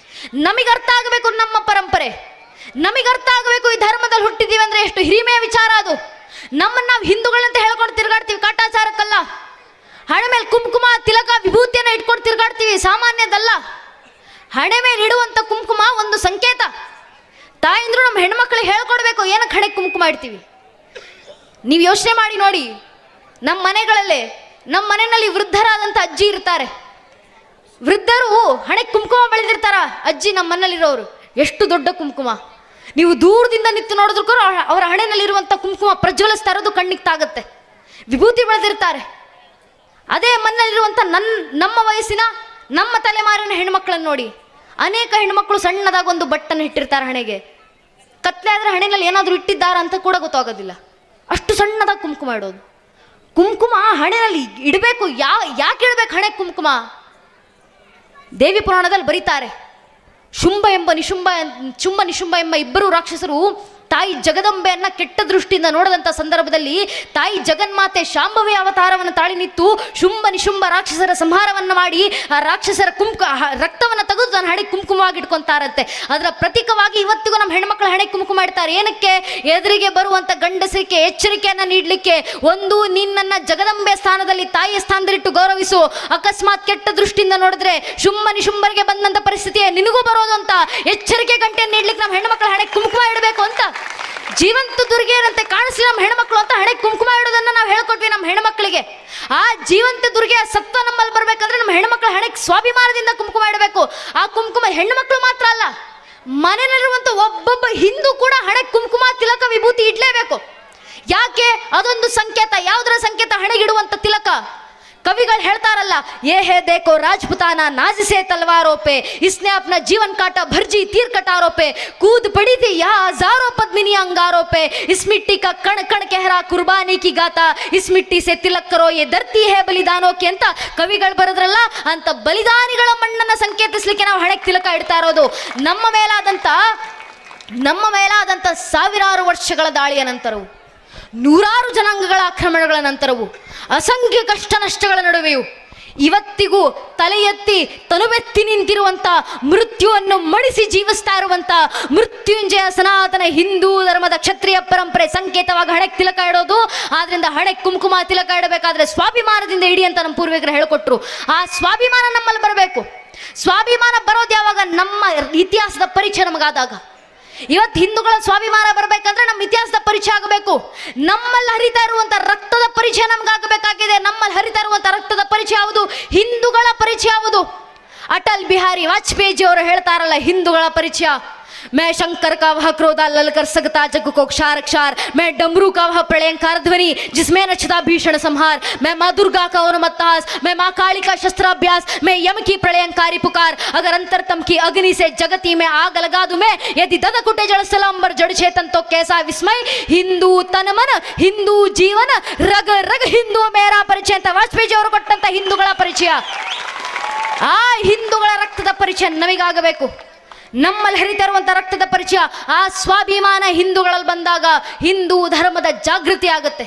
ನಮಗೆ ಅರ್ಥ ಆಗಬೇಕು ನಮ್ಮ ಪರಂಪರೆ, ನಮಗೆ ಅರ್ಥ ಆಗಬೇಕು ಈ ಧರ್ಮದಲ್ಲಿ ಹುಟ್ಟಿದ್ದೀವಿ ಅಂದ್ರೆ ಎಷ್ಟು ಹಿರಿಮೆಯ ವಿಚಾರ ಅದು. ನಮ್ಮನ್ನು ನಾವು ಹಿಂದೂಗಳಂತ ಹೇಳ್ಕೊಂಡು ತಿರ್ಗಾಡ್ತೀವಿ, ಕಾಟಾಚಾರಕ್ಕಲ್ಲ. ಹಣೆ ಮೇಲೆ ಕುಂಕುಮ ತಿಲಕ ವಿಭೂತಿಯನ್ನು ಇಟ್ಕೊಂಡು ತಿರ್ಗಾಡ್ತೀವಿ, ಸಾಮಾನ್ಯದಲ್ಲ. ಹಣೆ ಮೇಲೆ ಇಡುವಂಥ ಕುಂಕುಮ ಒಂದು ಸಂಕೇತ. ತಾಯಿಂದ್ರು ನಮ್ಮ ಹೆಣ್ಮಕ್ಳಿಗೆ ಹೇಳ್ಕೊಡ್ಬೇಕು ಏನಕ್ಕೆ ಹಣೆಗೆ ಕುಂಕುಮ ಇಡ್ತೀವಿ. ನೀವು ಯೋಚನೆ ಮಾಡಿ ನೋಡಿ, ನಮ್ಮ ಮನೆಯಲ್ಲಿ ವೃದ್ಧರಾದಂಥ ಅಜ್ಜಿ ಇರ್ತಾರೆ. ವೃದ್ಧರು ಹಣೆಗೆ ಕುಂಕುಮ ಬೆಳೆದಿರ್ತಾರ. ಅಜ್ಜಿ ನಮ್ಮ ಮನೇಲಿರೋರು ಎಷ್ಟು ದೊಡ್ಡ ಕುಂಕುಮ, ನೀವು ದೂರದಿಂದ ನಿಂತು ನೋಡಿದ್ರು ಕೂಡ ಅವರ ಹಣೆಯಲ್ಲಿರುವಂಥ ಕುಂಕುಮ ಪ್ರಜ್ವಲಿಸ್ತಾ ಇರೋದು ಕಣ್ಣಿಗೆ ತಾಗುತ್ತೆ. ವಿಭೂತಿ ಬೆಳೆದಿರ್ತಾರೆ. ಅದೇ ಮನೆಯಲ್ಲಿರುವಂಥ ನಮ್ಮ ವಯಸ್ಸಿನ ನಮ್ಮ ತಲೆಮಾರಿನ ಹೆಣ್ಮಕ್ಳನ್ನು ನೋಡಿ, ಅನೇಕ ಹೆಣ್ಮಕ್ಳು ಸಣ್ಣದಾಗ ಒಂದು ಬಟ್ಟನ್ನು ಇಟ್ಟಿರ್ತಾರೆ ಹಣೆಗೆ. ಕತ್ಲೆ ಆದರೆ ಹಣೆಯಲ್ಲಿ ಏನಾದರೂ ಇಟ್ಟಿದ್ದಾರ ಅಂತ ಕೂಡ ಗೊತ್ತಾಗೋದಿಲ್ಲ, ಅಷ್ಟು ಸಣ್ಣದಾಗ ಕುಂಕುಮ ಇಡೋದು. ಕುಂಕುಮ ಹಣೆಯಲ್ಲಿ ಇಡಬೇಕು. ಯಾಕೆ ಇಡಬೇಕು ಹಣೆಗೆ ಕುಂಕುಮ? ದೇವಿ ಪುರಾಣದಲ್ಲಿ ಬರೀತಾರೆ, ಶುಂಭ ನಿಶುಂಭ ಎಂಬ ಇಬ್ಬರು ರಾಕ್ಷಸರು ತಾಯಿ ಜಗದಂಬೆಯನ್ನ ಕೆಟ್ಟ ದೃಷ್ಟಿಯಿಂದ ನೋಡದಂಥ ಸಂದರ್ಭದಲ್ಲಿ ತಾಯಿ ಜಗನ್ಮಾತೆ ಶಾಂಭವಿ ಅವತಾರವನ್ನು ತಾಳಿ ನಿಂತು ಶುಂಭ ನಿಶುಂಭ ರಾಕ್ಷಸರ ಸಂಹಾರವನ್ನು ಮಾಡಿ ಆ ರಾಕ್ಷಸರ ರಕ್ತವನ್ನು ತೆಗೆದು ತನ್ನ ಹಣೆಗೆ ಕುಂಕುಮವಾಗಿ ಇಟ್ಕೊಂತಾರಂತೆ. ಅದರ ಪ್ರತೀಕವಾಗಿ ಇವತ್ತಿಗೂ ನಮ್ಮ ಹೆಣ್ಮಕ್ಳ ಹಣೆಗೆ ಕುಂಕುಮ ಇಡ್ತಾರೆ. ಏನಕ್ಕೆ? ಎದುರಿಗೆ ಬರುವಂಥ ಗಂಡಸರಿಗೆ ಎಚ್ಚರಿಕೆಯನ್ನು ನೀಡಲಿಕ್ಕೆ. ಒಂದು, ನಿನ್ನನ್ನು ಜಗದಂಬೆ ಸ್ಥಾನದಲ್ಲಿ ತಾಯಿಯ ಸ್ಥಾನದಲ್ಲಿಟ್ಟು ಗೌರವಿಸು. ಅಕಸ್ಮಾತ್ ಕೆಟ್ಟ ದೃಷ್ಟಿಯಿಂದ ನೋಡಿದ್ರೆ ಶುಂಭ ನಿಶುಂಭರಿಗೆ ಬಂದಂಥ ಪರಿಸ್ಥಿತಿಯೇ ನಿನಗೂ ಬರೋದು ಅಂತ ಎಚ್ಚರಿಕೆ ಗಂಟೆಯನ್ನು ನೀಡ್ಲಿಕ್ಕೆ ನಮ್ಮ ಹೆಣ್ಮಕ್ಳ ಹಣೆಗೆ ಕುಂಕುಮ ಇಡಬೇಕು ಅಂತ. ಜೀವಂತ ದುರ್ಗೆಯರಂತೆ ಕಾಣಿಸ್ಲಿ ನಮ್ಮ ಹೆಣ್ಮಕ್ಳು ಅಂತ ಹಣೆಗೆ ಕುಂಕುಮ ಇಡೋದನ್ನ ನಾವು ಹೇಳ್ಕೊಟ್ವಿ ನಮ್ಮ ಹೆಣ್ಮಕ್ಳಿಗೆ. ಆ ಜೀವಂತ ದುರ್ಗೆಯ ಸತ್ವ ನಮ್ಮಲ್ಲಿ ಬರ್ಬೇಕಂದ್ರೆ ನಮ್ಮ ಹೆಣ್ಮಕ್ಳ ಹಣೆಗೆ ಸ್ವಾಭಿಮಾನದಿಂದ ಕುಂಕುಮ ಇಡಬೇಕು. ಆ ಕುಂಕುಮ ಹೆಣ್ಮಕ್ಳು ಮಾತ್ರ ಅಲ್ಲ, ಮನೆಯಲ್ಲಿರುವಂಥ ಒಬ್ಬೊಬ್ಬ ಹಿಂದೂ ಕೂಡ ಹಣೆಗೆ ಕುಂಕುಮ ತಿಲಕ ವಿಭೂತಿ ಇಡ್ಲೇಬೇಕು. ಯಾಕೆ? ಅದೊಂದು ಸಂಕೇತ. ಯಾವುದರ ಸಂಕೇತ? ಹಣೆಗಿಡುವಂಥ ತಿಲಕ. ಕವಿಗಳು ಹೇಳ್ತಾರಲ್ಲ, ಏ ಹೇ ದೇಕೋ ರಾಜಪುತಾನ ನಾಜಿಸೆ ತಲವಾರೋं पे इसने अपना जीवन काटा भर्जी तीर कटारों पे कूद पड़ी थी यहाँ हजारों पद्मिनी अंगारों पे इस मिट्टी का कण कण कह रहा कुर्बानी की गाता इस मिट्टी से तिलक करो ये धरती है बलिदानों की ಅಂತ ಕವಿಗಳು ಬರೆದ್ರಲ್ಲ, ಅಂತ ಬಲಿದಾನಿಗಳ ಮಣ್ಣನ್ನು ಸಂಕೇತಿಸಲಿಕ್ಕೆ ನಾವು ಹಣೆಗೆ ತಿಲಕ ಇಡ್ತಾ ಇರೋದು. ನಮ್ಮ ಮೇಲಾದಂಥ ಸಾವಿರಾರು ವರ್ಷಗಳ ದಾಳಿಯ ನಂತರವು, ನೂರಾರು ಜನಾಂಗಗಳ ಆಕ್ರಮಣಗಳ ನಂತರವು, ಅಸಂಖ್ಯ ಕಷ್ಟ ನಷ್ಟಗಳ ನಡುವೆಯೂ ಇವತ್ತಿಗೂ ತಲೆ ಎತ್ತಿ ತನುವೆತ್ತಿ ನಿಂತಿರುವಂಥ, ಮೃತ್ಯುವನ್ನು ಮಣಿಸಿ ಜೀವಿಸ್ತಾ ಇರುವಂಥ ಮೃತ್ಯುಂಜಯ ಸನಾತನ ಹಿಂದೂ ಧರ್ಮದ ಕ್ಷತ್ರಿಯ ಪರಂಪರೆ ಸಂಕೇತವಾಗಿ ಹಣೆಗೆ ತಿಲಕ ಇಡೋದು. ಆದ್ರಿಂದ ಹಣೆಗೆ ಕುಂಕುಮ ತಿಲಕ ಇಡಬೇಕಾದ್ರೆ ಸ್ವಾಭಿಮಾನದಿಂದ ಇಡಿ ಅಂತ ನಮ್ಮ ಪೂರ್ವಿಕರು ಹೇಳಿಕೊಟ್ರು. ಆ ಸ್ವಾಭಿಮಾನ ನಮ್ಮಲ್ಲಿ ಬರಬೇಕು. ಸ್ವಾಭಿಮಾನ ಬರೋದು ಯಾವಾಗ? ನಮ್ಮ ಇತಿಹಾಸದ ಪರೀಕ್ಷೆ ನಮಗಾದಾಗ. ಇವತ್ತು ಹಿಂದೂಗಳ ಸ್ವಾಭಿಮಾನ ಬರಬೇಕಂದ್ರೆ ನಮ್ಮ ಇತಿಹಾಸದ ಪರಿಚಯ ಆಗಬೇಕು. ನಮ್ಮಲ್ಲಿ ಹರಿತಾ ಇರುವಂತ ರಕ್ತದ ಪರಿಚಯ ನಮ್ಗಾಗಬೇಕಾಗಿದೆ. ನಮ್ಮಲ್ಲಿ ಹರಿತಾ ಇರುವಂತ ರಕ್ತದ ಪರಿಚಯ ಯಾವುದು? ಹಿಂದೂಗಳ ಪರಿಚಯ ಯಾವುದು? ಅಟಲ್ ಬಿಹಾರಿ ವಾಜಪೇಯಿ ಅವರು ಹೇಳ್ತಾರಲ್ಲ, ಹಿಂದೂಗಳ ಪರಿಚಯ, मैं शंकर का वह क्रोधा ललकर सकता जग को क्षार क्षार, मैं डमरू का वह प्रलयंकार ध्वनि जिसमें नचता भीषण संहार, मैं माँ दुर्गा का उन्मत्तहास, मैं माँ काली का शस्त्राभ्यास, मैं यम की प्रलयंकारी पुकार, अगर अंतरतम की अग्नि से जगती में आग लगा दूं मैं, यदि दद कुटे जड़ सलांबर जड़ चेतन तो कैसा विस्मय, हिंदू तन मन हिंदू जीवन रग रग हिंदू मेरा ಪರಿಚಯ ಅಂತ ವಾಜಪೇಯಿ ಅವರು ಕೊಟ್ಟಂತ ಹಿಂದೂಗಳ ಪರಿಚಯ. ಆ ಹಿಂದೂಗಳ ರಕ್ತದ ಪರಿಚಯ ನಮಗಾಗಬೇಕು. ನಮ್ಮಲ್ಲಿ ಹರಿತಾ ಇರುವಂಥ ರಕ್ತದ ಪರಿಚಯ, ಆ ಸ್ವಾಭಿಮಾನ ಹಿಂದೂಗಳಲ್ಲಿ ಬಂದಾಗ ಹಿಂದೂ ಧರ್ಮದ ಜಾಗೃತಿ ಆಗುತ್ತೆ.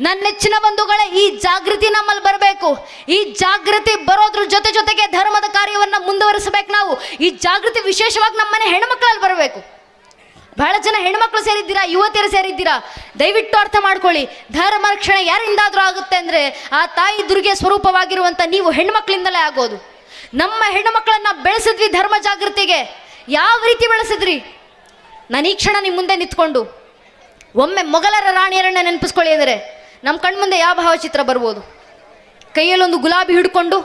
ನನ್ನ ನೆಚ್ಚಿನ ಬಂಧುಗಳೇ, ಈ ಜಾಗೃತಿ ನಮ್ಮಲ್ಲಿ ಬರಬೇಕು. ಈ ಜಾಗೃತಿ ಬರೋದ್ರ ಜೊತೆಗೆ ಧರ್ಮದ ಕಾರ್ಯವನ್ನು ಮುಂದುವರಿಸಬೇಕು ನಾವು. ಈ ಜಾಗೃತಿ ವಿಶೇಷವಾಗಿ ನಮ್ಮನೆ ಹೆಣ್ಮಕ್ಳಲ್ಲಿ ಬರಬೇಕು. ಬಹಳ ಜನ ಹೆಣ್ಮಕ್ಳು ಸೇರಿದ್ದೀರಾ, ಯುವತಿಯರು ಸೇರಿದ್ದೀರಾ, ದಯವಿಟ್ಟು ಅರ್ಥ ಮಾಡ್ಕೊಳ್ಳಿ. ಧರ್ಮ ರಕ್ಷಣೆ ಯಾರಿಂದಾದ್ರೂ ಆಗುತ್ತೆ ಅಂದರೆ ಆ ತಾಯಿ ದುರ್ಗೆ ಸ್ವರೂಪವಾಗಿರುವಂಥ ನೀವು ಹೆಣ್ಮಕ್ಳಿಂದಲೇ ಆಗೋದು. ನಮ್ಮ ಹೆಣ್ಣುಮಕ್ಕಳನ್ನ ಬೆಳೆಸಿದ್ವಿ ಧರ್ಮ ಜಾಗೃತಿಗೆ. ಯಾವ ರೀತಿ ಬೆಳೆಸಿದ್ರಿ? ನಾನು ಈ ಕ್ಷಣ ನಿಮ್ಮ ಮುಂದೆ ನಿಂತ್ಕೊಂಡು ಒಮ್ಮೆ ಮೊಘಲರ ರಾಣಿಯರನ್ನ ನೆನಪಿಸ್ಕೊಳ್ಳಿ ಅಂದರೆ ನಮ್ಮ ಕಣ್ಮುಂದೆ ಯಾವ ಭಾವಚಿತ್ರ ಬರ್ಬೋದು? ಕೈಯಲ್ಲೊಂದು ಗುಲಾಬಿ ಹಿಡ್ಕೊಂಡು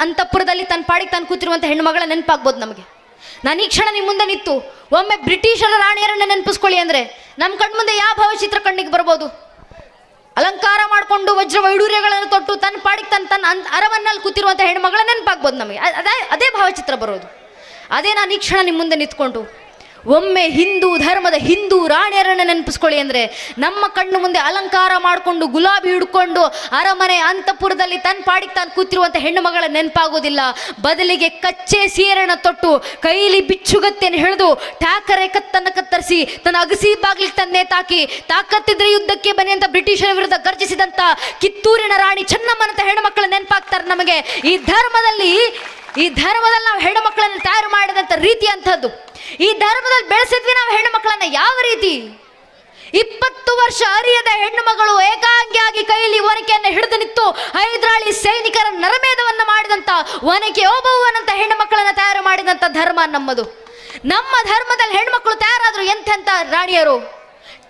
ಅಂತಃಪುರದಲ್ಲಿ ತನ್ನ ಪಾಡಿಗೆ ತಾನು ಕೂತಿರುವಂಥ ಹೆಣ್ಣುಮಗಳ ನೆನಪಾಗ್ಬೋದು ನಮಗೆ. ನಾನು ಈ ಕ್ಷಣ ನಿಮ್ಮ ಮುಂದೆ ನಿಂತು ಒಮ್ಮೆ ಬ್ರಿಟಿಷರ ರಾಣಿಯರನ್ನ ನೆನಪಿಸ್ಕೊಳ್ಳಿ ಅಂದರೆ ನಮ್ಮ ಕಣ್ಮುಂದೆ ಯಾವ ಭಾವಚಿತ್ರ ಕಣ್ಣಿಗೆ ಬರ್ಬೋದು? ಅಲಂಕಾರ ಮಾಡಿಕೊಂಡು ವಜ್ರ ವೈಡೂರ್ಯಗಳನ್ನು ತೊಟ್ಟು ತನ್ನ ಪಾಡಿಗೆ ತನ್ನ ಅರಮನೆಯಲ್ಲಿ ಕೂತಿರುವಂಥ ಹೆಣ್ಮಗಳ ನೆನಪಾಗ್ಬೋದು ನಮಗೆ. ಅದೇ ಭಾವಚಿತ್ರ ಬರೋದು. ಅದೇ ನಾನು ಈ ಕ್ಷಣ ನಿಮ್ಮ ಮುಂದೆ ನಿಂತ್ಕೊಂಡು ಒಮ್ಮೆ ಹಿಂದೂ ಧರ್ಮದ ಹಿಂದೂ ರಾಣಿಯರನ್ನು ನೆನಪಿಸ್ಕೊಳ್ಳಿ ಅಂದರೆ ನಮ್ಮ ಕಣ್ಣು ಮುಂದೆ ಅಲಂಕಾರ ಮಾಡಿಕೊಂಡು ಗುಲಾಬಿ ಹಿಡ್ಕೊಂಡು ಅರಮನೆ ಅಂತಃಪುರದಲ್ಲಿ ತನ್ನ ಪಾಡಿಗೆ ತಾನು ಕೂತಿರುವಂಥ ಹೆಣ್ಣು ಮಗಳ ನೆನಪಾಗೋದಿಲ್ಲ. ಬದಲಿಗೆ ಕಚ್ಚೆ ಸೀರೆನ ತೊಟ್ಟು ಕೈಲಿ ಬಿಚ್ಚುಗತ್ತೆಯನ್ನು ಹಿಡಿದು ಟ್ಯಾಕರೆ ಕತ್ತನ್ನು ಕತ್ತರಿಸಿ ತನ್ನ ಅಗಸಿ ಬಾಗಿಲಿಗೆ ತನ್ನೇ ತಾಕಿ ತಾಕತ್ತಿದ್ರೆ ಯುದ್ಧಕ್ಕೆ ಬನ್ನಿ ಅಂತ ಬ್ರಿಟಿಷರ ವಿರುದ್ಧ ಗರ್ಜಿಸಿದಂಥ ಕಿತ್ತೂರಿನ ರಾಣಿ ಚೆನ್ನಮ್ಮನಂತ ಹೆಣ್ಣು ಮಕ್ಕಳ ನೆನಪಾಗ್ತಾರೆ ನಮಗೆ. ಈ ಧರ್ಮದಲ್ಲಿ ನಾವು ಹೆಣ್ಣು ಮಕ್ಕಳನ್ನು ತಯಾರು ಮಾಡಿದಂಥ ರೀತಿ ಅಂಥದ್ದು. ಈ ಧರ್ಮದಲ್ಲಿ ಬೆಳೆಸಿದ್ವಿ ನಾವು ಹೆಣ್ಣು ಮಕ್ಕಳನ್ನ ಯಾವ ರೀತಿ? 20 ವರ್ಷ ಅರಿಯದ ಹೆಣ್ಣು ಮಗಳು ಏಕಾಂಗಿಯಾಗಿ ಕೈಯಲ್ಲಿ ಒನಕೆಯನ್ನು ಹಿಡಿದು ನಿಂತು ಹೈದರಾಳಿ ಸೈನಿಕರ ನರಮೇಧವನ್ನು ಮಾಡಿದಂಥ ಒನಕೆ ಓಬವ್ವನಂತ ಹೆಣ್ಣು ಮಕ್ಕಳನ್ನ ತಯಾರು ಮಾಡಿದಂಥ ಧರ್ಮ ನಮ್ಮದು. ನಮ್ಮ ಧರ್ಮದಲ್ಲಿ ಹೆಣ್ಮಕ್ಳು ತಯಾರಾದ್ರು ಎಂತೆಂಥ ರಾಣಿಯರು.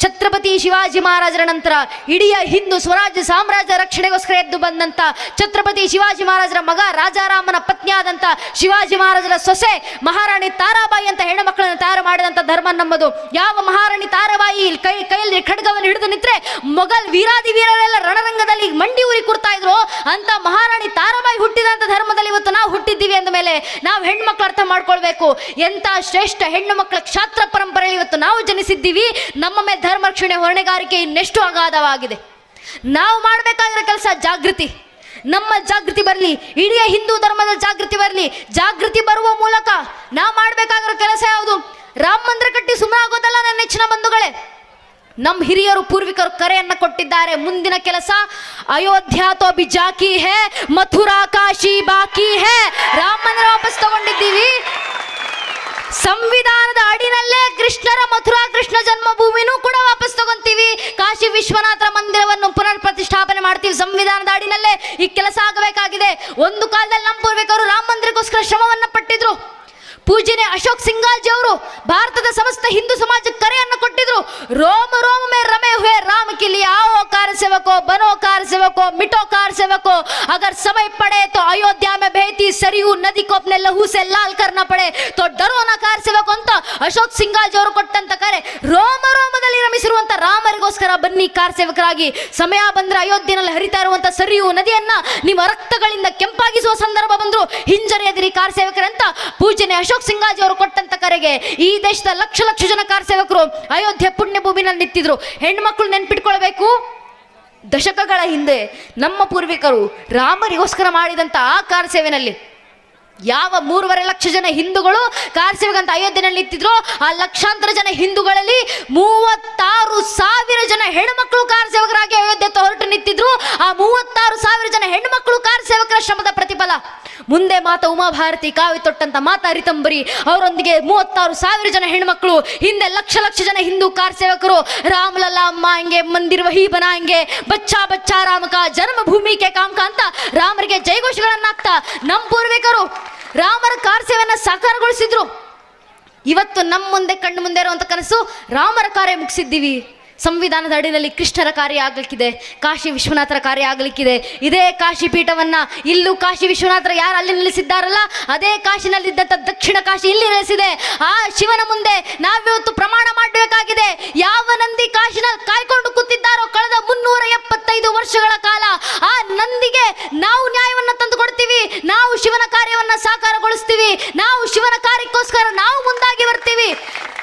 ಛತ್ರಪತಿ ಶಿವಾಜಿ ಮಹಾರಾಜರ ನಂತರ ಇಡೀ ಹಿಂದೂ ಸ್ವರಾಜ್ಯ ಸಾಮ್ರಾಜ್ಯ ರಕ್ಷಣೆಗೋಸ್ಕರ ಎದ್ದು ಬಂದಂಥ ಛತ್ರಪತಿ ಶಿವಾಜಿ ಮಹಾರಾಜರ ಮಗ ರಾಜಾರಾಮನ ಪತ್ನಿಯಾದಂಥ ಶಿವಾಜಿ ಮಹಾರಾಜರ ಸೊಸೆ ಮಹಾರಾಣಿ ತಾರಾಬಾಯಿ ಅಂತ ಹೆಣ್ಣು ಮಕ್ಕಳನ್ನು ತಯಾರು ಮಾಡಿದಂಥ ಧರ್ಮ ನಮ್ಮದು. ಯಾವ ಮಹಾರಾಣಿ ತಾರಾಬಾಯಿ ಕೈಯಲ್ಲಿ ಖಡ್ಗವನ್ನು ಹಿಡಿದು ನಿಂತರೆ ಮೊಘಲ್ ವೀರಾದಿ ವೀರರೆಲ್ಲ ರಣರಂಗದಲ್ಲಿ ಮಂಡಿ ಊರಿ ಕೂರ್ತಾ ಇದ್ರು, ಅಂತ ಮಹಾರಾಣಿ ತಾರಾಬಾಯಿ ಹುಟ್ಟಿದಂಥ ಧರ್ಮದಲ್ಲಿ ಇವತ್ತು ನಾವು ಹುಟ್ಟಿದ್ದೀವಿ ಅಂದ ಮೇಲೆ ನಾವು ಹೆಣ್ಮಕ್ಳು ಅರ್ಥ ಮಾಡ್ಕೊಳ್ಬೇಕು. ಎಂಥ ಶ್ರೇಷ್ಠ ಹೆಣ್ಣು ಮಕ್ಕಳ ಕ್ಷಾತ್ರ ಪರಂಪರೆಯಲ್ಲಿ ಇವತ್ತು ನಾವು ಜನಿಸಿದ್ದೀವಿ. ನಮ್ಮ ಮೇಲೆ ಧರ್ಮ ರಕ್ಷಣೆ ಹೊಣೆಗಾರಿಕೆ ಇನ್ನೆಷ್ಟು ಅಗಾಧವಾಗಿದೆ. ನಾವು ಮಾಡಬೇಕಾಗಿರೋ ಕೆಲಸ ಜಾಗೃತಿ. ನಮ್ಮ ಜಾಗೃತಿ ಬರಲಿ, ಇಡೀ ಹಿಂದೂ ಧರ್ಮದ ಜಾಗೃತಿ ಬರಲಿ. ಜಾಗೃತಿ ಬರುವ ಮೂಲಕ ನಾವು ಮಾಡಬೇಕಾಗಿರೋ ಕೆಲಸ ಯಾವುದು? ರಾಮ ಮಂದಿರ ಕಟ್ಟಿ ಸುಮ್ಮನೆ ಆಗೋದಲ್ಲ ನನ್ನ ನೆಚ್ಚಿನ ಬಂಧುಗಳೇ. ನಮ್ಮ ಹಿರಿಯರು ಪೂರ್ವಿಕರು ಕರೆಯನ್ನು ಕೊಟ್ಟಿದ್ದಾರೆ. ಮುಂದಿನ ಕೆಲಸ ಅಯೋಧ್ಯ ತೋ ಬಿ ಜಾಕಿ ಹೇ, ಮಥುರಾ ಕಾಶಿ ಬಾಕಿ ಹೇ. ರಾಮ ಮಂದಿರ ವಾಪಸ್ ತಗೊಂಡಿದ್ದೀವಿ. ಸಂವಿಧಾನದ ಅಡಿನಲ್ಲೇ ಕೃಷ್ಣರ ಮಥುರಾ ಕೃಷ್ಣ ಜನ್ಮಭೂಮಿನೂ ಕೂಡ ವಾಪಸ್ ತಗೊಂತೀವಿ. ಕಾಶಿ ವಿಶ್ವನಾಥರ ಮಂದಿರವನ್ನು ಪುನರ್ ಪ್ರತಿಷ್ಠಾಪನೆ ಮಾಡ್ತೀವಿ. ಸಂವಿಧಾನದ ಅಡಿನಲ್ಲೇ ಈ ಕೆಲಸ ಆಗಬೇಕಾಗಿದೆ. ಒಂದು ಕಾಲದಲ್ಲಿ ನಮ್ಮ ಪೂರ್ವಿಕರು ರಾಮ ಮಂದಿರಕ್ಕೋಸ್ಕರ ಶ್ರಮವನ್ನು ಪಟ್ಟಿದ್ರು. ಪೂಜ್ಯನೇ ಅಶೋಕ್ ಸಿಂಗಾಲ್ಜಿ ಅವರು ಭಾರತದ ಸಮಸ್ತ ಹಿಂದೂ ಸಮಾಜಕ್ಕೆ ಕರೆಯನ್ನು ಕೊಟ್ಟಿದ್ರು. ರೋಮ ರೋಮ ಮೇ ರಮೆ ಹುए राम के लिए आओ कार सेवको बनो कार सेवको मिटो कार सेवको अगर समय पड़े तो अयोध्या में बहती सरयू नदी को अपने लहू से लाल करना पड़े तो डरो ना कार सेवको ಅಂತ ಅಶೋಕ್ ಸಿಂಗಾಲ್ಜಿ ಅವರು ಕೊಟ್ಟಂತ ಕರೆ ರೋಮ ರೋಮದಲ್ಲಿ ಜನಿಸಿರುವಂತ ರಾಮರಿಗೋಸ್ಕರ ಬನ್ನಿ ಕಾರ್ ಸೇವಕರಾಗಿ. ಸಮಯ ಬಂದ್ರೆ ಅಯೋಧ್ಯೆಯಲ್ಲಿ ಹರಿತಾ ಇರುವಂತ ಸರಿಯು ನದಿಯನ್ನ ನಿಮ್ಮ ರಕ್ತಗಳಿಂದ ಕೆಂಪಾಗಿಸುವ ಸಂದರ್ಭ ಬಂದ್ರು ಹಿಂಜರಿಯದಿರಿ ಕಾರ್ ಸೇವಕರಂತ ಪೂಜ್ಯನೆ ಅಶೋಕ್ ಸಿಂಗಾಜಿ ಅವರು ಕೊಟ್ಟಂತ ಕರೆಗೆ ಈ ದೇಶದ ಲಕ್ಷ ಲಕ್ಷ ಜನ ಕಾರ್ ಸೇವಕರು ಅಯೋಧ್ಯೆ ಪುಣ್ಯ ಭೂಮಿನಲ್ಲಿ ನಿಂತಿದ್ರು. ಹೆಣ್ಮಕ್ಳು ನೆನ್ಪಿಟ್ಕೊಳ್ಬೇಕು, ದಶಕಗಳ ಹಿಂದೆ ನಮ್ಮ ಪೂರ್ವಿಕರು ರಾಮರಿಗೋಸ್ಕರ ಮಾಡಿದಂತ ಆ ಕಾರ್ ಸೇವೆನಲ್ಲಿ ಯಾವ 3.5 ಲಕ್ಷ ಜನ ಹಿಂದೂಗಳು ಕಾರ್ ಸೇವೆಗಂತ ಅಯೋಧ್ಯೆಯಲ್ಲಿ ನಿಂತಿದ್ರು, ಆ ಲಕ್ಷಾಂತರ ಜನ ಹಿಂದೂಗಳಲ್ಲಿ 36,000 ಜನ ಹೆಣ್ಮಕ್ಳು ಕಾರ್ ಸೇವಕರಾಗಿ ಅಯೋಧ್ಯೆ ಹೊರಟು ನಿಂತಿದ್ರು. ಆ 36,000 ಜನ ಹೆಣ್ಮಕ್ಳು ಕಾರ್ ಸೇವಕರ ಶ್ರಮದ ಪ್ರತಿಫಲ. ಮುಂದೆ ಮಾತಾ ಉಮಾಭಾರತಿ ಕಾವಿ ತೊಟ್ಟಂತ ಮಾತಾ ರಿತಂಬರಿ ಅವರೊಂದಿಗೆ 36,000 ಜನ ಹೆಣ್ಮಕ್ಳು, ಹಿಂದೆ ಲಕ್ಷ ಲಕ್ಷ ಜನ ಹಿಂದೂ ಕಾರ್ ಸೇವಕರು. ರಾಮಲಲ್ಲಾ ಅಮ್ಮ ಹಂಗೆ ಮಂದಿರ್ ವಹಿ ಬನಾಂಗೆ ಬಚ್ಚಾ ಬಚ್ಚಾ ರಾಮಕ ಜನ್ಮಭೂಮಿ ಕೆ ಕಾಮಕ ಅಂತ ರಾಮರಿಗೆ ಜಯಘೋಷಗಳನ್ನಾಗ್ತಾ ನಮ್ಮ ಪೂರ್ವಿಕರು ರಾಮರ ಕಾರ್ ಸೇವೆಯನ್ನ ಸಾಕಾರಗೊಳಿಸಿದ್ರು. ಇವತ್ತು ನಮ್ಮ ಮುಂದೆ ಕಣ್ಣು ಮುಂದೆ ಇರುವಂತ ಕನಸು ರಾಮರ ಕಾರ್ಯ ಮುಗಿಸಿದ್ದೀವಿ. ಸಂವಿಧಾನದ ಅಡಿಯಲ್ಲಿ ಕೃಷ್ಣರ ಕಾರ್ಯ ಆಗ್ಲಿಕ್ಕಿದೆ, ಕಾಶಿ ವಿಶ್ವನಾಥರ ಕಾರ್ಯ ಆಗ್ಲಿಕ್ಕಿದೆ. ಇದೇ ಕಾಶಿ ಪೀಠವನ್ನ ಇಲ್ಲೂ ಕಾಶಿ ವಿಶ್ವನಾಥರ ಯಾರು ಅಲ್ಲಿ ನಿಲ್ಲಿಸಿದ್ದಾರಲ್ಲ ಅದೇ ಕಾಶಿನಲ್ಲಿದ್ದಂಥ ದಕ್ಷಿಣ ಕಾಶಿ ಇಲ್ಲಿ ನೆಲೆಸಿದೆ. ಆ ಶಿವನ ಮುಂದೆ ನಾವಿವತ್ತು ಪ್ರಮಾಣ ಮಾಡಬೇಕಾಗಿದೆ. ಯಾವ ನಂದಿ ಕಾಶಿನಲ್ಲಿ ಕಾಯ್ಕೊಂಡು ಕೂತಿದ್ದಾರೋ ಕಳೆದ 375 ವರ್ಷಗಳ ಕಾಲ ಆ ನಂದಿಗೆ ನಾವು ನ್ಯಾಯವನ್ನ ತಂದು ಕೊಡ್ತೀವಿ. ನಾವು ಶಿವನ ಕಾರ್ಯವನ್ನ ಸಾಕಾರಗೊಳಿಸ್ತೀವಿ. ನಾವು ಶಿವನ ಕಾರ್ಯಕ್ಕೋಸ್ಕರ ನಾವು ಮುಂದಾಗಿ ಬರ್ತೀವಿ.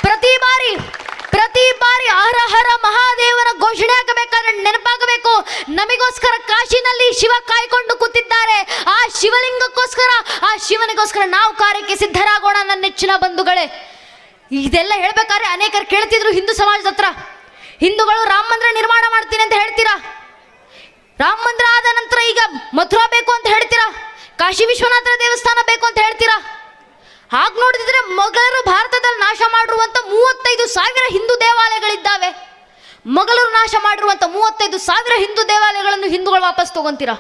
ಪ್ರತಿ ಬಾರಿ ಹರ ಹರ ಮಹಾದೇವನ ಘೋಷಣೆ ಆಗಬೇಕಾದ್ರೆ ನೆನಪಾಗಬೇಕು, ನಮಗೋಸ್ಕರ ಕಾಶಿನಲ್ಲಿ ಶಿವ ಕಾಯ್ಕೊಂಡು ಕೂತಿದ್ದಾರೆ. ಆ ಶಿವಲಿಂಗಕ್ಕೋಸ್ಕರ ಆ ಶಿವನಿಗೋಸ್ಕರ ನಾವು ಕಾರ್ಯಕ್ಕೆ ಸಿದ್ಧರಾಗೋಣ ನನ್ನ ನೆಚ್ಚಿನ ಬಂಧುಗಳೇ. ಇದೆಲ್ಲ ಹೇಳ್ಬೇಕಾದ್ರೆ ಅನೇಕರು ಕೇಳ್ತಿದ್ರು ಹಿಂದೂ ಸಮಾಜದ ಹತ್ರ, ಹಿಂದೂಗಳು ರಾಮ ಮಂದಿರ ನಿರ್ಮಾಣ ಮಾಡ್ತೀನಿ ಅಂತ ಹೇಳ್ತೀರಾ, ರಾಮ ಮಂದಿರ ಆದ ನಂತರ ಈಗ ಮಥುರಾ ಬೇಕು ಅಂತ ಹೇಳ್ತೀರಾ, ಕಾಶಿ ವಿಶ್ವನಾಥರ ದೇವಸ್ಥಾನ ಬೇಕು ಅಂತ ಹೇಳ್ತೀರಾ. ಹಾಗೆ ನೋಡಿದ್ರೆ ಮೊಘಲರು ಭಾರತದಲ್ಲಿ ನಾಶ ಮಾಡಿರುವಂತ 35,000 ಹಿಂದೂ ದೇವಾಲಯಗಳಿದ್ದಾವೆ. ಮೊಘಲರು ನಾಶ ಮಾಡಿರುವಂತ 35,000 ಹಿಂದೂ ದೇವಾಲಯಗಳನ್ನು ಹಿಂದೂಗಳು ವಾಪಸ್ ತಗೊಂತೀರಾ.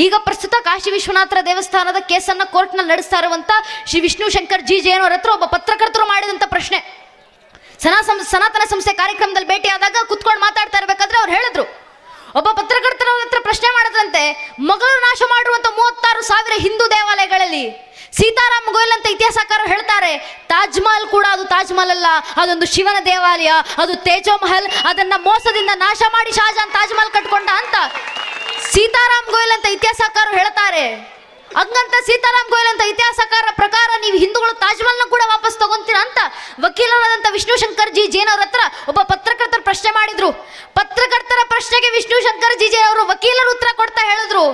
ಈಗ ಪ್ರಸ್ತುತ ಕಾಶಿ ವಿಶ್ವನಾಥರ ದೇವಸ್ಥಾನದ ಕೇಸನ್ನ ಕೋರ್ಟ್ನಲ್ಲಿ ನಡೆಸ್ತಾ ಇರುವಂತ ಶ್ರೀ ವಿಷ್ಣು ಶಂಕರ್ ಜಿ ಜೈನ್ ಅವರ ಹತ್ರ ಒಬ್ಬ ಪತ್ರಕರ್ತರು ಮಾಡಿದಂತ ಪ್ರಶ್ನೆ. ಸನಾತನ ಸಂಸ್ಥೆ ಕಾರ್ಯಕ್ರಮದಲ್ಲಿ ಭೇಟಿಯಾದಾಗ ಕುತ್ಕೊಂಡು ಮಾತಾಡ್ತಾ ಇರ್ಬೇಕಾದ್ರೆ ಅವ್ರು ಹೇಳಿದ್ರು, ಒಬ್ಬ ಪತ್ರಕರ್ತರ ಹತ್ರ ಪ್ರಶ್ನೆ ಮಾಡಿದ್ರಂತೆ, ಮೊಘಲರು ನಾಶ ಮಾಡಿರುವಂತ 36,000 ಹಿಂದೂ ದೇವಾಲಯಗಳಲ್ಲಿ ಸೀತಾರಾಮ್ ಗೋಯಲ್ ಅಂತ ಇತಿಹಾಸಕಾರರು ಹೇಳ್ತಾರೆ, ತಾಜ್ ಮಹಲ್ ಕೂಡ ಅದು ತಾಜ್ ಮಹಲ್ ಅಲ್ಲ, ಅದೊಂದು ಶಿವನ ದೇವಾಲಯ, ಅದು ತೇಜೋ ಮಹಲ್, ಅದನ್ನ ಮೋಸದಿಂದ ನಾಶ ಮಾಡಿ ಶಾಜಹಾನ್ ತಾಜ್ ಮಹಲ್ ಕಟ್ಕೊಂಡ ಅಂತ ಸೀತಾರಾಮ್ ಗೋಯಲ್ ಅಂತ ಇತಿಹಾಸಕಾರರು ಹೇಳ್ತಾರೆ. ಹಂಗಂತ ಸೀತಾರಾಮ್ ಗೋಯಲ್ ಅಂತ ಇತಿಹಾಸಕಾರರ ಪ್ರಕಾರ ನೀವು ಹಿಂದೂಗಳು ತಾಜ್ ಮಹಲ್ನ ಕೂಡ ವಾಪಸ್ ತಗೊಂತೀರಾ ಅಂತ ವಕೀಲರಾದಂಥ ವಿಷ್ಣು ಶಂಕರ್ ಜಿ ಜೈನ್ ಅವ್ರ ಹತ್ರ ಒಬ್ಬ ಪತ್ರಕರ್ತರ ಪ್ರಶ್ನೆ ಮಾಡಿದ್ರು. ಪತ್ರಕರ್ತರ ಪ್ರಶ್ನೆಗೆ ವಿಷ್ಣು ಶಂಕರ್ ಜಿ ಜೈನ್ ಅವರು ವಕೀಲರು ಉತ್ತರ ಕೊಡ್ತಾ ಹೇಳಿದ್ರು,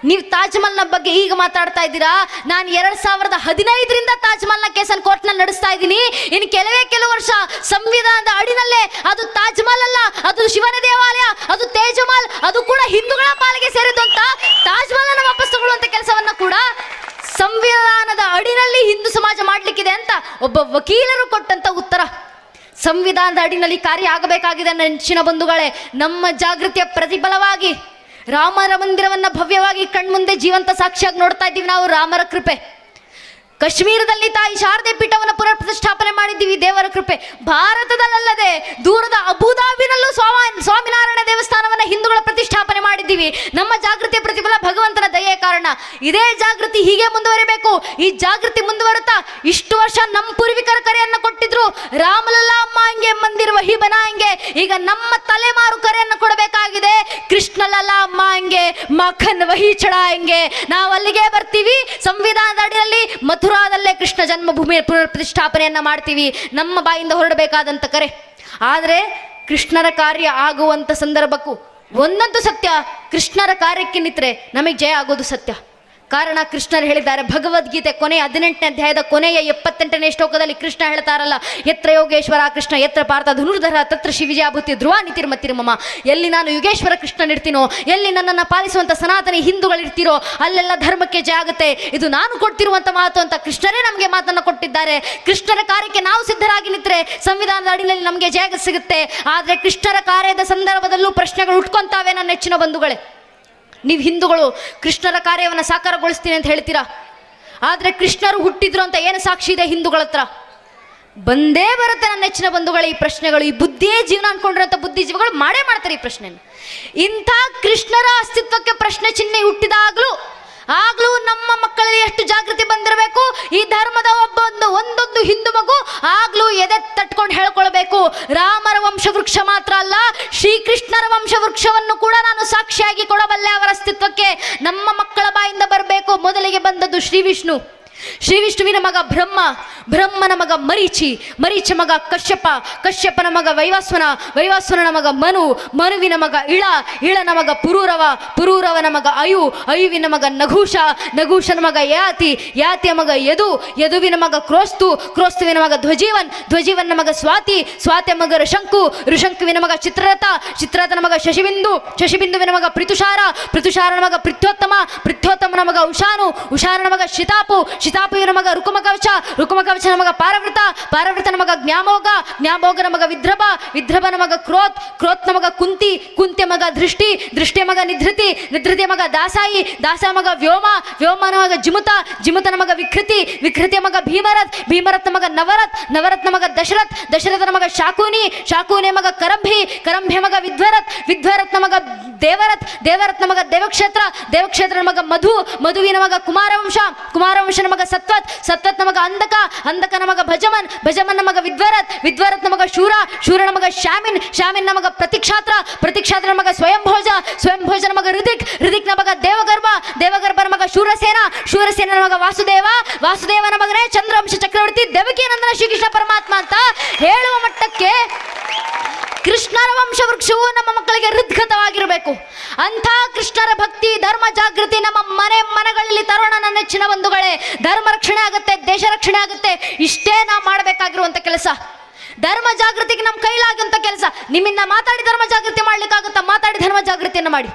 ನೀವು ತಾಜ್ ಮಹಲ್ನ ಬಗ್ಗೆ ಈಗ ಮಾತಾಡ್ತಾ ಇದ್ದೀರಾ, ನಾನು 2015ರಿಂದ ತಾಜ್ ಮಹಲ್ನ ಕೇಸನ್ನು ಕೋರ್ಟ್ನಲ್ಲಿ ನಡೆಸ್ತಾ ಇದ್ದೀನಿ. ಇನ್ನು ಕೆಲವು ವರ್ಷ ಸಂವಿಧಾನದ ಅಡಿನಲ್ಲೇ ಅದು ತಾಜ್ ಮಹಲ್ ಅಲ್ಲ, ಅದು ಶಿವನ ದೇವಾಲಯ, ಅದು ತೇಜ್ ಮಹಲ್, ಅದು ಕೂಡ ಹಿಂದೂಗಳ ಪಾಲಿಗೆ ಸೇರಿದ್ದು ಅಂತ ತಾಜ್ ಮಹಲ್ ಅನ್ನು ವಾಪಸ್ ತಗೊಳ್ಳುವಂತ ಕೆಲಸವನ್ನ ಕೂಡ ಸಂವಿಧಾನದ ಅಡಿನಲ್ಲಿ ಹಿಂದೂ ಸಮಾಜ ಮಾಡ್ಲಿಕ್ಕಿದೆ ಅಂತ ಒಬ್ಬ ವಕೀಲರು ಕೊಟ್ಟಂತ ಉತ್ತರ. ಸಂವಿಧಾನದ ಅಡಿನಲ್ಲಿ ಕಾರ್ಯ ಆಗಬೇಕಾಗಿದೆ ನೆಚ್ಚಿನ ಬಂಧುಗಳೇ. ನಮ್ಮ ಜಾಗೃತಿಯ ಪ್ರತಿಫಲವಾಗಿ ರಾಮರ ಮಂದಿರವನ್ನ ಭವ್ಯವಾಗಿ ಕಣ್ಮುಂದೆ ಜೀವಂತ ಸಾಕ್ಷಿಯಾಗಿ ನೋಡ್ತಾ ಇದ್ದೀವಿ ನಾವು. ರಾಮರ ಕೃಪೆ. ಕಾಶ್ಮೀರದಲ್ಲಿ ತಾಯಿ ಶಾರದೆ ಪೀಠವನ್ನು ಪುನರ್ ಪ್ರತಿಷ್ಠಾಪನೆ ಮಾಡಿದ್ದೀವಿ, ದೇವರ ಕೃಪೆ. ಭಾರತದಲ್ಲದೆ ದೂರದ ಅಬುದಾಬಿನಲ್ಲೂ ಸ್ವಾಮಿನಾರಾಯಣ ದೇವಸ್ಥಾನವನ್ನ ಹಿಂದೂಗಳ ಪ್ರತಿಷ್ಠಾಪನೆ ಮಾಡಿದ್ದೀವಿ. ನಮ್ಮ ಜಾಗೃತಿಯ ಪ್ರತಿಫಲ ಭಗವಂತನ ದಯೆಯ ಕಾರಣ. ಇದೇ ಜಾಗೃತಿ ಹೀಗೆ ಮುಂದುವರಿಬೇಕು. ಈ ಜಾಗೃತಿ ಮುಂದುವರುತ್ತಾ ಇಷ್ಟು ವರ್ಷ ನಮ್ಮ ಪೂರ್ವಿಕರ ಕರೆಯನ್ನ ಕೊಟ್ಟಿದ್ರು, ರಾಮಲಲ್ಲಾ ಅಮ್ಮ ಹಂಗೆ ಮಂದಿರ್ ವಹಿ ಬನಾಂಗೆ. ಈಗ ನಮ್ಮ ತಲೆಮಾರು ಕರೆಯನ್ನು ಕೊಡಬೇಕಾಗಿದೆ, ಕೃಷ್ಣಲಲ್ಲಾ ಅಮ್ಮ ಹಂಗೆ ಮಖನ್ ವಹಿ ಚಢಾಯಂಗೆ. ನಾವು ಅಲ್ಲಿಗೆ ಬರ್ತೀವಿ. ಸಂವಿಧಾನದ ಅಡಿಯಲ್ಲಿ ಮಥುರಾದಲ್ಲೇ ಕೃಷ್ಣ ಜನ್ಮಭೂಮಿಯ ಪುನರ್ ಪ್ರತಿಷ್ಠಾಪನೆಯನ್ನ ಮಾಡ್ತೀವಿ. ನಮ್ಮ ಬಾಯಿಂದ ಹೊರಡಬೇಕಾದಂತ ಕರೆ. ಆದರೆ ಕೃಷ್ಣರ ಕಾರ್ಯ ಆಗುವಂತ ಸಂದರ್ಭಕ್ಕೂ ಒಂದಂತೂ ಸತ್ಯ, ಕೃಷ್ಣರ ಕಾರ್ಯಕ್ಕೆ ನಿಂತರೆ ನಮಗೆ ಜಯ ಆಗೋದು ಸತ್ಯ. ಕಾರಣ ಕೃಷ್ಣರು ಹೇಳಿದ್ದಾರೆ, ಭಗವದ್ಗೀತೆ ಕೊನೆಯ 18ನೇ ಅಧ್ಯಾಯದ ಕೊನೆಯ 78ನೇ ಶ್ಲೋಕದಲ್ಲಿ ಕೃಷ್ಣ ಹೇಳ್ತಾರಲ್ಲ, ಯತ್ರ ಯೋಗೇಶ್ವರ ಕೃಷ್ಣ ಯತ್ರ ಪಾರ್ಥ ಧನುರ್ಧರ ತತ್ರ ಶಿವಿಜಾಭೂತಿ ಧ್ರುವ ನಿತಿರ್ಮತಿರ್ಮಮ. ಎಲ್ಲಿ ನಾನು ಯುಗೇಶ್ವರ ಕೃಷ್ಣನಿರ್ತೀನೋ, ಎಲ್ಲಿ ನನ್ನನ್ನು ಪಾಲಿಸುವಂಥ ಸನಾತನಿ ಹಿಂದೂಗಳಿರ್ತೀರೋ ಅಲ್ಲೆಲ್ಲ ಧರ್ಮಕ್ಕೆ ಜಯ ಆಗುತ್ತೆ. ಇದು ನಾನು ಕೊಡ್ತಿರುವಂಥ ಮಾತು ಅಂತ ಕೃಷ್ಣರೇ ನಮಗೆ ಮಾತನ್ನು ಕೊಟ್ಟಿದ್ದಾರೆ. ಕೃಷ್ಣರ ಕಾರ್ಯಕ್ಕೆ ನಾವು ಸಿದ್ಧರಾಗಿ ನಿಂತರೆ ಸಂವಿಧಾನದ ಅಡಿಯಲ್ಲಿ ನಮಗೆ ಜಯ ಸಿಗುತ್ತೆ. ಆದರೆ ಕೃಷ್ಣರ ಕಾರ್ಯದ ಸಂದರ್ಭದಲ್ಲೂ ಪ್ರಶ್ನೆಗಳು ಉಟ್ಕೊಂತಾವೆ ನನ್ನ ನೆಚ್ಚಿನ ಬಂಧುಗಳೇ. ನೀವು ಹಿಂದೂಗಳು ಕೃಷ್ಣರ ಕಾರ್ಯವನ್ನು ಸಾಕಾರಗೊಳಿಸ್ತೀನಿ ಅಂತ ಹೇಳ್ತೀರಾ, ಆದರೆ ಕೃಷ್ಣರು ಹುಟ್ಟಿದ್ರು ಅಂತ ಏನು ಸಾಕ್ಷಿ ಇದೆ ಹಿಂದೂಗಳ ಹತ್ರ? ಬಂದೇ ಬರುತ್ತೆ ನನ್ನ ನೆಚ್ಚಿನ ಬಂಧುಗಳು ಈ ಪ್ರಶ್ನೆಗಳು. ಈ ಬುದ್ಧಿಯೇ ಜೀವನ ಅನ್ಕೊಂಡಿರೋಂಥ ಬುದ್ಧಿಜೀವಿಗಳು ಮಾಡೇ ಮಾಡ್ತಾರೆ ಈ ಪ್ರಶ್ನೆಯನ್ನು. ಇಂಥ ಕೃಷ್ಣರ ಅಸ್ತಿತ್ವಕ್ಕೆ ಪ್ರಶ್ನೆ ಚಿಹ್ನೆ ಹುಟ್ಟಿದಾಗಲೂ ಆಗ್ಲೂ ನಮ್ಮ ಮಕ್ಕಳಲ್ಲಿ ಎಷ್ಟು ಜಾಗೃತಿ ಬಂದಿರಬೇಕು. ಈ ಧರ್ಮದ ಒಂದೊಂದು ಹಿಂದೂ ಮಗು ಆಗ್ಲೂ ಎದೆ ತಟ್ಕೊಂಡು ಹೇಳ್ಕೊಳ್ಬೇಕು, ರಾಮರ ವಂಶವೃಕ್ಷ ಮಾತ್ರ ಅಲ್ಲ, ಶ್ರೀಕೃಷ್ಣರ ವಂಶವೃಕ್ಷವನ್ನು ಕೂಡ ನಾನು ಸಾಕ್ಷಿಯಾಗಿ ಕೊಡಬಲ್ಲೆ ಅವರ ಅಸ್ತಿತ್ವಕ್ಕೆ. ನಮ್ಮ ಮಕ್ಕಳ ಬಾಯಿಂದ ಬರಬೇಕು. ಮೊದಲಿಗೆ ಬಂದದ್ದು ಶ್ರೀ ವಿಷ್ಣು, ಶ್ರೀ ವಿಷ್ಣುವಿನ ಮಗ ಬ್ರಹ್ಮ, ಬ್ರಹ್ಮನ ಮಗ ಮರೀಚಿ, ಮರೀಚ ಮಗ ಕಶ್ಯಪ, ಕಶ್ಯಪನ ಮಗ ವೈವಾಸ್ವನ, ವೈವಾಸ್ವನನ ಮಗ ಮನು, ಮನುವಿನ ಮಗ ಇಳ, ಇಳನ ಮಗ ಪುರೂರವ, ಪುರೂರವನ ಮಗ ಅಯು, ಅಯುವಿನ ಮಗ ನಘೂಷ, ನಘೂಷನ ಮಗ ಯಾತಿ, ಯಾತಿಯ ಮಗ ಯದು, ಯದುವಿನ ಮಗ ಕ್ರೋಸ್ತು, ಕ್ರೋಸ್ತುವಿನ ಮಗ ಧ್ವಜೀವನ್, ಧ್ವಜೀವನ ಮಗ ಸ್ವಾತಿ, ಸ್ವಾತಿಯ ಮಗ ಋಷಂಕು, ಋಷಂಕುವಿನ ಮಗ ಚಿತ್ರರಥ, ಚಿತ್ರರಥನ ಮಗ ಶಶಿಬಿಂದು, ಶಶಿಬಿಂದುವಿನ ಮಗ ಪೃತುಷಾರ, ಪೃತುಷಾರನ ಮಗ ಪೃಥ್ಯೋತ್ತಮ, ಪೃಥ್ಯೋತ್ತಮನ ಮಗ ಉಷಾನು, ಉಷಾರನ ಮಗ ಶಿತಾಪು, ಶಿತಾಪುವಿನ ಮಗ ರುಕುಮಕವಚ, ರುಕುಮಕವಚನ ಮಗ ಪಾರವೃತ, ಪಾರವೃತನ ಮಗ ಜ್ಞಾಮೋಗ, ಜ್ಞಾಮೋಗನ ಮಗ ವಿದ್ರಭ, ವಿದ್ರಭನ ಮಗ ಕ್ರೋತ್, ಕ್ರೋತ್ನ ಮಗ ಕುಂತಿ, ಕುಂತಿಯ ಮಗ ದೃಷ್ಟಿ, ದೃಷ್ಟಿಯ ಮಗ ನಿಧೃತಿ, ನಿಧೃತಿಯ ಮಗ ದಾಸಾಯಿ, ದಾಸಾಯ ಮಗ ವ್ಯೋಮ, ವ್ಯೋಮನ ಮಗ ಜಿಮುತ, ಜಿಮುತನ ಮಗ ವಿಕೃತಿ, ವಿಕೃತಿಯ ಮಗ ಭೀಮರಥ್, ಭೀಮರಥನ ಮಗ ನವರಥ್, ನವರತ್ನ ಮಗ ದಶರಥ್, ದಶರಥನ ಮಗ ಶಾಕೂನಿ, ಶಾಕೂನಿಯ ಮಗ ಕರಂಭಿ, ಕರಂಭಿಯ ಮಗ ವಿಧ್ವರಥ್, ವಿಧ್ವರಥನ ಮಗ ದೇವರಥ್, ದೇವರಥನ ಮಗ ದೇವಕ್ಷೇತ್ರ, ದೇವಕ್ಷೇತ್ರನ ಮಗ ಮಧು, ಮಧುವಿನ ಮಗ ಕುಮಾರವಂಶ, ಕುಮಾರವಂಶನ ಮಗ ಸತ್ವತ್, ಸತ್ವತ್ನ ಮಗ ಅಂಧಕ, ಅಂಧಕನ ಮಗ ಭಜಮನ್, ಭಜಮನ್ನ ಮಗ ವಿದ್ವರಥ್, ವಿದ್ವರಥನ ಮಗ ಶೂರ, ಶೂರನ ಮಗ ಶಾಮಿನ್, ಶಾಮಿನ್ನ ಮಗ ಪ್ರತಿಕ್ಷಾತ್ರ, ಪ್ರತಿಕ್ಷಾತ್ರನ ಮಗ ಸ್ವಯಂಭೋಜ, ಸ್ವಯಂಭೋಜನ ಮಗ ಋದಿಕ್, ಋದಿಕ್ನ ಮಗ ದೇವಗರ್ಭ, ದೇವಗರ್ಭನ ಮಗ ಶೂರಸೇನ, ಶೂರಸೇನನ ಮಗ ವಾಸುದೇವ, ವಾಸುದೇವನ ಮಗನೇ ಚಂದ್ರವಂಶ ಚಕ್ರವರ್ತಿ ದೇವಕಿ ನಂದನ ಶ್ರೀಕೃಷ್ಣ ಪರಮಾತ್ಮ ಅಂತ ಹೇಳುವ ಮಟ್ಟಕ್ಕೆ ಕೃಷ್ಣರ ವಂಶವೃಕ್ಷವು ನಮ್ಮ ಮಕ್ಕಳಿಗೆ ಹೃದ್ಗತವಾಗಿರಬೇಕು. ಅಂಥ ಕೃಷ್ಣರ ಭಕ್ತಿ ಧರ್ಮ ಜಾಗೃತಿ ನಮ್ಮ ಮನೆಗಳಲ್ಲಿ ತರೋಣ ನನ್ನ ನೆಚ್ಚಿನ ಬಂಧುಗಳೇ. ಧರ್ಮ ರಕ್ಷಣೆ ಆಗುತ್ತೆ, ದೇಶ ರಕ್ಷಣೆ ಆಗುತ್ತೆ. ಇಷ್ಟೇ ನಾವು ಮಾಡಬೇಕಾಗಿರುವಂಥ ಕೆಲಸ. ಧರ್ಮ ಜಾಗೃತಿಗೆ ನಮ್ಮ ಕೈಲಾಗುವಂಥ ಕೆಲಸ. ನಿಮ್ಮಿಂದ ಮಾತಾಡಿ ಧರ್ಮ ಜಾಗೃತಿ ಮಾಡ್ಲಿಕ್ಕಾಗುತ್ತಾ? ಮಾತಾಡಿ ಧರ್ಮ ಜಾಗೃತಿಯನ್ನು ಮಾಡಿ.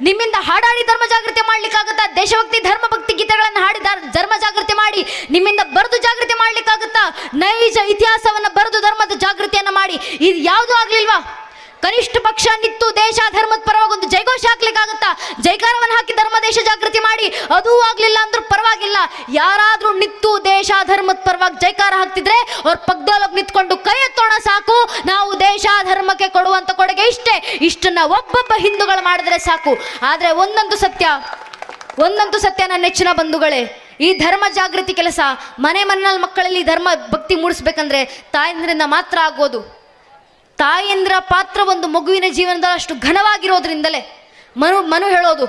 ನಿಮ್ಮಿಂದ ಹಾಡಾಡಿ ಧರ್ಮ ಜಾಗೃತಿ ಮಾಡ್ಲಿಕ್ಕಾಗುತ್ತಾ? ದೇಶಭಕ್ತಿ ಧರ್ಮ ಭಕ್ತಿ ಗೀತೆಗಳನ್ನು ಹಾಡಿ ಧರ್ಮ ಜಾಗೃತಿ ಮಾಡಿ. ನಿಮ್ಮಿಂದ ಬರೆದು ಜಾಗೃತಿ ಮಾಡ್ಲಿಕ್ಕಾಗುತ್ತಾ? ನೈಜ ಇತಿಹಾಸವನ್ನು ಬರೆದು ಧರ್ಮದ ಜಾಗೃತಿಯನ್ನು ಮಾಡಿ. ಇದು ಯಾವುದೂ ಆಗ್ಲಿಲ್ವಾ? ಕನಿಷ್ಠ ಪಕ್ಷ ನಿತ್ತು ದೇಶ ಧರ್ಮದ ಪರವಾಗಿ ಒಂದು ಜೈಘೋಷ ಹಾಕ್ಲಿಕ್ಕಾಗುತ್ತಾ? ಜೈಕಾರವನ್ನು ಹಾಕಿ ಧರ್ಮ ದೇಶ ಜಾಗೃತಿ ಮಾಡಿ. ಅದೂ ಆಗ್ಲಿಲ್ಲ ಅಂದ್ರೂ ಪರವಾಗಿಲ್ಲ. ಯಾರಾದ್ರೂ ನಿತ್ತು ದೇಶ ಧರ್ಮದ ಪರವಾಗಿ ಜೈಕಾರ ಹಾಕ್ತಿದ್ರೆ ಅವ್ರ ಪಕ್ಕದೊಳಗೆ ನಿಂತ್ಕೊಂಡು ಕೈ ಎತ್ತೋಣ ಸಾಕು. ನಾವು ದೇಶ ಧರ್ಮಕ್ಕೆ ಕೊಡುವಂತ ಕೊಡುಗೆ ಇಷ್ಟೇ. ಇಷ್ಟನ್ನ ಒಬ್ಬೊಬ್ಬ ಹಿಂದೂಗಳು ಮಾಡಿದ್ರೆ ಸಾಕು. ಆದ್ರೆ ಒಂದೊಂದು ಸತ್ಯ ನನ್ನ ನೆಚ್ಚಿನ ಬಂಧುಗಳೇ, ಈ ಧರ್ಮ ಜಾಗೃತಿ ಕೆಲಸ ಮನೆಯಲ್ಲಿ ಮಕ್ಕಳಲ್ಲಿ ಧರ್ಮ ಭಕ್ತಿ ಮೂಡಿಸ್ಬೇಕಂದ್ರೆ ತಾಯಂದ್ರಿಂದ ಮಾತ್ರ ಆಗೋದು. ತಾಯಂದ್ರ ಪಾತ್ರ ಒಂದು ಮಗುವಿನ ಜೀವನದಲ್ಲಿ ಅಷ್ಟು ಘನವಾಗಿರೋದ್ರಿಂದಲೇ ಮನು ಹೇಳೋದು,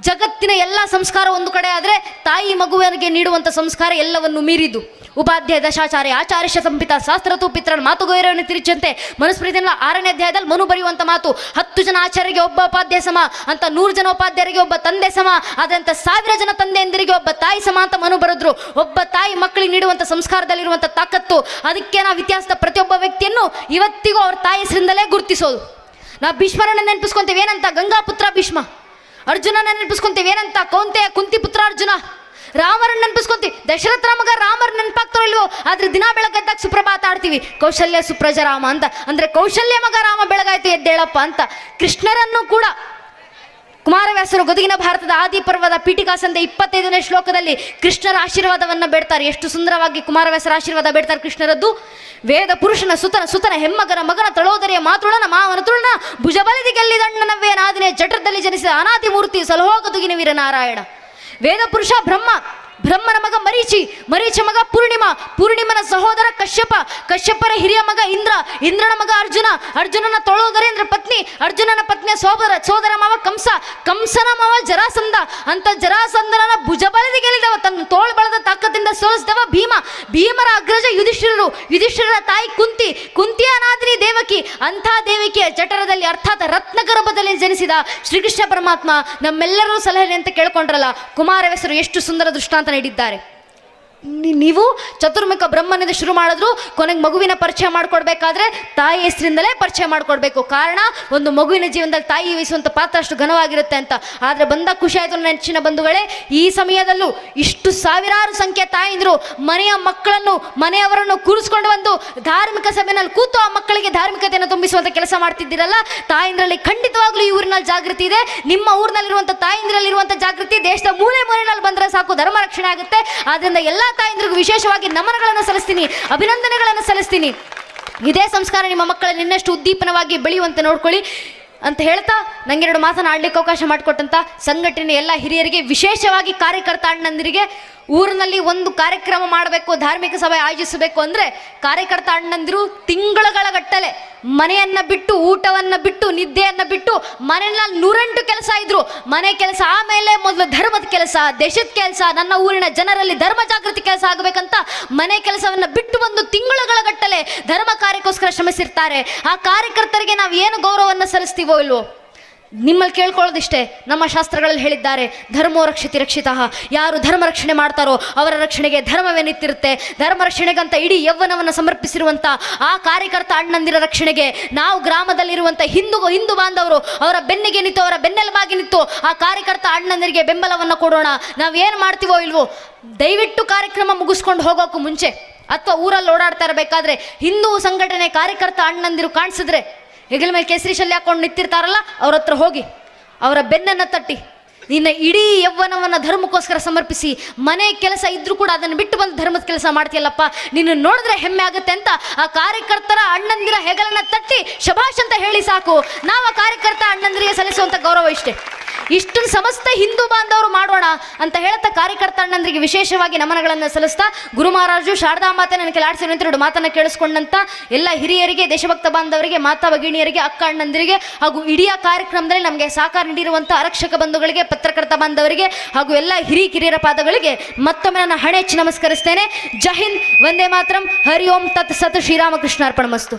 ಜಗತ್ತಿನ ಎಲ್ಲ ಸಂಸ್ಕಾರ ಒಂದು ಕಡೆ ಆದರೆ ತಾಯಿ ಮಗುವಿಗೆ ನೀಡುವಂಥ ಸಂಸ್ಕಾರ ಎಲ್ಲವನ್ನು ಮೀರಿದ್ದು. ಉಪಾಧ್ಯಾಯ ದಶಾಚಾರ್ಯ ಆಚಾರ್ಯ ಸಂಪಿತ ಶಾಸ್ತ್ರತು ಪಿತ್ರನ ಮಾತು ಗೌರವವನ್ನು ತಿರುಚಂತೆ ಮನುಸ್ಮೃತಿಯಲ್ಲ 6ನೇ ಅಧ್ಯಾಯದಲ್ಲಿ ಮನು ಬರೆಯುವಂಥ ಮಾತು, 10 ಜನ ಆಚಾರ್ಯರಿಗೆ ಒಬ್ಬ ಉಪಾಧ್ಯಾಯ ಸಮ ಅಂತ, 100 ಜನ ಉಪಾಧ್ಯಾಯರಿಗೆ ಒಬ್ಬ ತಂದೆ ಸಮ, ಆದಂಥ 1000 ಜನ ತಂದೆಯಂದಿರಿಗೆ ಒಬ್ಬ ತಾಯಿ ಸಮ ಅಂತ ಮನು ಬರೆದ್ರು. ಒಬ್ಬ ತಾಯಿ ಮಕ್ಕಳಿಗೆ ನೀಡುವಂಥ ಸಂಸ್ಕಾರದಲ್ಲಿರುವಂಥ ತಾಕತ್ತು, ಅದಕ್ಕೆ ನಾವು ಇತಿಹಾಸದ ಪ್ರತಿಯೊಬ್ಬ ವ್ಯಕ್ತಿಯನ್ನು ಇವತ್ತಿಗೂ ಅವ್ರ ತಾಯಿ ಹೆಸರಿಂದಲೇ ಗುರುತಿಸೋದು. ನಾವು ಭೀಷ್ಮರನ್ನ ನೆನಪಿಸ್ಕೊಂತೇವೆ ಏನಂತ? ಗಂಗಾಪುತ್ರ ಭೀಷ್ಮ. ಅರ್ಜುನನ ನೆನಪಿಸ್ಕೊಂತೀವಿ ಏನಂತ? ಕೌಂತೆಯ ಕುಂತಿಪುತ್ರ ಅರ್ಜುನ. ರಾಮರನ್ನ ನೆನಪಿಸ್ಕೊಂತೀವಿ, ದಶರಥನ ಮಗ ರಾಮರ ನೆನಪಾಗ್ತಾರೋ ಇಲ್ವೋ? ಆದ್ರೆ ದಿನ ಬೆಳಗ್ಗೆದ್ದಾಗ ಸುಪ್ರಭಾತ ಆಡ್ತೀವಿ, ಕೌಶಲ್ಯ ಸುಪ್ರಜ ರಾಮ ಅಂತ. ಅಂದ್ರೆ ಕೌಶಲ್ಯ ಮಗ ರಾಮ ಬೆಳಗಾಯ್ತು ಎದ್ದೇಳಪ್ಪ ಅಂತ. ಕೃಷ್ಣರನ್ನು ಕೂಡ ಕುಮಾರವ್ಯಾಸರು ಗದುಗಿನ ಭಾರತದ ಆದಿ ಪರ್ವದ ಪೀಠಿಕಾಸಂದೆ 25ನೇ ಶ್ಲೋಕದಲ್ಲಿ ಕೃಷ್ಣರ ಆಶೀರ್ವಾದವನ್ನು ಬೇಡ್ತಾರೆ. ಎಷ್ಟು ಸುಂದರವಾಗಿ ಕುಮಾರವ್ಯಾಸರ ಆಶೀರ್ವಾದ ಬೇಡ್ತಾರೆ ಕೃಷ್ಣರದ್ದು. ವೇದ ಪುರುಷನ ಸುತನ ಹೆಮ್ಮಗನ ಮಗನ ತಳೋದರಿಯ ಮಾತೃಳನ ಮಾವನ ತುಳನ ಭುಜಬಲಿದಿ ಗೆಲ್ಲಿದಣ್ಣನವ್ವೇ ನಾದಿನೇ ಜಠರದಲ್ಲಿ ಜನಿಸಿದ ಅನಾದಿ ಮೂರ್ತಿ ಸಲಹೋ ಗದುಗಿನ ವೀರ ನಾರಾಯಣ. ವೇದ ಪುರುಷ ಬ್ರಹ್ಮ, ಬ್ರಹ್ಮನ ಮಗ ಮರೀಚಿ, ಮರೀಚ ಮಗ ಪೂರ್ಣಿಮಾ, ಪೂರ್ಣಿಮನ ಸಹೋದರ ಕಶ್ಯಪ, ಕಶ್ಯಪರ ಹಿರಿಯ ಮಗ ಇಂದ್ರ, ಇಂದ್ರನ ಮಗ ಅರ್ಜುನ, ಅರ್ಜುನನ ತೊಳೋದರೇಂದ್ರ ಪತ್ನಿ, ಅರ್ಜುನನ ಪತ್ನಿಯ ಸೋದರ ಮಾವ ಕಂಸ, ಕಂಸನ ಮಾವ ಜರಾಸಂಧ ಅಂತ ಜರಾಸಂಧನ ಭುಜಬಲದಿ ಗೆಲ್ಲಿದವ, ತನ್ನ ತೋಳು ಬಳದ ತಾಕತ್ತಿಂದ ಸೋಲಿಸಿದವ ಭೀಮ, ಭೀಮರ ಅಗ್ರಜ ಯುಧಿಷ್ಠಿರರು, ಯುಧಿಷ್ಠಿರರ ತಾಯಿ ಕುಂತಿ, ಕುಂತಿಯ ನಾದಿನಿ ದೇವಕಿ, ಅಂಥ ದೇವಕಿಯ ಜಠರದಲ್ಲಿ ಅರ್ಥಾತ್ ರತ್ನಗರ್ಭದಲ್ಲಿ ಜನಿಸಿದ ಶ್ರೀಕೃಷ್ಣ ಪರಮಾತ್ಮ ನಮ್ಮೆಲ್ಲರೂ ಸಲಹೆ ಅಂತ ಕೇಳ್ಕೊಂಡ್ರಲ್ಲ. ಕುಮಾರವ್ಯಾಸರು ಎಷ್ಟು ಸುಂದರ ದೃಷ್ಟಾಂತ ನೀಡಿದ್ದಾರೆ. ನೀವು ಚತುರ್ಮುಖ ಬ್ರಹ್ಮನಿಂದ ಶುರು ಮಾಡಿದ್ರು ಕೊನೆಗೆ ಮಗುವಿನ ಪರಿಚಯ ಮಾಡಿಕೊಡ್ಬೇಕಾದ್ರೆ ತಾಯಿ ಹೆಸರಿಂದಲೇ ಪರಿಚಯ ಮಾಡಿಕೊಡ್ಬೇಕು. ಕಾರಣ ಒಂದು ಮಗುವಿನ ಜೀವನದಲ್ಲಿ ತಾಯಿ ವಹಿಸುವಂಥ ಪಾತ್ರ ಅಷ್ಟು ಘನವಾಗಿರುತ್ತೆ ಅಂತ. ಆದರೆ ಬಂದಾಗ ಖುಷಿ ಆಯಿತು ನನ್ನ ನೆಚ್ಚಿನ ಬಂಧುಗಳೇ, ಈ ಸಮಯದಲ್ಲೂ ಇಷ್ಟು ಸಾವಿರಾರು ಸಂಖ್ಯೆ ತಾಯಿಂದರು ಮನೆಯ ಮಕ್ಕಳನ್ನು ಮನೆಯವರನ್ನು ಕೂರಿಸ್ಕೊಂಡು ಬಂದು ಧಾರ್ಮಿಕ ಸಭೆಯಲ್ಲಿ ಕೂತು ಆ ಮಕ್ಕಳಿಗೆ ಧಾರ್ಮಿಕತೆಯನ್ನು ತುಂಬಿಸುವಂಥ ಕೆಲಸ ಮಾಡ್ತಿದ್ದೀರಲ್ಲ. ತಾಯಿಂದ್ರಲ್ಲಿ ಖಂಡಿತವಾಗ್ಲೂ ಈ ಊರಿನಲ್ಲಿ ಜಾಗೃತಿ ಇದೆ. ನಿಮ್ಮ ಊರಿನಲ್ಲಿರುವಂಥ ತಾಯಿಂದ್ರಲ್ಲಿರುವಂಥ ಜಾಗೃತಿ ದೇಶದ ಮೂಲೆ ಮೂಲೆಯಲ್ಲಿ ಬಂದರೆ ಸಾಕು, ಧರ್ಮ ರಕ್ಷಣೆ ಆಗುತ್ತೆ. ಆದ್ದರಿಂದ ಎಲ್ಲ ತಾಯಂದ್ರಿಗೂ ವಿಶೇಷವಾಗಿ ನಮನಗಳನ್ನು ಸಲ್ಲಿಸ್ತೀನಿ, ಅಭಿನಂದನೆಗಳನ್ನು ಸಲ್ಲಿಸ್ತೀನಿ. ಇದೇ ಸಂಸ್ಕಾರ ನಿಮ್ಮ ಮಕ್ಕಳಲ್ಲಿ ಇನ್ನಷ್ಟು ಉದ್ದೀಪನವಾಗಿ ಬೆಳೆಯುವಂತೆ ನೋಡ್ಕೊಳ್ಳಿ. ಅಂತ ಹೇಳ್ತಾ ನಂಗೆ 2 ಮಾತನ್ನು ಆಡ್ಲಿಕ್ಕೆ ಅವಕಾಶ ಮಾಡಿಕೊಟ್ಟಂತ ಸಂಘಟನೆ ಎಲ್ಲ ಹಿರಿಯರಿಗೆ, ವಿಶೇಷವಾಗಿ ಕಾರ್ಯಕರ್ತ ಅಣ್ಣಂದಿರಿಗೆ, ಊರಿನಲ್ಲಿ ಒಂದು ಕಾರ್ಯಕ್ರಮ ಮಾಡಬೇಕು, ಧಾರ್ಮಿಕ ಸಭೆ ಆಯೋಜಿಸಬೇಕು ಅಂದರೆ ಕಾರ್ಯಕರ್ತ ಅಣ್ಣಂದಿರು ತಿಂಗಳುಗಳ ಗಟ್ಟಲೆ ಮನೆಯನ್ನ ಬಿಟ್ಟು, ಊಟವನ್ನ ಬಿಟ್ಟು, ನಿದ್ದೆಯನ್ನ ಬಿಟ್ಟು ಮನೆಯಲ್ಲಿ 108 ಕೆಲಸ ಇದ್ರು. ಮನೆ ಕೆಲಸ ಆಮೇಲೆ ಮೊದಲು ಧರ್ಮದ ಕೆಲಸ, ದೇಶದ ಕೆಲಸ, ನನ್ನ ಊರಿನ ಜನರಲ್ಲಿ ಧರ್ಮ ಜಾಗೃತಿ ಕೆಲಸ ಆಗಬೇಕಂತ ಮನೆ ಕೆಲಸವನ್ನ ಬಿಟ್ಟು ಬಂದು ತಿಂಗಳುಗಳ ಗಟ್ಟಲೆ ಧರ್ಮ ಕಾರ್ಯಕ್ಕೋಸ್ಕರ ಶ್ರಮಿಸಿರ್ತಾರೆ. ಆ ಕಾರ್ಯಕರ್ತರಿಗೆ ನಾವು ಏನು ಗೌರವವನ್ನು ಸಲ್ಲಿಸ್ತೀವೋ ಇಲ್ವೋ, ನಿಮ್ಮಲ್ಲಿ ಕೇಳ್ಕೊಳ್ಳೋದಿಷ್ಟೇ. ನಮ್ಮ ಶಾಸ್ತ್ರಗಳಲ್ಲಿ ಹೇಳಿದ್ದಾರೆ, ಧರ್ಮೋ ರಕ್ಷಿತಿ ರಕ್ಷಿತಃ. ಯಾರು ಧರ್ಮ ರಕ್ಷಣೆ ಮಾಡ್ತಾರೋ ಅವರ ರಕ್ಷಣೆಗೆ ಧರ್ಮವೇ ನಿಂತಿರುತ್ತೆ. ಧರ್ಮ ರಕ್ಷಣೆಗಂತ ಇಡೀ ಯೌವನವನ್ನು ಸಮರ್ಪಿಸಿರುವಂಥ ಆ ಕಾರ್ಯಕರ್ತ ಅಣ್ಣಂದಿರ ರಕ್ಷಣೆಗೆ ನಾವು ಗ್ರಾಮದಲ್ಲಿರುವಂಥ ಹಿಂದೂ ಬಾಂಧವರು ಅವರ ಬೆನ್ನಿಗೆ ನಿಂತು, ಅವರ ಬೆನ್ನೆಲುಬಾಗಿ ನಿಂತು ಆ ಕಾರ್ಯಕರ್ತ ಅಣ್ಣಂದಿರಿಗೆ ಬೆಂಬಲವನ್ನು ಕೊಡೋಣ. ನಾವೇನು ಮಾಡ್ತೀವೋ ಇಲ್ವೋ, ದಯವಿಟ್ಟು ಕಾರ್ಯಕ್ರಮ ಮುಗಿಸ್ಕೊಂಡು ಹೋಗೋಕ್ಕೂ ಮುಂಚೆ ಅಥವಾ ಊರಲ್ಲಿ ಓಡಾಡ್ತಾ ಇರಬೇಕಾದ್ರೆ ಹಿಂದೂ ಸಂಘಟನೆ ಕಾರ್ಯಕರ್ತ ಅಣ್ಣಂದಿರು ಕಾಣಿಸಿದ್ರೆ, ಹೆಗಲ ಮೇಲೆ ಕೇಸರಿ ಶಲ್ಯ ಹಾಕೊಂಡು ನಿಂತಿರ್ತಾರಲ್ಲ, ಅವ್ರ ಹತ್ರ ಹೋಗಿ ಅವರ ಬೆನ್ನನ್ನು ತಟ್ಟಿ, ನಿನ್ನ ಇಡೀ ಯೌವನವನ್ನು ಧರ್ಮಕ್ಕೋಸ್ಕರ ಸಮರ್ಪಿಸಿ ಮನೆ ಕೆಲಸ ಇದ್ರೂ ಕೂಡ ಅದನ್ನು ಬಿಟ್ಟು ಬಂದು ಧರ್ಮದ ಕೆಲಸ ಮಾಡ್ತೀಯಲ್ಲಪ್ಪ, ನಿನ್ನ ನೋಡಿದ್ರೆ ಹೆಮ್ಮೆ ಆಗುತ್ತೆ ಅಂತ ಆ ಕಾರ್ಯಕರ್ತರ ಅಣ್ಣಂದಿರ ಹೆಗಲನ್ನ ತಟ್ಟಿ ಶಭಾಷ್ ಅಂತ ಹೇಳಿ ಸಾಕು. ನಾವು ಆ ಕಾರ್ಯಕರ್ತ ಅಣ್ಣಂದಿರಿಗೆ ಸಲ್ಲಿಸುವಂಥ ಗೌರವ ಇಷ್ಟೇ. ಇಷ್ಟನ್ನು ಸಮಸ್ತ ಹಿಂದೂ ಬಾಂಧವರು ಮಾಡೋಣ ಅಂತ ಹೇಳ್ತಾ ಕಾರ್ಯಕರ್ತ ಅಣ್ಣಂದರಿಗೆ ವಿಶೇಷವಾಗಿ ನಮನಗಳನ್ನು ಸಲ್ಲಿಸ್ತಾ, ಗುರು ಮಹಾರಾಜು ಶಾರದಾ ಮಾತೆ ನನ್ನ ಕೆಲಾಡಿಸಿರುವಂಥ 2 ಮಾತನ್ನು ಕೇಳಿಸ್ಕೊಂಡಂತ ಎಲ್ಲ ಹಿರಿಯರಿಗೆ, ದೇಶಭಕ್ತ ಬಾಂಧವರಿಗೆ, ಮಾತಾ ಭಗಿಣಿಯರಿಗೆ, ಅಕ್ಕ ಅಣ್ಣಂದಿರಿಗೆ ಹಾಗೂ ಇಡೀ ಕಾರ್ಯಕ್ರಮದಲ್ಲಿ ನಮಗೆ ಸಹಕಾರ ನೀಡಿರುವಂಥ ಆರಕ್ಷಕ ಬಂಧುಗಳಿಗೆ, ಪತ್ರಕರ್ತ ಬಾಂಧವರಿಗೆ ಹಾಗೂ ಎಲ್ಲ ಕಿರಿಯರ ಪಾದಗಳಿಗೆ ಮತ್ತೊಮ್ಮೆ ನನ್ನ ಹಣೆ ಹೆಚ್ಚಿ ನಮಸ್ಕರಿಸ್ತೇನೆ. ಜೈ ಹಿಂದ್, ವಂದೇ ಮಾತರಂ, ಹರಿ ಓಂ ತತ್ ಸತ್, ಶ್ರೀರಾಮಕೃಷ್ಣ ಅರ್ಪಣ ಮಸ್ತು.